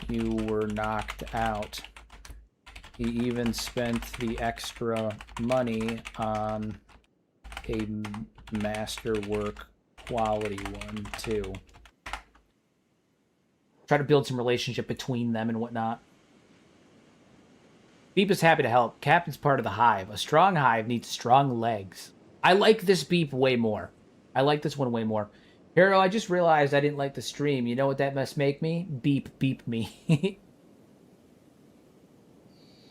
you were knocked out. He even spent the extra money on a masterwork quality one, too. Try to build some relationship between them and whatnot. Beep is happy to help. Captain's part of the hive. A strong hive needs strong legs. I like this Beep way more. I like this one way more. Hero, I just realized I didn't like the stream. You know what that must make me? Beep me.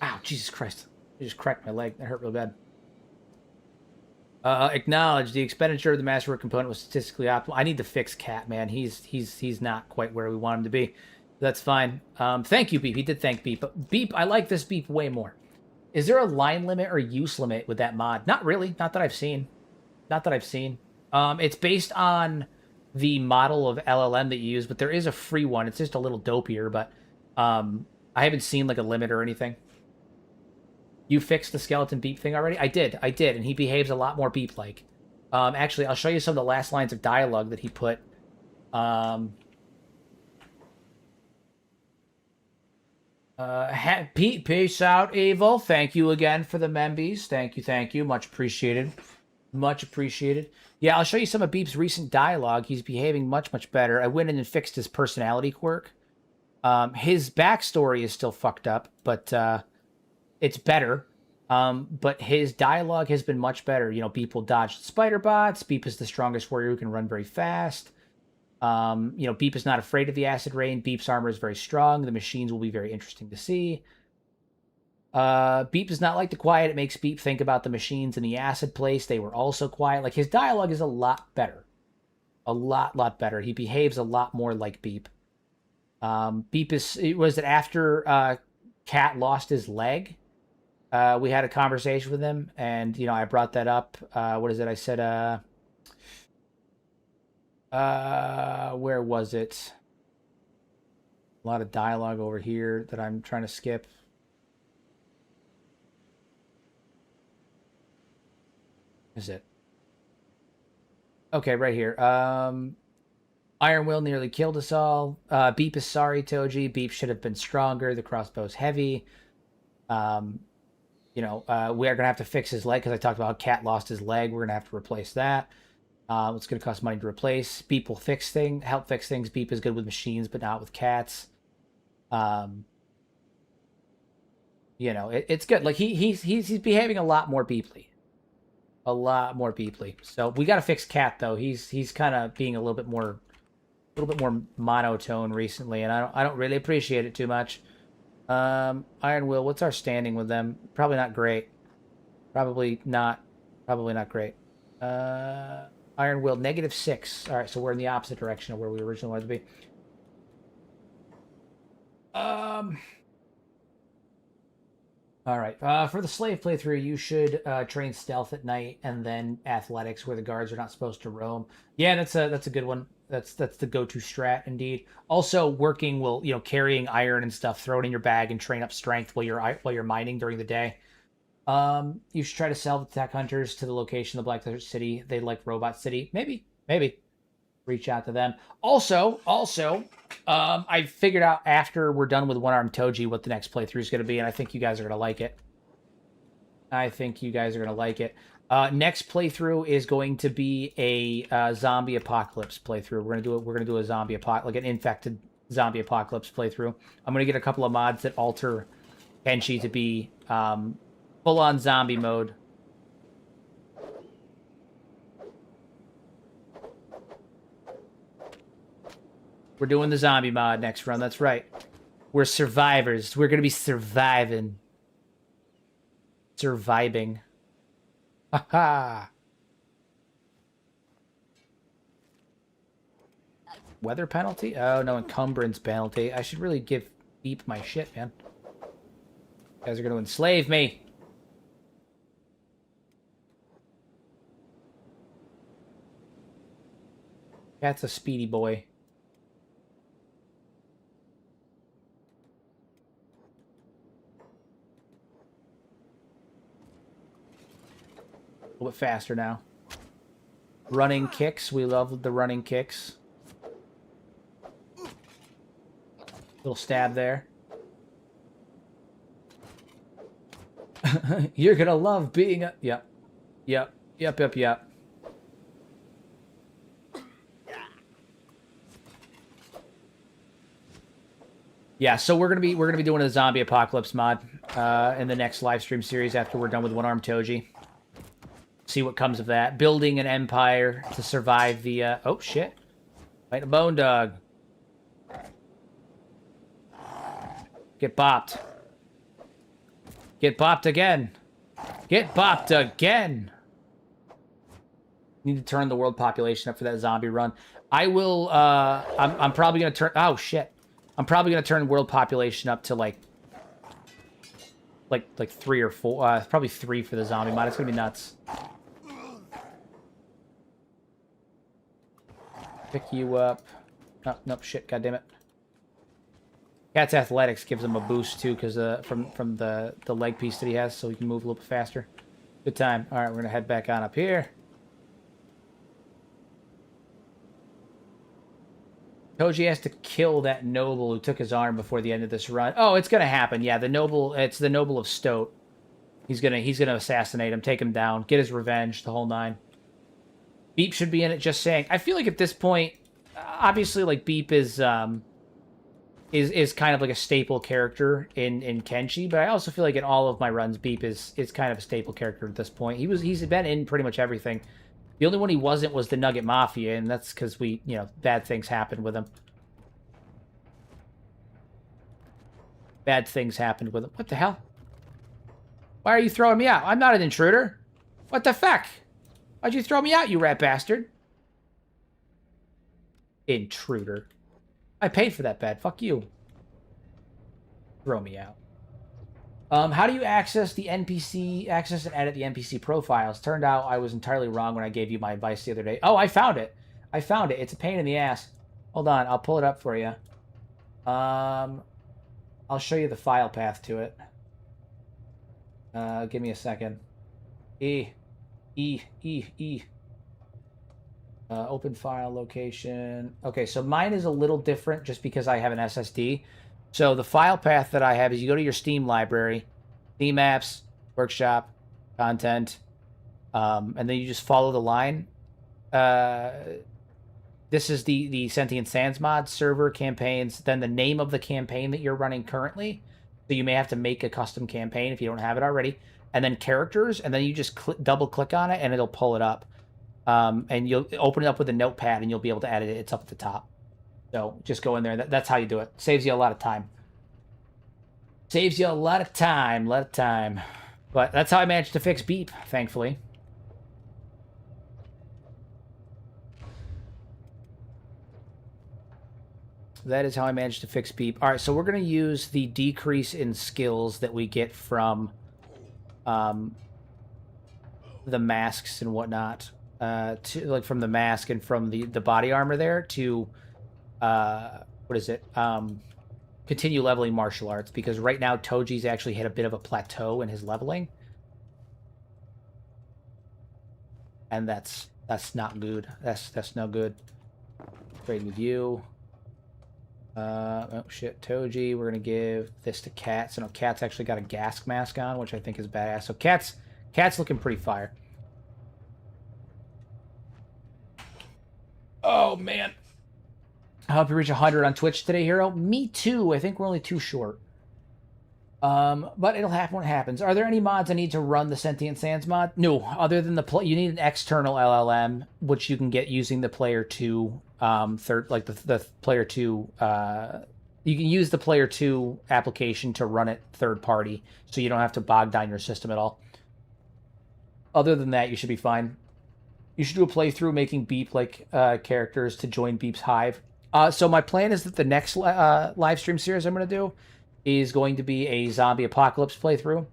Ow, Jesus Christ. I just cracked my leg. That hurt real bad. Acknowledge the expenditure of the masterwork component was statistically optimal. I need to fix Cat, man. He's not quite where we want him to be. That's fine. Thank you, Beep. He did thank Beep. But Beep, I like this Beep way more. Is there a line limit or use limit with that mod? Not really. Not that I've seen. It's based on the model of LLM that you use, but there is a free one. It's just a little dopier, but I haven't seen like a limit or anything. You fixed the skeleton Beep thing already? I did, and he behaves a lot more Beep-like. Actually, I'll show you some of the last lines of dialogue that he put. Peace out, Evil. Thank you again for the membies. Thank you. Much appreciated. Yeah, I'll show you some of Beep's recent dialogue. He's behaving much better. I went in and fixed his personality quirk. His backstory is still fucked up, but it's better. But his dialogue has been much better. Beep will dodge spider bots. Beep is the strongest warrior who can run very fast. Beep is not afraid of the acid rain. Beep's armor is very strong. The machines will be very interesting to see. Beep does not like the quiet. It makes Beep think about the machines in the acid place. They were also quiet. Like, his dialogue is a lot better. A lot better. He behaves a lot more like Beep. Beep was it after Cat lost his leg? We had a conversation with him, and, I brought that up. What is it? I said, where was it? A lot of dialogue over here that I'm trying to skip. Is it? Okay, right here. Iron Will nearly killed us all. Beep is sorry, Toji. Beep should have been stronger. The crossbow's heavy. We are gonna have to fix his leg because I talked about how Cat lost his leg. We're gonna have to replace that. It's going to cost money to replace. Beep will help fix things. Beep is good with machines, but not with cats. you know, it's good. Like he's behaving a lot more beeply. A lot more beeply. So we got to fix Cat though. He's kind of being a little bit more monotone recently, and I don't really appreciate it too much. Iron Will, what's our standing with them? Probably not great. Probably not great. Iron Will, -6. All right, so we're in the opposite direction of where we originally wanted to be. All right. For the slave playthrough, you should train stealth at night and then athletics, where the guards are not supposed to roam. Yeah, that's a good one. That's the go-to strat indeed. Also, working will carrying iron and stuff, throw it in your bag and train up strength while you're mining during the day. You should try to sell the tech hunters to the location of the Black Desert City. They like Robot City. Maybe reach out to them. Also, I figured out after we're done with One Armed Toji what the next playthrough is going to be, and I think you guys are going to like it. Next playthrough is going to be a zombie apocalypse playthrough. We're gonna do a zombie like an infected zombie apocalypse playthrough. I'm gonna get a couple of mods that alter Kenshi to be full-on zombie mode. We're doing the zombie mod next run. That's right. We're survivors. We're going to be surviving. Surviving. Haha. Weather penalty? Oh, no encumbrance penalty. I should really give Beep my shit, man. You guys are going to enslave me. That's a speedy boy. A little bit faster now. Running kicks. We love the running kicks. Little stab there. You're gonna love being a... Yep. Yeah, so we're gonna be doing a zombie apocalypse mod in the next live stream series after we're done with One Armed Toji. See what comes of that. Building an empire to survive the... oh, shit. Fight a bone dog. Get bopped. Get bopped again. Get bopped again. Need to turn the world population up for that zombie run. I will... I'm probably going to turn... Oh, shit. I'm probably going to turn world population up to, like 3 or 4. Probably 3 for the zombie mod. It's going to be nuts. Pick you up. Oh, nope, shit, goddammit. Cat's athletics gives him a boost too, because from the leg piece that he has, so he can move a little bit faster. Good time. All right, we're gonna head back on up here. Toji has to kill that noble who took his arm before the end of this run. Oh, it's gonna happen. Yeah, the noble. It's the noble of Stoat. He's gonna assassinate him, take him down, get his revenge, the whole 9. Beep should be in it, just saying. I feel like at this point, obviously, like, Beep is kind of like a staple character in Kenshi, but I also feel like in all of my runs, Beep is kind of a staple character at this point. He's been in pretty much everything. The only one he wasn't was the Nugget Mafia, and that's because bad things happened with him. Bad things happened with him. What the hell? Why are you throwing me out? I'm not an intruder. What the fuck? Why'd you throw me out, you rat bastard? Intruder. I paid for that bed. Fuck you. Throw me out. How do you access the NPC, access and edit the NPC profiles? Turned out I was entirely wrong when I gave you my advice the other day. Oh, I found it. It's a pain in the ass. Hold on, I'll pull it up for you. I'll show you the file path to it. Give me a second. Open file location. Okay, so mine is a little different just because I have an SSD. So the file path that I have is you go to your Steam library, Steam apps, workshop, content, and then you just follow the line. This is the Sentient Sands mod, server, campaigns, then the name of the campaign that you're running currently, So you may have to make a custom campaign if you don't have it already. And then characters, and then you just double click on it and it'll pull it up. And you'll open it up with a notepad and you'll be able to edit it. It's up at the top. So just go in there. That's how you do it. Saves you a lot of time. Saves you a lot of time. But that's how I managed to fix beep, thankfully. That is how I managed to fix beep. All right, so we're going to use the decrease in skills that we get from the masks and whatnot. Like from the mask and from the body armor there to what is it? Continue leveling martial arts, because right now Toji's actually hit a bit of a plateau in his leveling. And that's not good. That's no good. Trade with you. Oh shit, Toji. We're gonna give this to Cat. So no, Cat's actually got a gas mask on, which I think is badass. So Cat's looking pretty fire. Oh man. I hope you reach 100 on Twitch today, Hero. Me too. I think we're only too short. But it'll happen when it happens. Are there any mods I need to run the Sentient Sands mod? No, other than you need an external LLM, which you can get using the Player 2, the Player 2, you can use the Player 2 application to run it third party, so you don't have to bog down your system at all. Other than that, you should be fine. You should do a playthrough making Beep characters to join Beep's hive. So my plan is that the next live stream series I'm going to do is going to be a zombie apocalypse playthrough.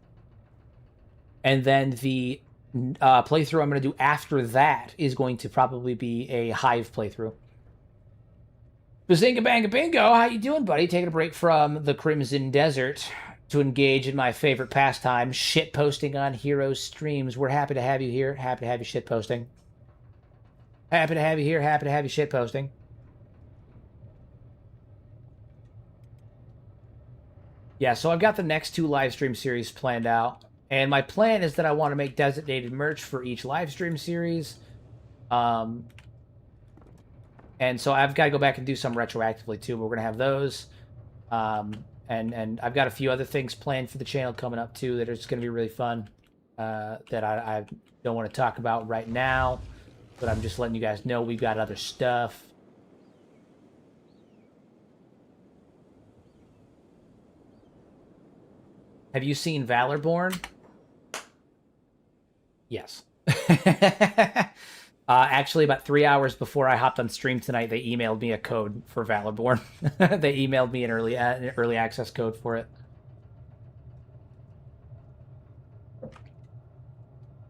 And then the playthrough I'm going to do after that is going to probably be a hive playthrough. Bazinga banga bingo, how you doing, buddy? Taking a break from the Crimson Desert to engage in my favorite pastime, shit posting on Heroes streams. We're happy to have you here. Happy to have you shit posting. Happy to have you here. Happy to have you shit posting. Yeah, so I've got the next 2 live stream series planned out. And my plan is that I want to make designated merch for each live stream series. And so I've got to go back and do some retroactively too, but we're going to have those. And I've got a few other things planned for the channel coming up too that are just going to be really fun that I don't want to talk about right now. But I'm just letting you guys know we've got other stuff. Have you seen Valorborn? Yes. Actually, about 3 hours before I hopped on stream tonight, they emailed me a code for Valorborn. They emailed me an early access code for it.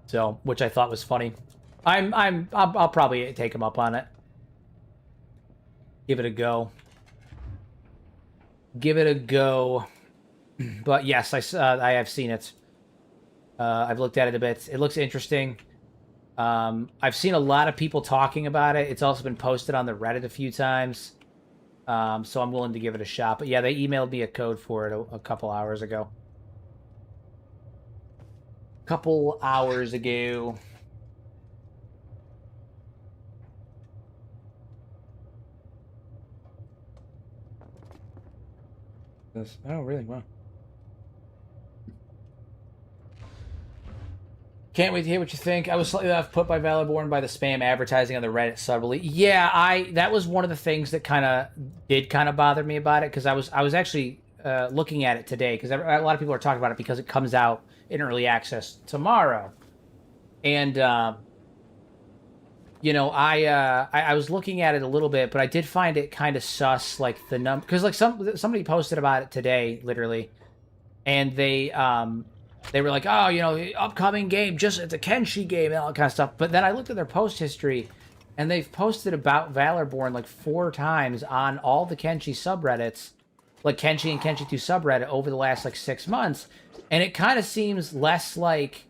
So, which I thought was funny. I'll probably take them up on it. Give it a go. Give it a go. But yes, I have seen it. I've looked at it a bit. It looks interesting. I've seen a lot of people talking about it. It's also been posted on the Reddit a few times. So I'm willing to give it a shot. But yeah, they emailed me a code for it a couple hours ago. Couple hours ago. Oh, really? Wow. Can't wait to hear what you think. I was slightly off put by Valorborn by the spam advertising on the Reddit subtly. Yeah, that was one of the things that kind of bother me about it, because I was actually looking at it today, because a lot of people are talking about it because it comes out in early access tomorrow, and you know, I was looking at it a little bit, but I did find it kind of sus, like the because like somebody posted about it today, literally, and they were like, oh, you know, upcoming game, it's a Kenshi game and all that kind of stuff. But then I looked at their post history, and they've posted about Valorborn like 4 times on all the Kenshi subreddits, like Kenshi and Kenshi 2 subreddit over the last like 6 months. And it kind of seems less like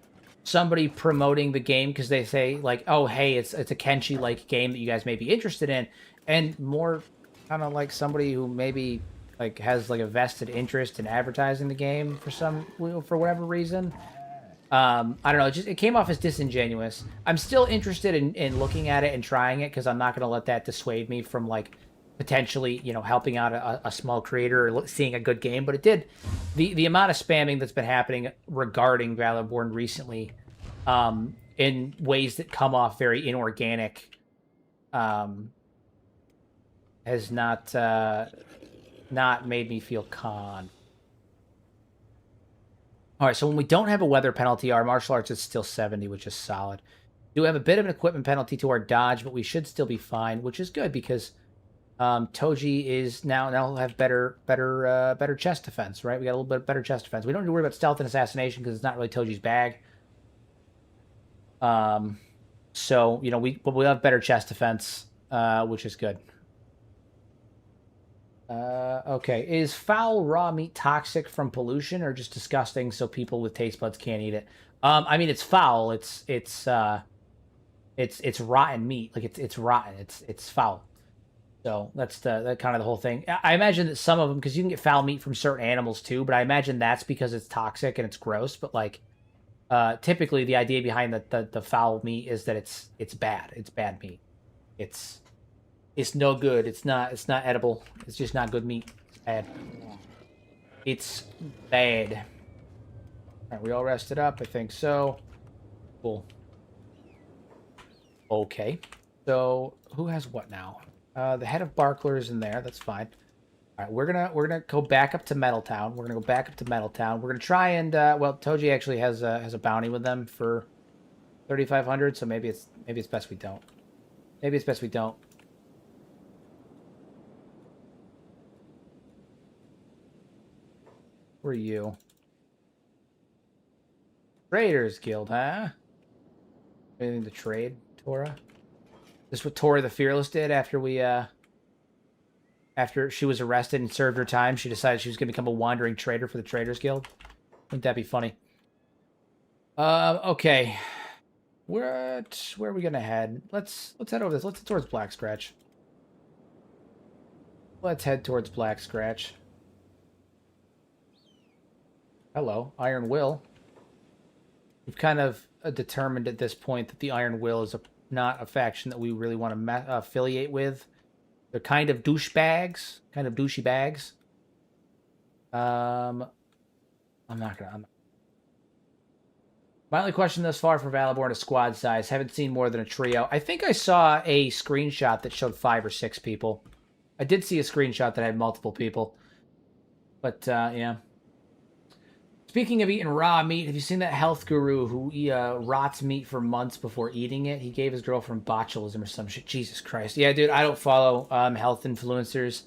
somebody promoting the game because they say like, oh, hey, it's a Kenshi-like game that you guys may be interested in, and more kind of like somebody who maybe like has like a vested interest in advertising the game for whatever reason. I don't know. It came off as disingenuous. I'm still interested in looking at it and trying it, because I'm not going to let that dissuade me from like potentially, you know, helping out a small creator or seeing a good game, but it did. The amount of spamming that's been happening regarding Valorborn recently, in ways that come off very inorganic, has not made me feel con. All right, so when we don't have a weather penalty, our martial arts is still 70, which is solid. We do have a bit of an equipment penalty to our dodge, but we should still be fine, which is good because Toji is now he'll have better chest defense, right? We got a little bit better chest defense. We don't need to worry about stealth and assassination because it's not really Toji's bag. So you know we'll have better chest defense, which is good. Okay, is foul raw meat toxic from pollution or just disgusting so people with taste buds can't eat it? I mean it's foul. It's rotten meat. Like it's rotten. It's foul. So that's that kind of the whole thing. I imagine that some of them, because you can get foul meat from certain animals too, but I imagine that's because it's toxic and it's gross. But like, typically the idea behind the foul meat is that it's bad. It's bad meat. It's no good. It's not edible. It's just not good meat. It's bad. It's bad. All right, we all rested up? I think so. Cool. Okay. So who has what now? The head of Barkler is in there. That's fine. All right, we're gonna go back up to Metaltown. We're gonna go back up to Metaltown. We're gonna try and well, Toji actually has a bounty with them for 3,500. So maybe it's best we don't. Maybe it's best we don't. Where are you? Traders Guild, huh? Anything to trade, Tora? This is what Tora the Fearless did after we after she was arrested and served her time. She decided she was going to become a wandering trader for the Traders Guild. Wouldn't that be funny? Okay. Where are we gonna head? Let's head over this. Let's head towards Black Scratch. Let's head towards Black Scratch. Hello, Iron Will. We've kind of determined at this point that the Iron Will is not a faction that we really want to affiliate with. They're kind of douchebags, kind of douchey bags. I'm not gonna. My only question thus far for Valorborn is squad size. Haven't seen more than a trio. I think I saw a screenshot that showed 5 or 6 people. I did see a screenshot that had multiple people. But, yeah. Speaking of eating raw meat, have you seen that health guru who rots meat for months before eating it? He gave his girlfriend botulism or some shit. Jesus Christ. Yeah, dude, I don't follow health influencers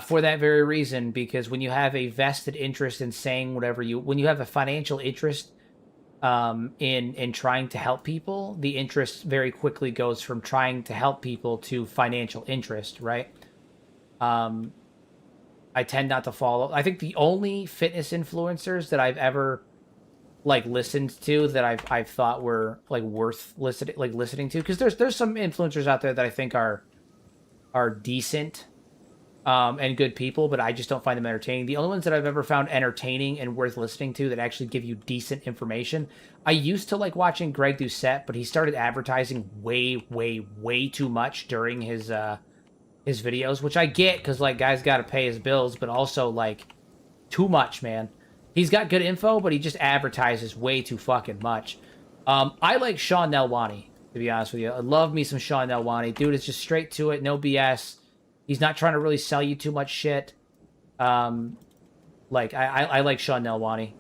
for that very reason. Because when you have a vested interest in saying whatever when you have a financial interest in trying to help people, the interest very quickly goes from trying to help people to financial interest, right? I tend not to follow. I think the only fitness influencers that I've ever like listened to that I've thought were like worth listening to, because there's some influencers out there that I think are decent and good people, but I just don't find them entertaining. The only ones that I've ever found entertaining and worth listening to that actually give you decent information. I used to like watching Greg Doucette, but he started advertising way too much during his videos, which I get because like guys got to pay his bills, but also like too much, man. He's got good info, but he just advertises way too fucking much. I like Sean Nelwani, to be honest with you. I love me some Sean Nelwani. Dude is just straight to it, no BS. He's not trying to really sell you too much shit. Like I like Sean Nelwani.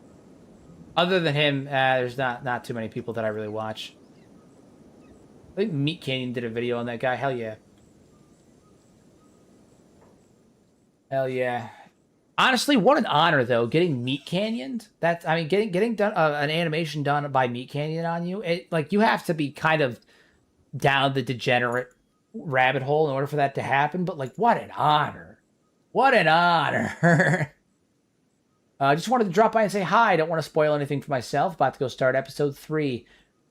Other than him, there's not too many people that I really watch. I think Meat Canyon did a video on that guy. Hell yeah. Hell yeah. Honestly, what an honor though, getting Meat Canyoned. That's, I mean, getting done an animation done by Meat Canyon on you. It like you have to be kind of down the degenerate rabbit hole in order for that to happen. But like, what an honor! What an honor! Just wanted to drop by and say hi. I don't want to spoil anything for myself. About to go start episode 3.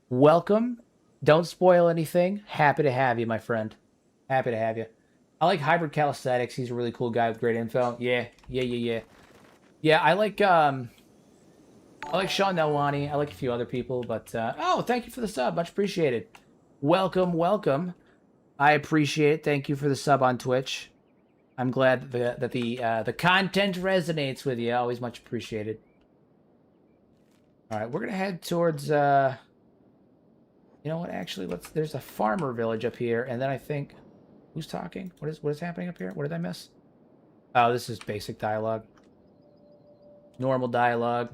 Welcome. Don't spoil anything. Happy to have you, my friend. Happy to have you. I like Hybrid Calisthenics. He's a really cool guy with great info. Yeah, I like Sean Nelwani. I like a few other people, but oh, thank you for the sub. Much appreciated. Welcome. I appreciate it. Thank you for the sub on Twitch. I'm glad that the content resonates with you. Always much appreciated. All right, we're gonna head towards. You know what? Actually, there's a farmer village up here, and then I think, who's talking? What is happening up here? What did I miss? Oh, this is basic dialogue. Normal dialogue.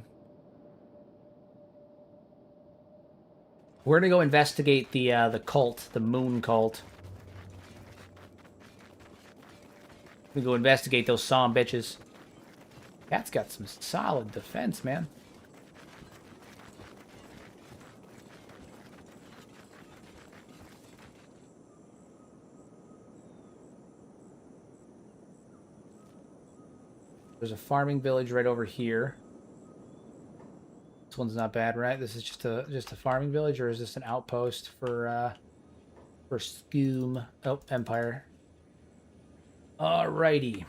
We're gonna go investigate the cult, the moon cult. We go investigate those some bitches. Cat's got some solid defense, man. There's a farming village right over here. This one's not bad, right? This is just a farming village, or is this an outpost for Scoom? Oh, Empire. Alrighty.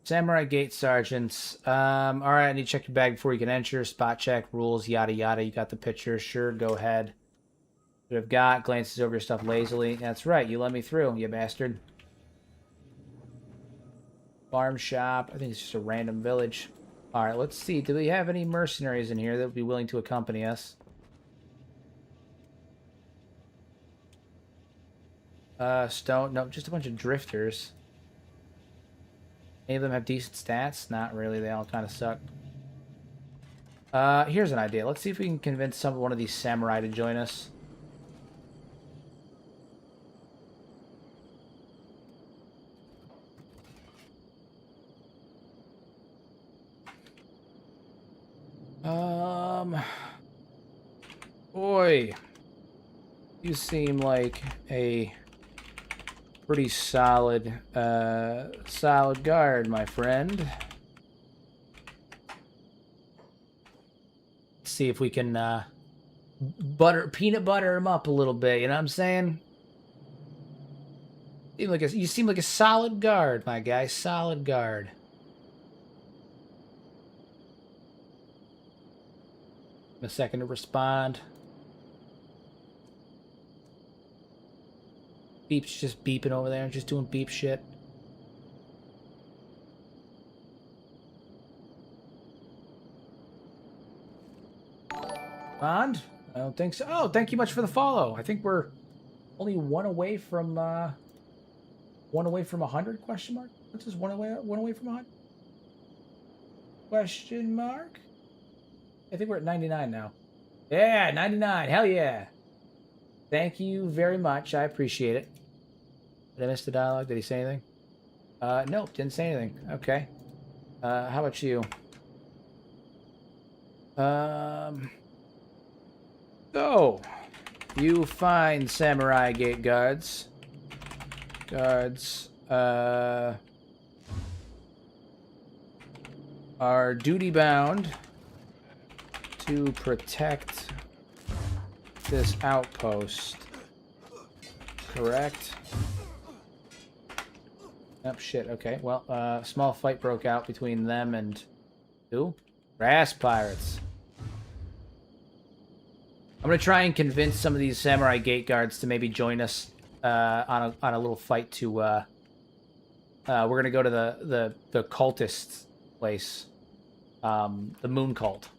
Samurai Gate Sergeants. Alright, I need to check your bag before you can enter. Spot check, rules, yada yada. You got the picture. Sure, go ahead. What I've got, glances over your stuff lazily. That's right, you let me through, you bastard. Farm shop. I think it's just a random village. Alright, let's see. Do we have any mercenaries in here that would be willing to accompany us? Stone. No, just a bunch of drifters. Any of them have decent stats? Not really. They all kind of suck. Here's an idea. Let's see if we can convince one of these samurai to join us. Boy, you seem like a pretty solid guard, my friend. Let's see if we can peanut butter him up a little bit. You know what I'm saying? You seem like a solid guard, my guy. Solid guard. A second to respond. Beep's just beeping over there, just doing beep shit. Bond? I don't think so. Oh, thank you much for the follow. I think we're only one away from 100? Question mark. What's this? One away from 100? Question mark. I think we're at 99 now. Yeah, 99. Hell yeah. Thank you very much. I appreciate it. Did I miss the dialogue? Did he say anything? Nope, didn't say anything. Okay. How about you? So, you fine samurai gate guards. Are duty bound to protect this outpost, correct? Oh shit, okay. Well, small fight broke out between them and who? Grass pirates. I'm gonna try and convince some of these samurai gate guards to maybe join us on a little fight to we're gonna go to the cultist place. The moon cult.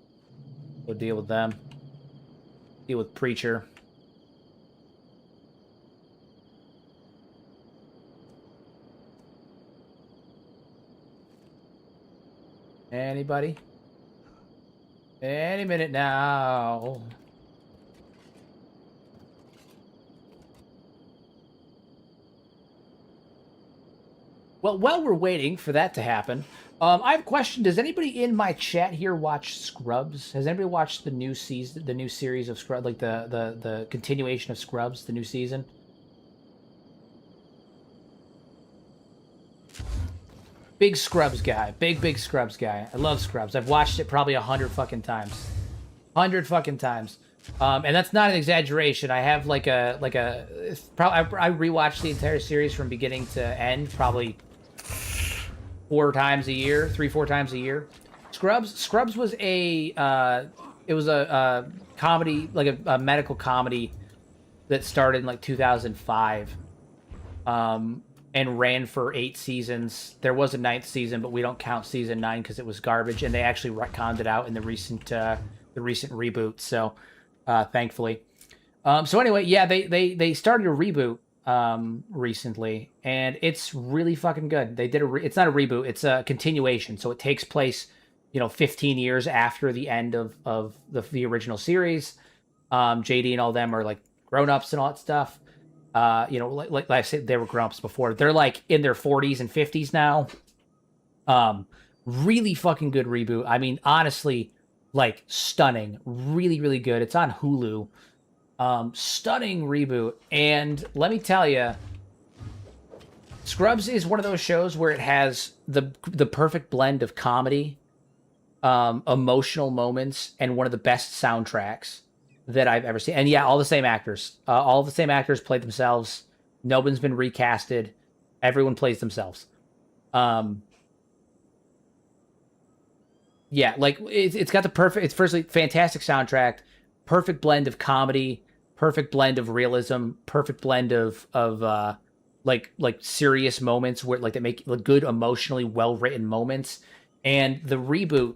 We'll deal with them. Deal with Preacher. Anybody? Any minute now. Well, while we're waiting for that to happen, I have a question. Does anybody in my chat here watch Scrubs? Has anybody watched the new season, the new series of Scrubs, like the continuation of Scrubs, the new season? Big Scrubs guy. Big Scrubs guy. I love Scrubs. I've watched it probably 100 fucking times. 100 fucking times. And that's not an exaggeration. I have I rewatched the entire series from beginning to end probably 4 times a year, 3-4 times a year. Scrubs was a comedy, like a medical comedy that started in like 2005, and ran for 8 seasons. There was a 9th season, but we don't count season 9 because it was garbage, and they actually retconned it out in the recent reboot. So, thankfully. So anyway, yeah, they started a reboot recently, and it's really fucking good. They did it's not a reboot, it's a continuation. So it takes place, 15 years after the end of the original series. JD and all them are like grown-ups and all that stuff. Like I said, they were grown-ups before. They're like in their 40s and 50s now. Really fucking good reboot. I mean, honestly, like stunning. Really, really good. It's on Hulu. Stunning reboot. And let me tell you, Scrubs is one of those shows where it has the perfect blend of comedy, emotional moments, and one of the best soundtracks that I've ever seen. And yeah, all the same actors. All the same actors played themselves. No one's been recasted. Everyone plays themselves. Yeah, like it's got the perfect. It's firstly fantastic soundtrack, perfect blend of comedy, perfect blend of realism, perfect blend of like serious moments where like they make good emotionally well written moments. And the reboot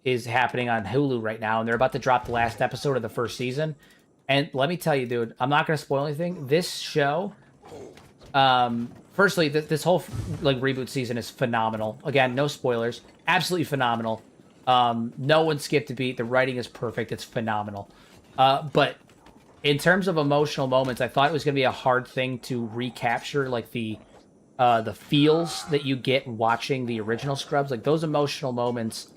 is happening on Hulu right now, and they're about to drop the last episode of the first season. And let me tell you, dude, I'm not going to spoil anything. This show, firstly, this whole like reboot season is phenomenal. Again, no spoilers. Absolutely phenomenal. No one skipped a beat. The writing is perfect. It's phenomenal. But in terms of emotional moments, I thought it was going to be a hard thing to recapture, like the feels that you get watching the original Scrubs. Like those emotional moments.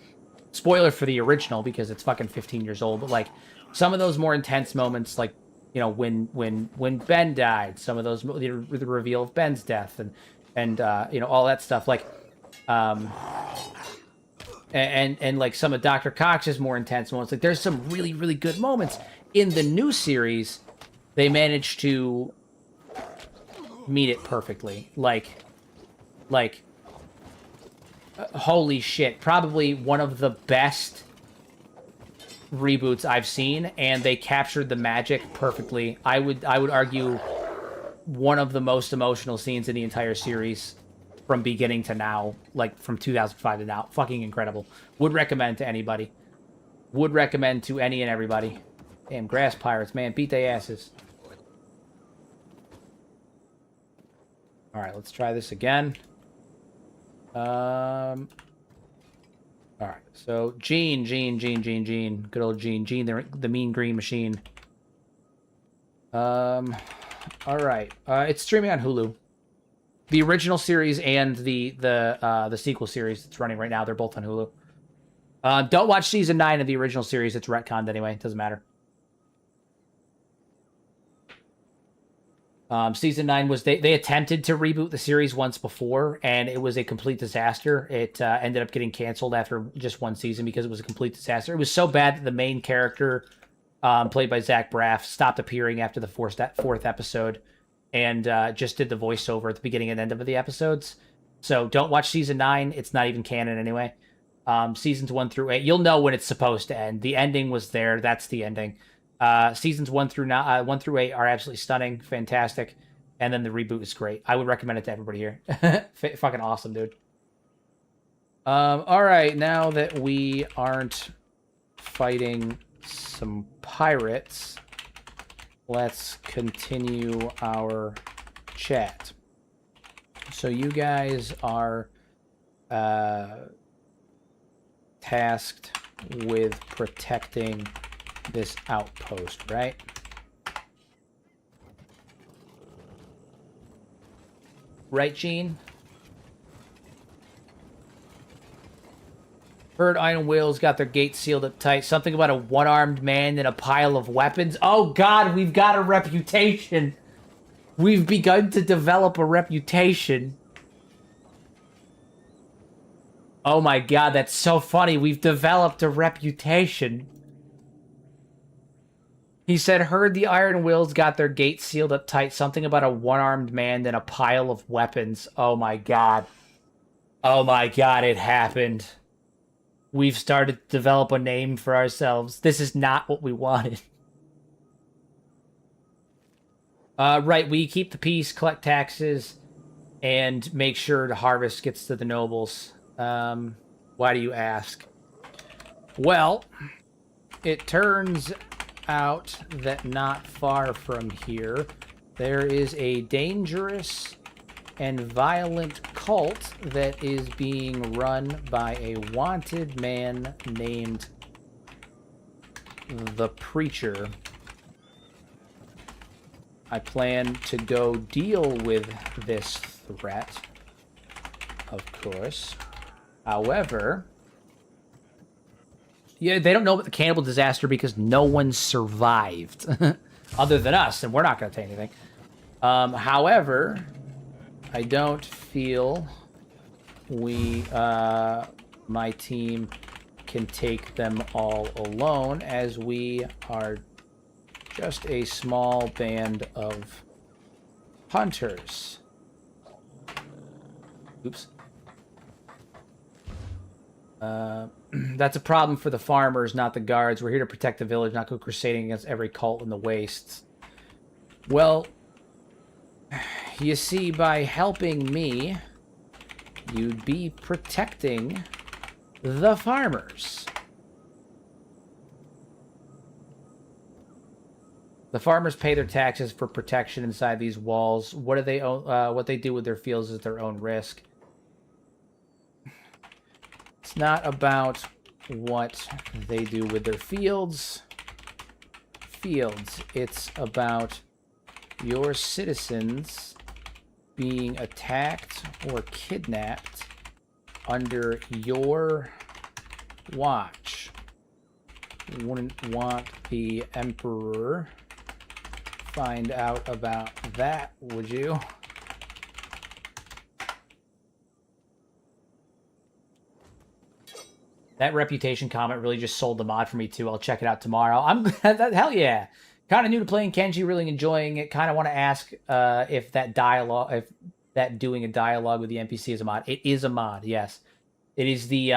Spoiler for the original because it's fucking 15 years old. But like some of those more intense moments, like when Ben died, some of those the reveal of Ben's death and all that stuff. Like and like some of Dr. Cox's more intense moments. Like there's some really, really good moments. In the new series, they managed to meet it perfectly. Like holy shit. Probably one of the best reboots I've seen, and they captured the magic perfectly. I would argue one of the most emotional scenes in the entire series from beginning to now, like from 2005 to now. Fucking incredible. Would recommend to anybody. Would recommend to any and everybody. Damn, grass pirates, man. Beat their asses. Alright, let's try this again. Alright, so Gene. Good old Gene. Gene, the mean green machine. Alright. It's streaming on Hulu. The original series and the sequel series that's running right now, they're both on Hulu. Don't watch season 9 of the original series. It's retconned anyway. It doesn't matter. Season 9 was... They attempted to reboot the series once before, and it was a complete disaster. It ended up getting canceled after just one season because it was a complete disaster. It was so bad that the main character, played by Zach Braff, stopped appearing after the fourth episode, and just did the voiceover at the beginning and end of the episodes. So don't watch season 9. It's not even canon anyway. Seasons 1 through 8, you'll know when it's supposed to end. The ending was there. That's the ending. Seasons 1 through 8 are absolutely stunning, fantastic, and then the reboot is great. I would recommend it to everybody here. Fucking awesome, dude. All right, now that we aren't fighting some pirates, let's continue our chat. So you guys are tasked with protecting this outpost, right? Right, Gene? Heard Iron Whales got their gates sealed up tight. Something about a one-armed man and a pile of weapons. Oh, God, we've got a reputation. We've begun to develop a reputation. Oh, my God, that's so funny. We've developed a reputation. He said, heard the Iron Wills got their gates sealed up tight. Something about a one-armed man and a pile of weapons. Oh, my God. Oh, my God, it happened. We've started to develop a name for ourselves. This is not what we wanted. Right, we keep the peace, collect taxes, and make sure the harvest gets to the nobles. Why do you ask? Well, it turns out that not far from here, there is a dangerous and violent cult that is being run by a wanted man named the Preacher. I plan to go deal with this threat, of course. However, yeah, they don't know about the cannibal disaster because no one survived other than us, and we're not going to take anything. However, I don't feel my team can take them all alone, as we are just a small band of hunters. Oops. That's a problem for the farmers, not the guards. We're here to protect the village, not go crusading against every cult in the wastes. Well, you see, by helping me, you'd be protecting the farmers. The farmers pay their taxes for protection inside these walls. What they do with their fields is their own risk. It's not about what they do with their fields. It's about your citizens being attacked or kidnapped under your watch. You wouldn't want the Emperor find out about that, would you? That reputation comment really just sold the mod for me too. I'll check it out tomorrow. Hell yeah. Kind of new to playing Kenshi, really enjoying it. Kind of want to ask if that doing a dialogue with the NPC is a mod. It is a mod, yes. It is the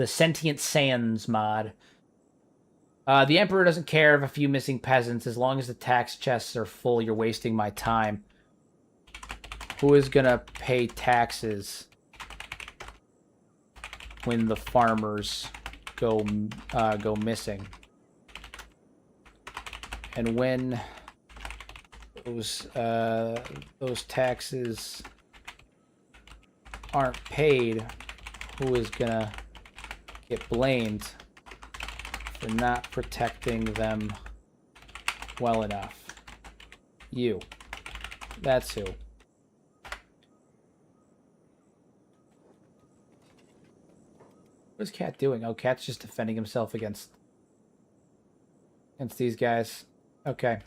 Sentient Sands mod. The Emperor doesn't care of a few missing peasants. As long as the tax chests are full, you're wasting my time. Who is gonna pay taxes when the farmers go missing? And when those taxes aren't paid, who is gonna get blamed for not protecting them well enough? You. That's who. What is Cat doing? Oh, Cat's just defending himself against these guys. Okay.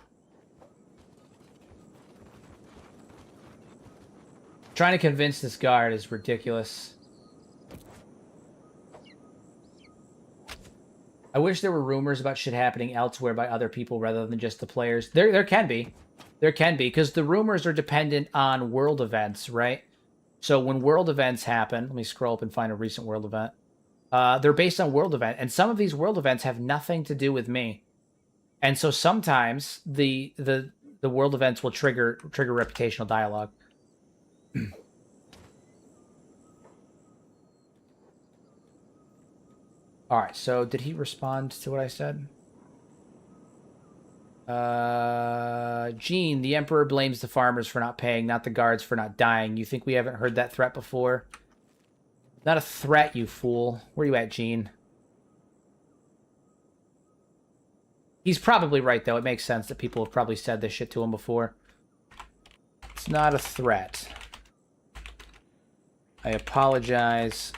Trying to convince this guard is ridiculous. I wish there were rumors about shit happening elsewhere by other people rather than just the players. There can be. There can be, because the rumors are dependent on world events, right? So when world events happen, let me scroll up and find a recent world event. They're based on world event, and some of these world events have nothing to do with me. And so sometimes the world events will trigger reputational dialogue. All right, so did he respond to what I said? Gene, the Emperor blames the farmers for not paying, not the guards for not dying. You think we haven't heard that threat before? Not a threat, you fool. Where you at, Gene? He's probably right, though. It makes sense that people have probably said this shit to him before. It's not a threat. I apologize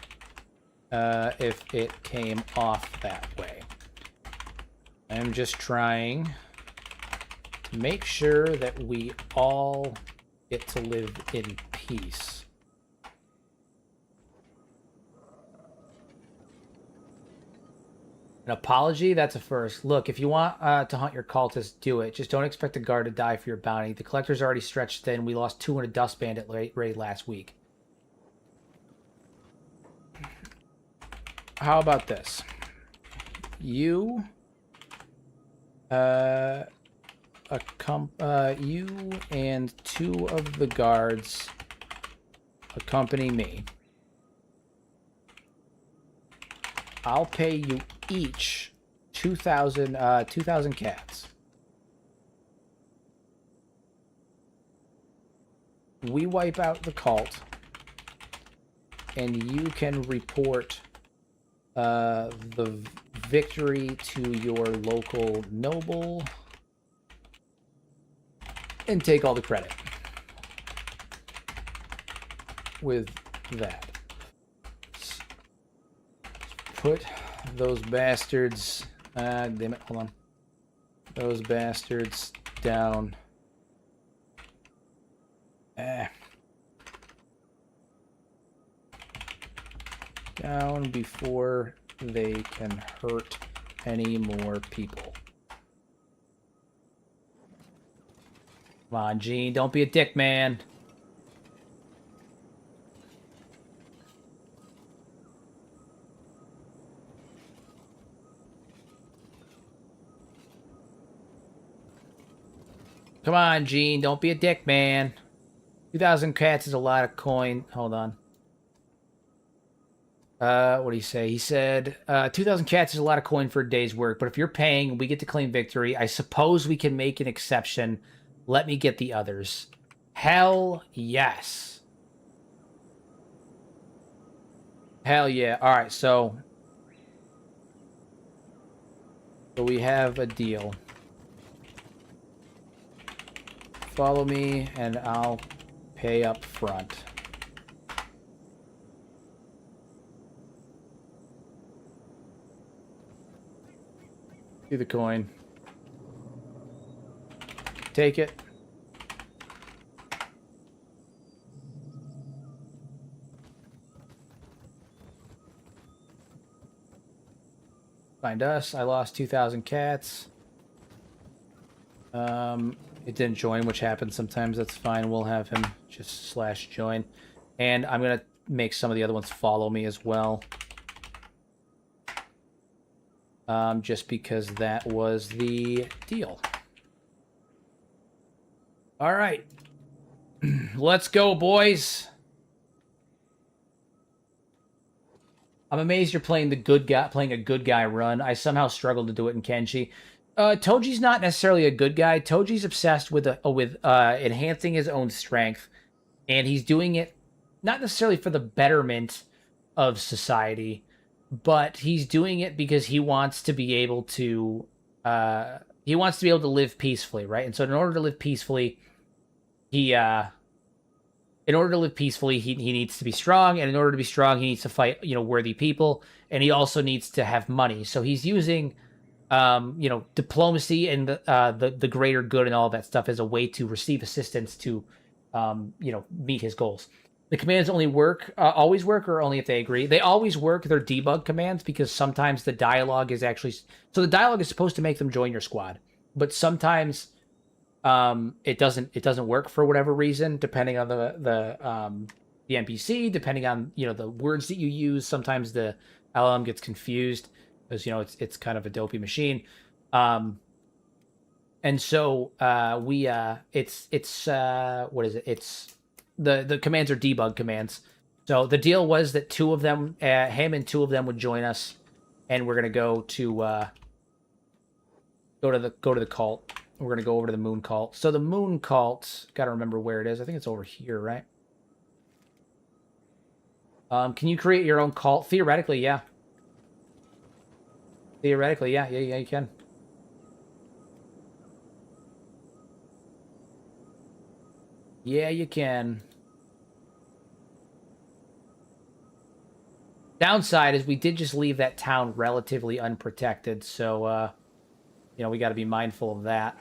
if it came off that way. I'm just trying to make sure that we all get to live in peace. An apology? That's a first. Look, if you want to hunt your cultists, do it. Just don't expect a guard to die for your bounty. The collector's already stretched thin. We lost 2 in a dust bandit raid last week. How about this? You you and 2 of the guards accompany me. I'll pay you each 2,000 cats. We wipe out the cult, and you can report the victory to your local noble and take all the credit with that. Put those bastards, damn it, hold on. Those bastards down. Down before they can hurt any more people. Come on, Gene, don't be a dick, man. Come on, Gene, don't be a dick, man. 2,000 cats is a lot of coin. Hold on. What did he say? He said, 2,000 cats is a lot of coin for a day's work, but if you're paying, we get to claim victory. I suppose we can make an exception. Let me get the others. Hell yes. Hell yeah. All right, so we have a deal. Follow me, and I'll pay up front. See the coin. Take it. Find us. I lost 2,000 cats. It didn't join, which happens sometimes. That's fine. We'll have him just /join. And I'm going to make some of the other ones follow me as well. Just because that was the deal. All right. Let's go, boys. I'm amazed you're playing the good guy, playing a good guy run. I somehow struggled to do it in Kenshi. Toji's not necessarily a good guy. Toji's obsessed with enhancing his own strength, and he's doing it not necessarily for the betterment of society, but he's doing it because he wants to be able to live peacefully, right? And so in order to live peacefully, he needs to be strong, and in order to be strong, he needs to fight, worthy people, and he also needs to have money. So he's using diplomacy and the greater good and all that stuff as a way to receive assistance to meet his goals. The commands always work, or only if they agree. They always work. They're debug commands because sometimes the dialogue is actually... So the dialogue is supposed to make them join your squad, but sometimes it doesn't work for whatever reason, depending on the NPC, depending on the words that you use. Sometimes the LLM gets confused because it's kind of a dopey machine. And so the commands are debug commands. So the deal was that 2 of them, him and 2 of them would join us, and we're gonna go to the cult. We're gonna go over to the moon cult. So the moon cult, gotta remember where it is. I think it's over here, right? Can you create your own cult? Theoretically, yeah. Theoretically, yeah, you can. Yeah, you can. Downside is we did just leave that town relatively unprotected, so, we got to be mindful of that.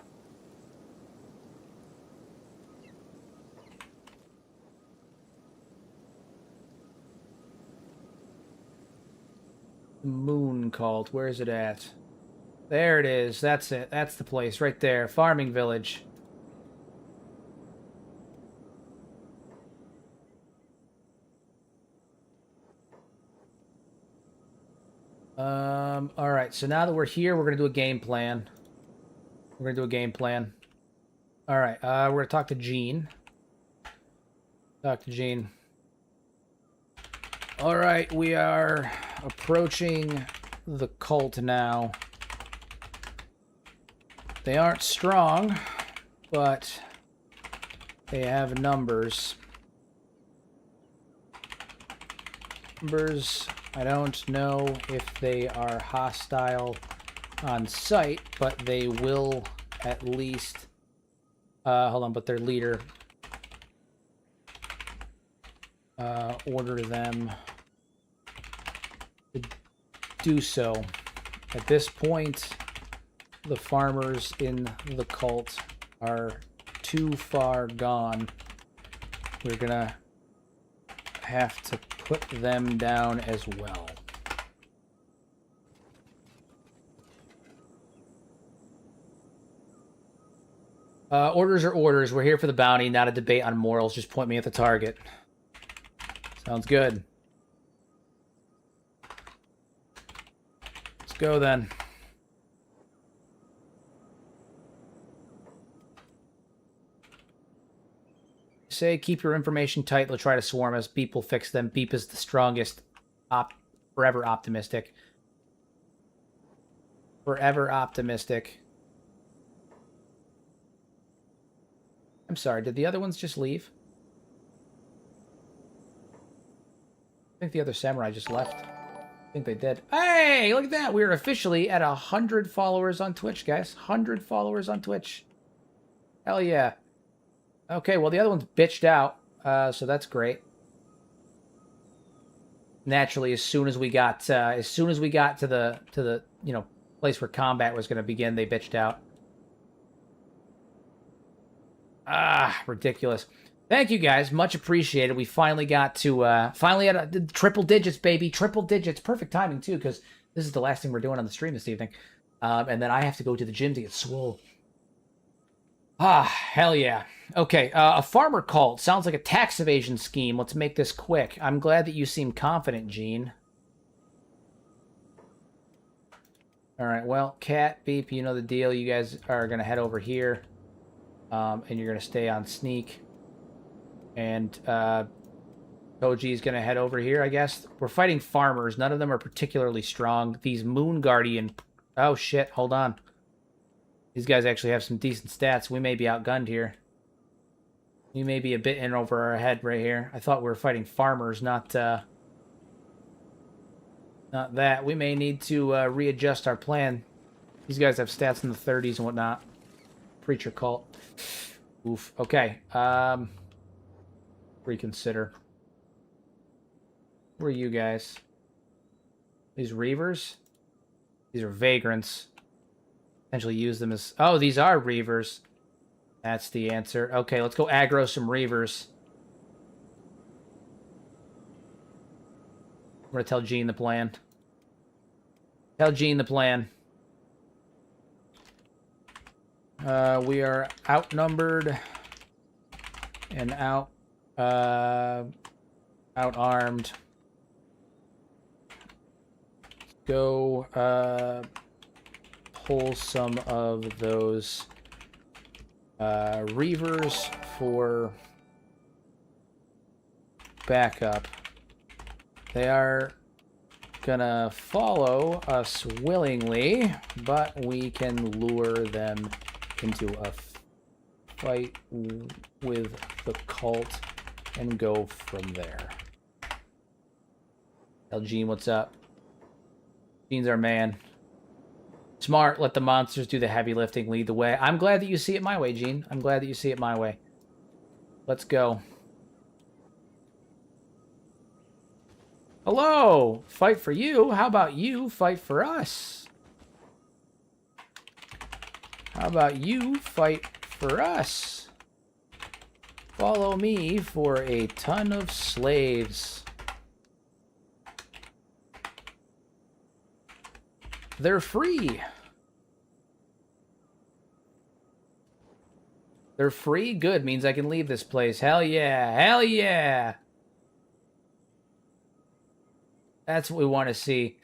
Moon cult, where is it at? There it is. That's it. That's the place right there. Farming village. All right. So now that we're here, we're gonna do a game plan. All right, we're going to talk to Gene. Talk to Gene. All right, we are approaching the cult now. They aren't strong, but they have numbers. I don't know if they are hostile on sight, but they will at least... hold on, but their leader... order them to do so. At this point, the farmers in the cult are too far gone. We're gonna have to put them down as well. Orders are orders. We're here for the bounty, not a debate on morals. Just point me at the target. Sounds good. Let's go then. Say keep your information tight. They'll try to swarm us. Beep will fix them. Beep is the strongest. Forever optimistic. Forever optimistic. I'm sorry, did the other ones just leave? I think the other samurai just left. I think they did. Hey, look at that. We're officially at 100 followers on Twitch, guys. 100 followers on Twitch. Hell yeah. Okay, well, the other one's bitched out, so that's great. Naturally, as soon as we got to the you know, place where combat was going to begin, they bitched out. Ah, ridiculous. Thank you, guys. Much appreciated. We finally got to, finally at triple digits, baby. Triple digits. Perfect timing, too, because this is the last thing we're doing on the stream this evening. And then I have to go to the gym to get swole. Ah, hell yeah. Okay, a farmer cult. Sounds like a tax evasion scheme. Let's make this quick. I'm glad that you seem confident, Gene. All right, well, Cat, Beep, you know the deal. You guys are going to head over here. And you're going to stay on sneak. And Toji's going to head over here, I guess. We're fighting farmers. None of them are particularly strong. These Moon Guardian... Oh, shit. Hold on. These guys actually have some decent stats. We may be outgunned here. We may be a bit in over our head right here. I thought we were fighting farmers, not that. We may need to readjust our plan. These guys have stats in the 30s and whatnot. Preacher cult. Oof. Okay. Reconsider. Who are you guys? These Reavers? These are vagrants. Potentially use them as... Oh, these are Reavers. That's the answer. Okay, let's go aggro some Reavers. I'm gonna tell Gene the plan. Tell Gene the plan. We are outnumbered and outarmed. Go pull some of those Reavers for backup. They are gonna follow us willingly, but we can lure them into a fight with the cult and go from there. Tell Gene what's up. Gene's our man. Smart, let the monsters do the heavy lifting, lead the way. I'm glad that you see it my way, Gene. I'm glad that you see it my way. Let's go. Hello! Fight for you? How about you fight for us? How about you fight for us? Follow me for a ton of slaves. They're free. They're free? Good. Means I can leave this place. Hell yeah. Hell yeah. That's what we want to see.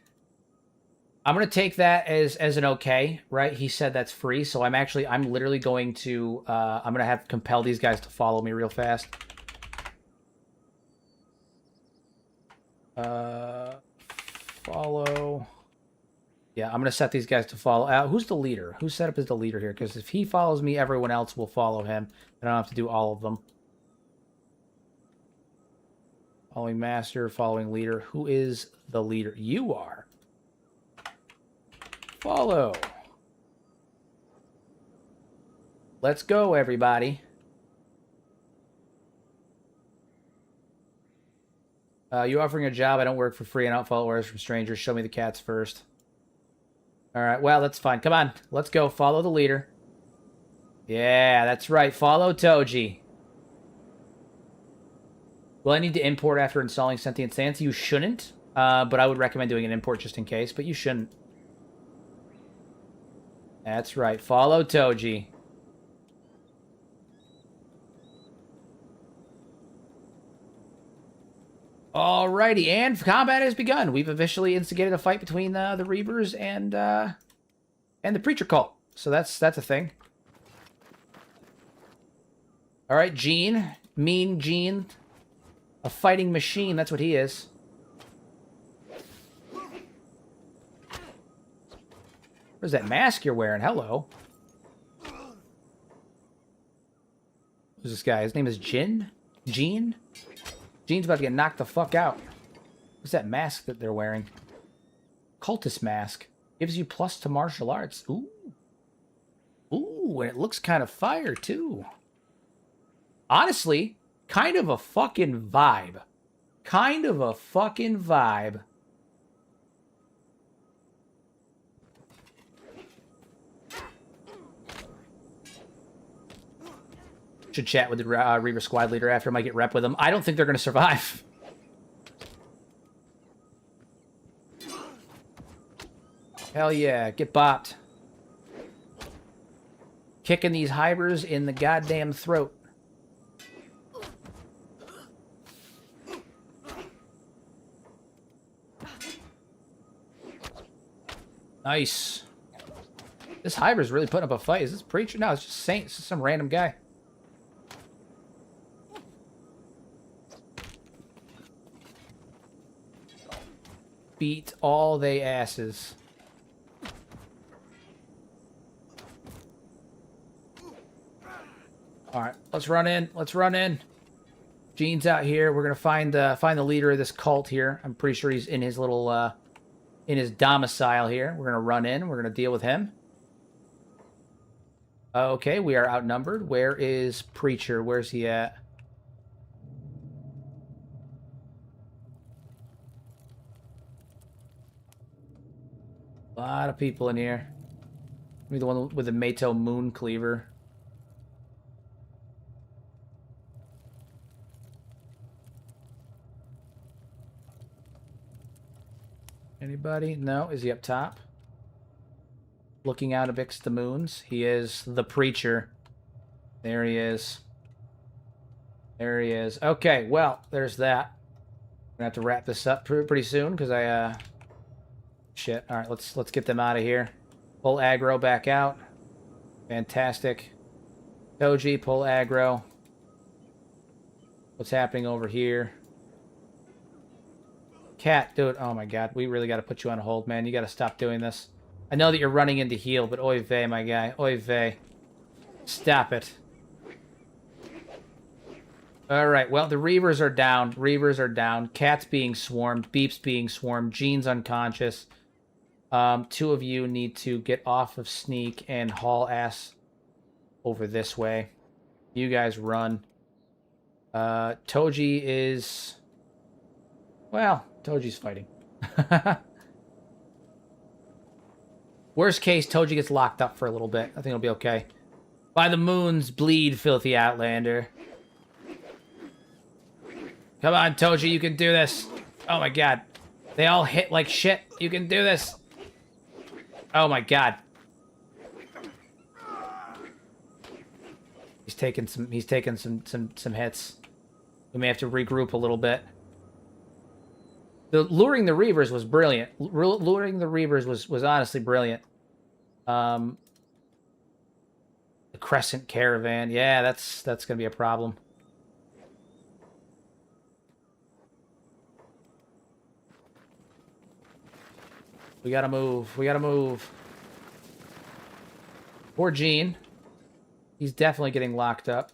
I'm gonna take that as an okay, right? He said that's free, so I'm literally going to I'm gonna have to compel these guys to follow me real fast. Follow. Yeah, I'm gonna set these guys to follow. Who's the leader? Who's set up as the leader here? Because if he follows me, everyone else will follow him. I don't have to do all of them. Following master, following leader. Who is the leader? You are. Follow. Let's go, everybody. You offering a job? I don't work for free. I don't follow orders from strangers. Show me the cats first. All right, well, that's fine. Come on, let's go. Follow the leader. Yeah, that's right. Follow Toji. Will I need to import after installing Sentient Sans? You shouldn't, but I would recommend doing an import just in case, but you shouldn't. That's right. Follow Toji. Alrighty, and combat has begun. We've officially instigated a fight between the Reavers and the Preacher Cult. So that's a thing. All right, Gene, Mean Gene, a fighting machine. That's what he is. Where's that mask you're wearing? Hello. Who's this guy? His name is Jin. Gene. Gene's about to get knocked the fuck out. What's that mask that they're wearing? Cultist mask. Gives you plus to martial arts. Ooh. Ooh, and it looks kind of fire, too. Honestly, kind of a fucking vibe. Kind of a fucking vibe. Should chat with the Reaver squad leader after I might get rep with them. I don't think they're going to survive. Hell yeah, get bopped. Kicking these hybers in the goddamn throat. Nice. This hyber's really putting up a fight. Is this Preacher? No, it's just Saint. It's just some random guy. Beat all they asses. All right, let's run in. Let's run in. Gene's out here. We're gonna find the leader of this cult here. I'm pretty sure he's in his little in his domicile here. We're gonna run in. We're gonna deal with him. Okay, we are outnumbered. Where is Preacher? Where's he at? A lot of people in here. Maybe the one with the Mato Moon Cleaver. Anybody? No? Is he up top? Looking out amidst the moons. He is the Preacher. There he is. There he is. Okay, well, there's that. I'm gonna have to wrap this up pretty soon because I shit. All right, let's get them out of here. Pull aggro back out. Fantastic. Toji, pull aggro. What's happening over here? Cat, dude. Oh my god, we really got to put you on hold, man. You got to stop doing this. I know that you're running in to heal, but oy vey, my guy. Oy vey. Stop it. Alright, well, the Reavers are down. Reavers are down. Cat's being swarmed. Beep's being swarmed. Gene's unconscious. Two of you need to get off of Sneak and haul ass over this way. You guys run. Toji is... Well, Toji's fighting. Worst case, Toji gets locked up for a little bit. I think it'll be okay. By the moons, bleed, filthy Outlander. Come on, Toji, you can do this. Oh my god. They all hit like shit. You can do this. Oh my god. He's taking some hits. We may have to regroup a little bit. The luring the Reavers was brilliant. Luring the Reavers was honestly brilliant. The Crescent Caravan. Yeah, that's gonna be a problem. We gotta move. We gotta move. Poor Gene. He's definitely getting locked up.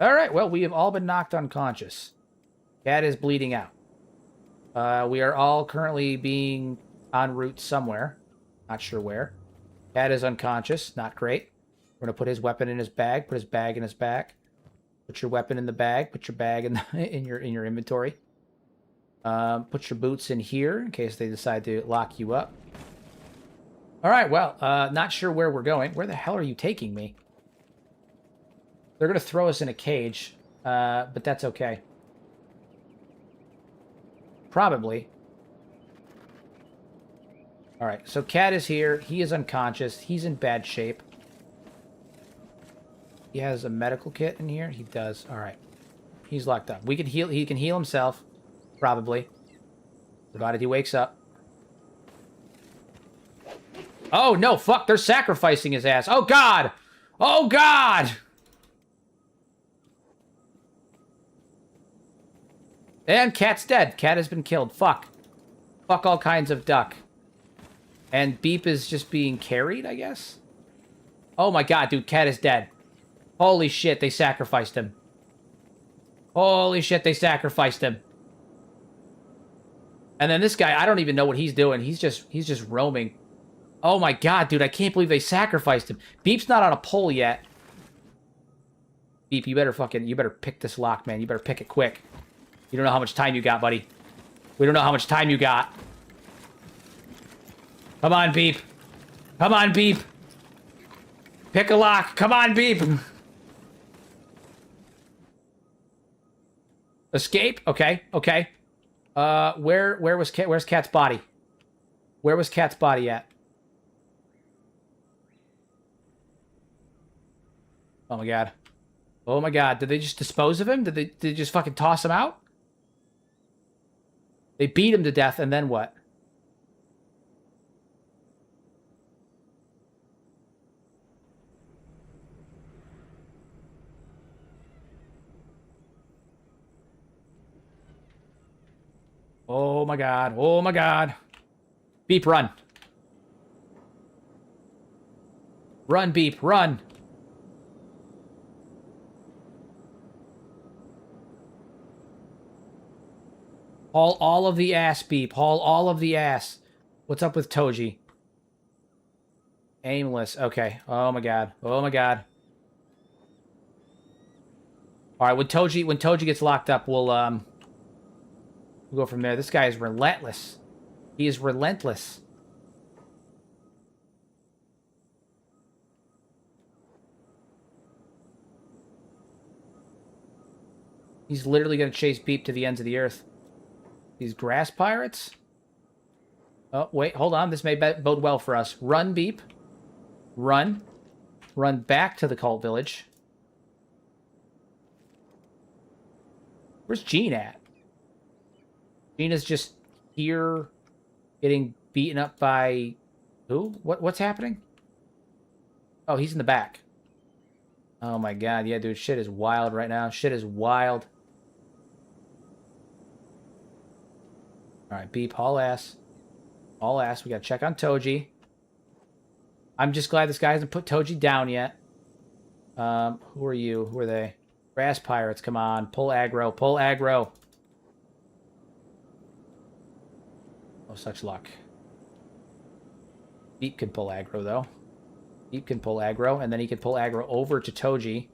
Alright, well, we have all been knocked unconscious. Cat is bleeding out. We are all currently being en route somewhere. Not sure where. Cat is unconscious. Not great. We're going to put his weapon in his bag. Put his bag in his back. Put your weapon in the bag. Put your bag in, in your inventory. Put your boots in here in case they decide to lock you up. Alright, well, not sure where we're going. Where the hell are you taking me? They're going to throw us in a cage, but that's okay. Probably. Alright, so Cat is here. He is unconscious. He's in bad shape. He has a medical kit in here? He does. Alright. He's locked up. We can heal. He can heal himself. Probably. Provided he wakes up. Oh, no, fuck. They're sacrificing his ass. Oh, God! Oh, God! And Cat's dead. Cat has been killed. Fuck. Fuck all kinds of duck. And Beep is just being carried, I guess? Oh my god, dude. Cat is dead. Holy shit, they sacrificed him. Holy shit, they sacrificed him. And then this guy, I don't even know what he's doing. He's just roaming. Oh my god, dude. I can't believe they sacrificed him. Beep's not on a pole yet. Beep, you better pick this lock, man. You better pick it quick. You don't know how much time you got, buddy. We don't know how much time you got. Come on, Beep. Come on, Beep. Pick a lock. Come on, Beep. Escape? Okay, okay. Where's Cat's body? Where was Cat's body at? Oh my god. Oh my god. Did they just dispose of him? Did they just fucking toss him out? They beat him to death, and then what? Oh my god. Oh my god. Beep, run. Run, Beep, run. Haul all of the ass, Beep. Haul all of the ass. What's up with Toji? Aimless. Okay. Oh my god. Oh my god. Alright, when Toji gets locked up, we'll go from there. This guy is relentless. He is relentless. He's literally going to chase Beep to the ends of the earth. These grass pirates? Oh, wait, hold on. This may bode well for us. Run, Beep. Run. Run back to the cult village. Where's Gene at? Gene is just here getting beaten up by... Who? What's happening? Oh, he's in the back. Oh my god, yeah, dude. Shit is wild right now. Shit is wild. Alright, Beep, haul ass. Haul ass. We gotta check on Toji. I'm just glad this guy hasn't put Toji down yet. Who are you? Who are they? Grass pirates, come on. Pull aggro. Pull aggro. Oh, such luck. Beep can pull aggro, though. Beep can pull aggro, and then he can pull aggro over to Toji.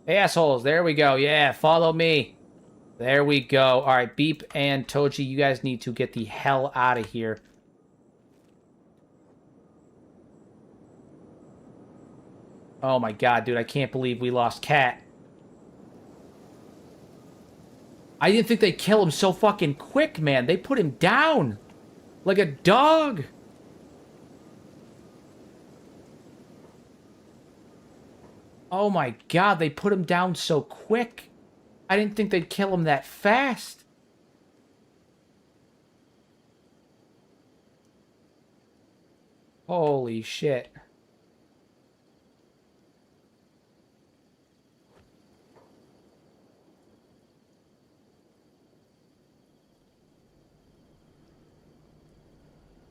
Hey, assholes, there we go. Yeah, follow me. There we go. All right, Beep and Toji, you guys need to get the hell out of here. Oh my god, dude, I can't believe we lost Cat. I didn't think they'd kill him so fucking quick, man. They put him down. Like a dog. Oh my god, they put him down so quick. I didn't think they'd kill him that fast. Holy shit.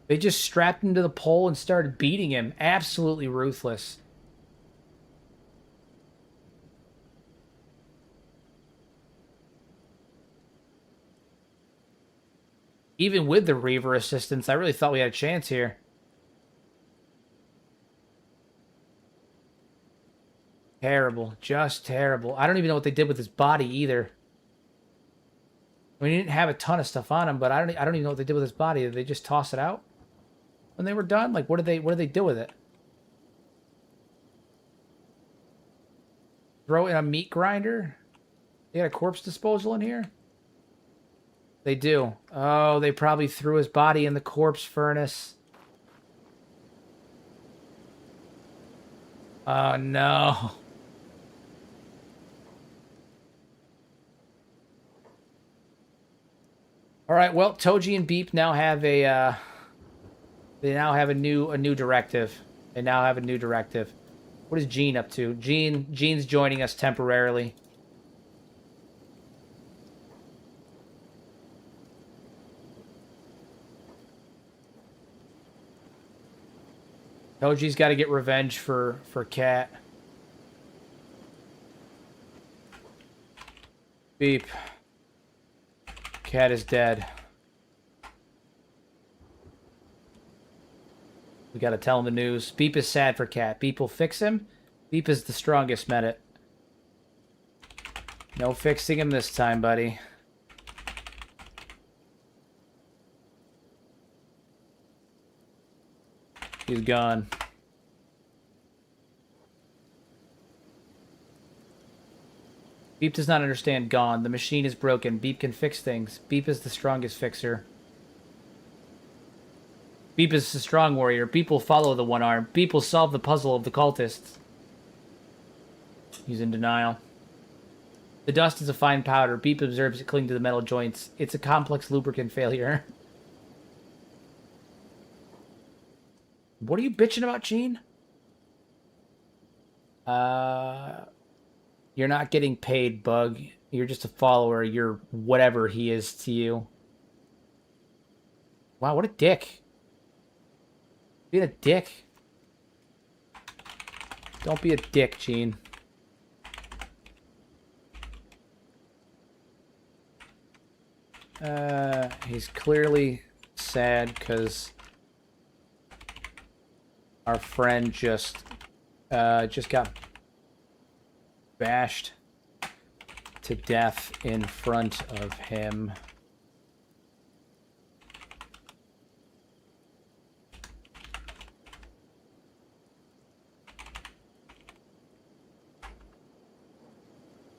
They just strapped him to the pole and started beating him. Absolutely ruthless. Even with the Reaver assistance, I really thought we had a chance here. Terrible. Just terrible. I don't even know what they did with his body either. I mean, he didn't have a ton of stuff on him, but I don't even know what they did with his body. Did they just toss it out when they were done? Like, what did they do with it? Throw in a meat grinder? They got a corpse disposal in here? They do. Oh, they probably threw his body in the corpse furnace. Oh, no. All right, well, Toji and Beep now have a new directive. They now have a new directive. What is Gene up to? Gene's joining us temporarily. Toji's got to get revenge for Cat. Beep. Cat is dead. We gotta tell him the news. Beep is sad for Cat. Beep will fix him. Beep is the strongest medic. No fixing him this time, buddy. He's gone. Beep does not understand gone. The machine is broken. Beep can fix things. Beep is the strongest fixer. Beep is the strong warrior. Beep will follow the one arm. Beep will solve the puzzle of the cultists. He's in denial. The dust is a fine powder. Beep observes it cling to the metal joints. It's a complex lubricant failure. What are you bitching about, Gene? You're not getting paid, Bug. You're just a follower. You're whatever he is to you. Wow, what a dick. Being a dick. Don't be a dick, Gene. He's clearly sad because our friend just got bashed to death in front of him.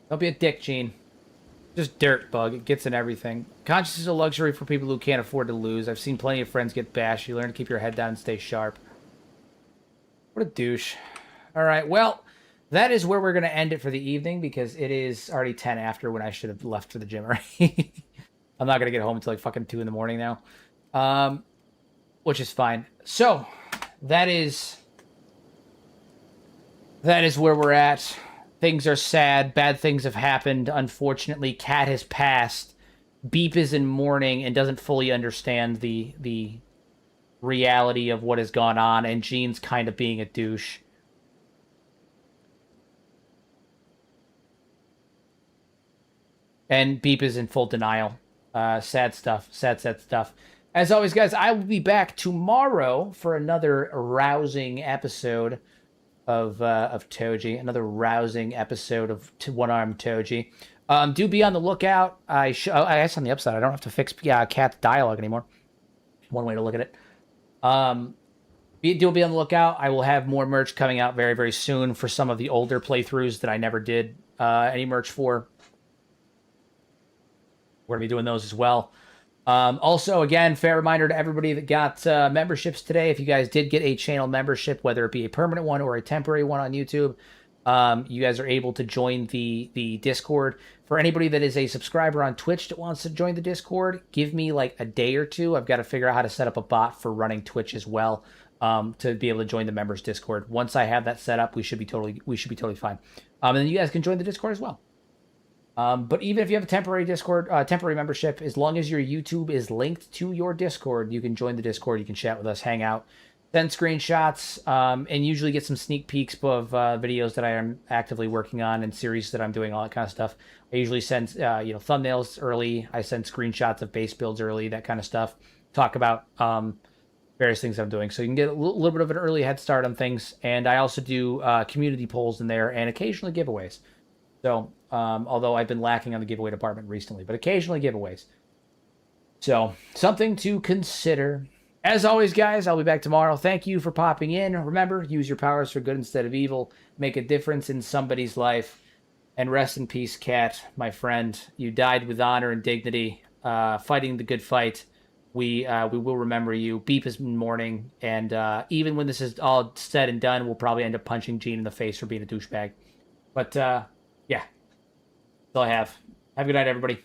Don't be a dick, Gene. Just dirt, Bug. It gets in everything. Conscience is a luxury for people who can't afford to lose. I've seen plenty of friends get bashed. You learn to keep your head down and stay sharp. What a douche. All right, well, that is where we're going to end it for the evening because it is already 10 after when I should have left for the gym already. I'm not going to get home until like fucking 2 in the morning now. Which is fine. So, that is where we're at. Things are sad. Bad things have happened. Unfortunately, Cat has passed. Beep is in mourning and doesn't fully understand the reality of what has gone on, and Gene's kind of being a douche. And Beep is in full denial. Sad stuff. Sad stuff. As always, guys, I will be back tomorrow for another rousing episode of Toji. Another rousing episode of One-Armed Toji. Do be on the lookout. I guess on the upside, I don't have to fix Cat's dialogue anymore. One way to look at it. Do be on the lookout. I will have more merch coming out very, very soon for some of the older playthroughs that I never did any merch for. We're going to be doing those as well. Also, again, fair reminder to everybody that got memberships today. If you guys did get a channel membership, whether it be a permanent one or a temporary one on YouTube, You guys are able to join the Discord. For anybody that is a subscriber on Twitch that wants to join the Discord, give me like a day or two. I've got to figure out how to set up a bot for running Twitch as well, to be able to join the members Discord. Once I have that set up, we should be totally fine. And then you guys can join the Discord as well. But even if you have a temporary Discord, temporary membership, as long as your YouTube is linked to your Discord, you can join the Discord. You can chat with us, hang out, send screenshots, and usually get some sneak peeks of videos that I am actively working on and series that I'm doing, all that kind of stuff. I usually send thumbnails early. I send screenshots of base builds early, that kind of stuff. Talk about various things I'm doing, so you can get a little bit of an early head start on things. And I also do community polls in there and occasionally giveaways. So although I've been lacking on the giveaway department recently, but occasionally giveaways. So something to consider. As always, guys, I'll be back tomorrow. Thank you for popping in. Remember, use your powers for good instead of evil. Make a difference in somebody's life. And rest in peace, Cat, my friend. You died with honor and dignity, fighting the good fight. We will remember you. Beep is in mourning. And even when this is all said and done, we'll probably end up punching Gene in the face for being a douchebag. But, yeah. That's all I have. Have a good night, everybody.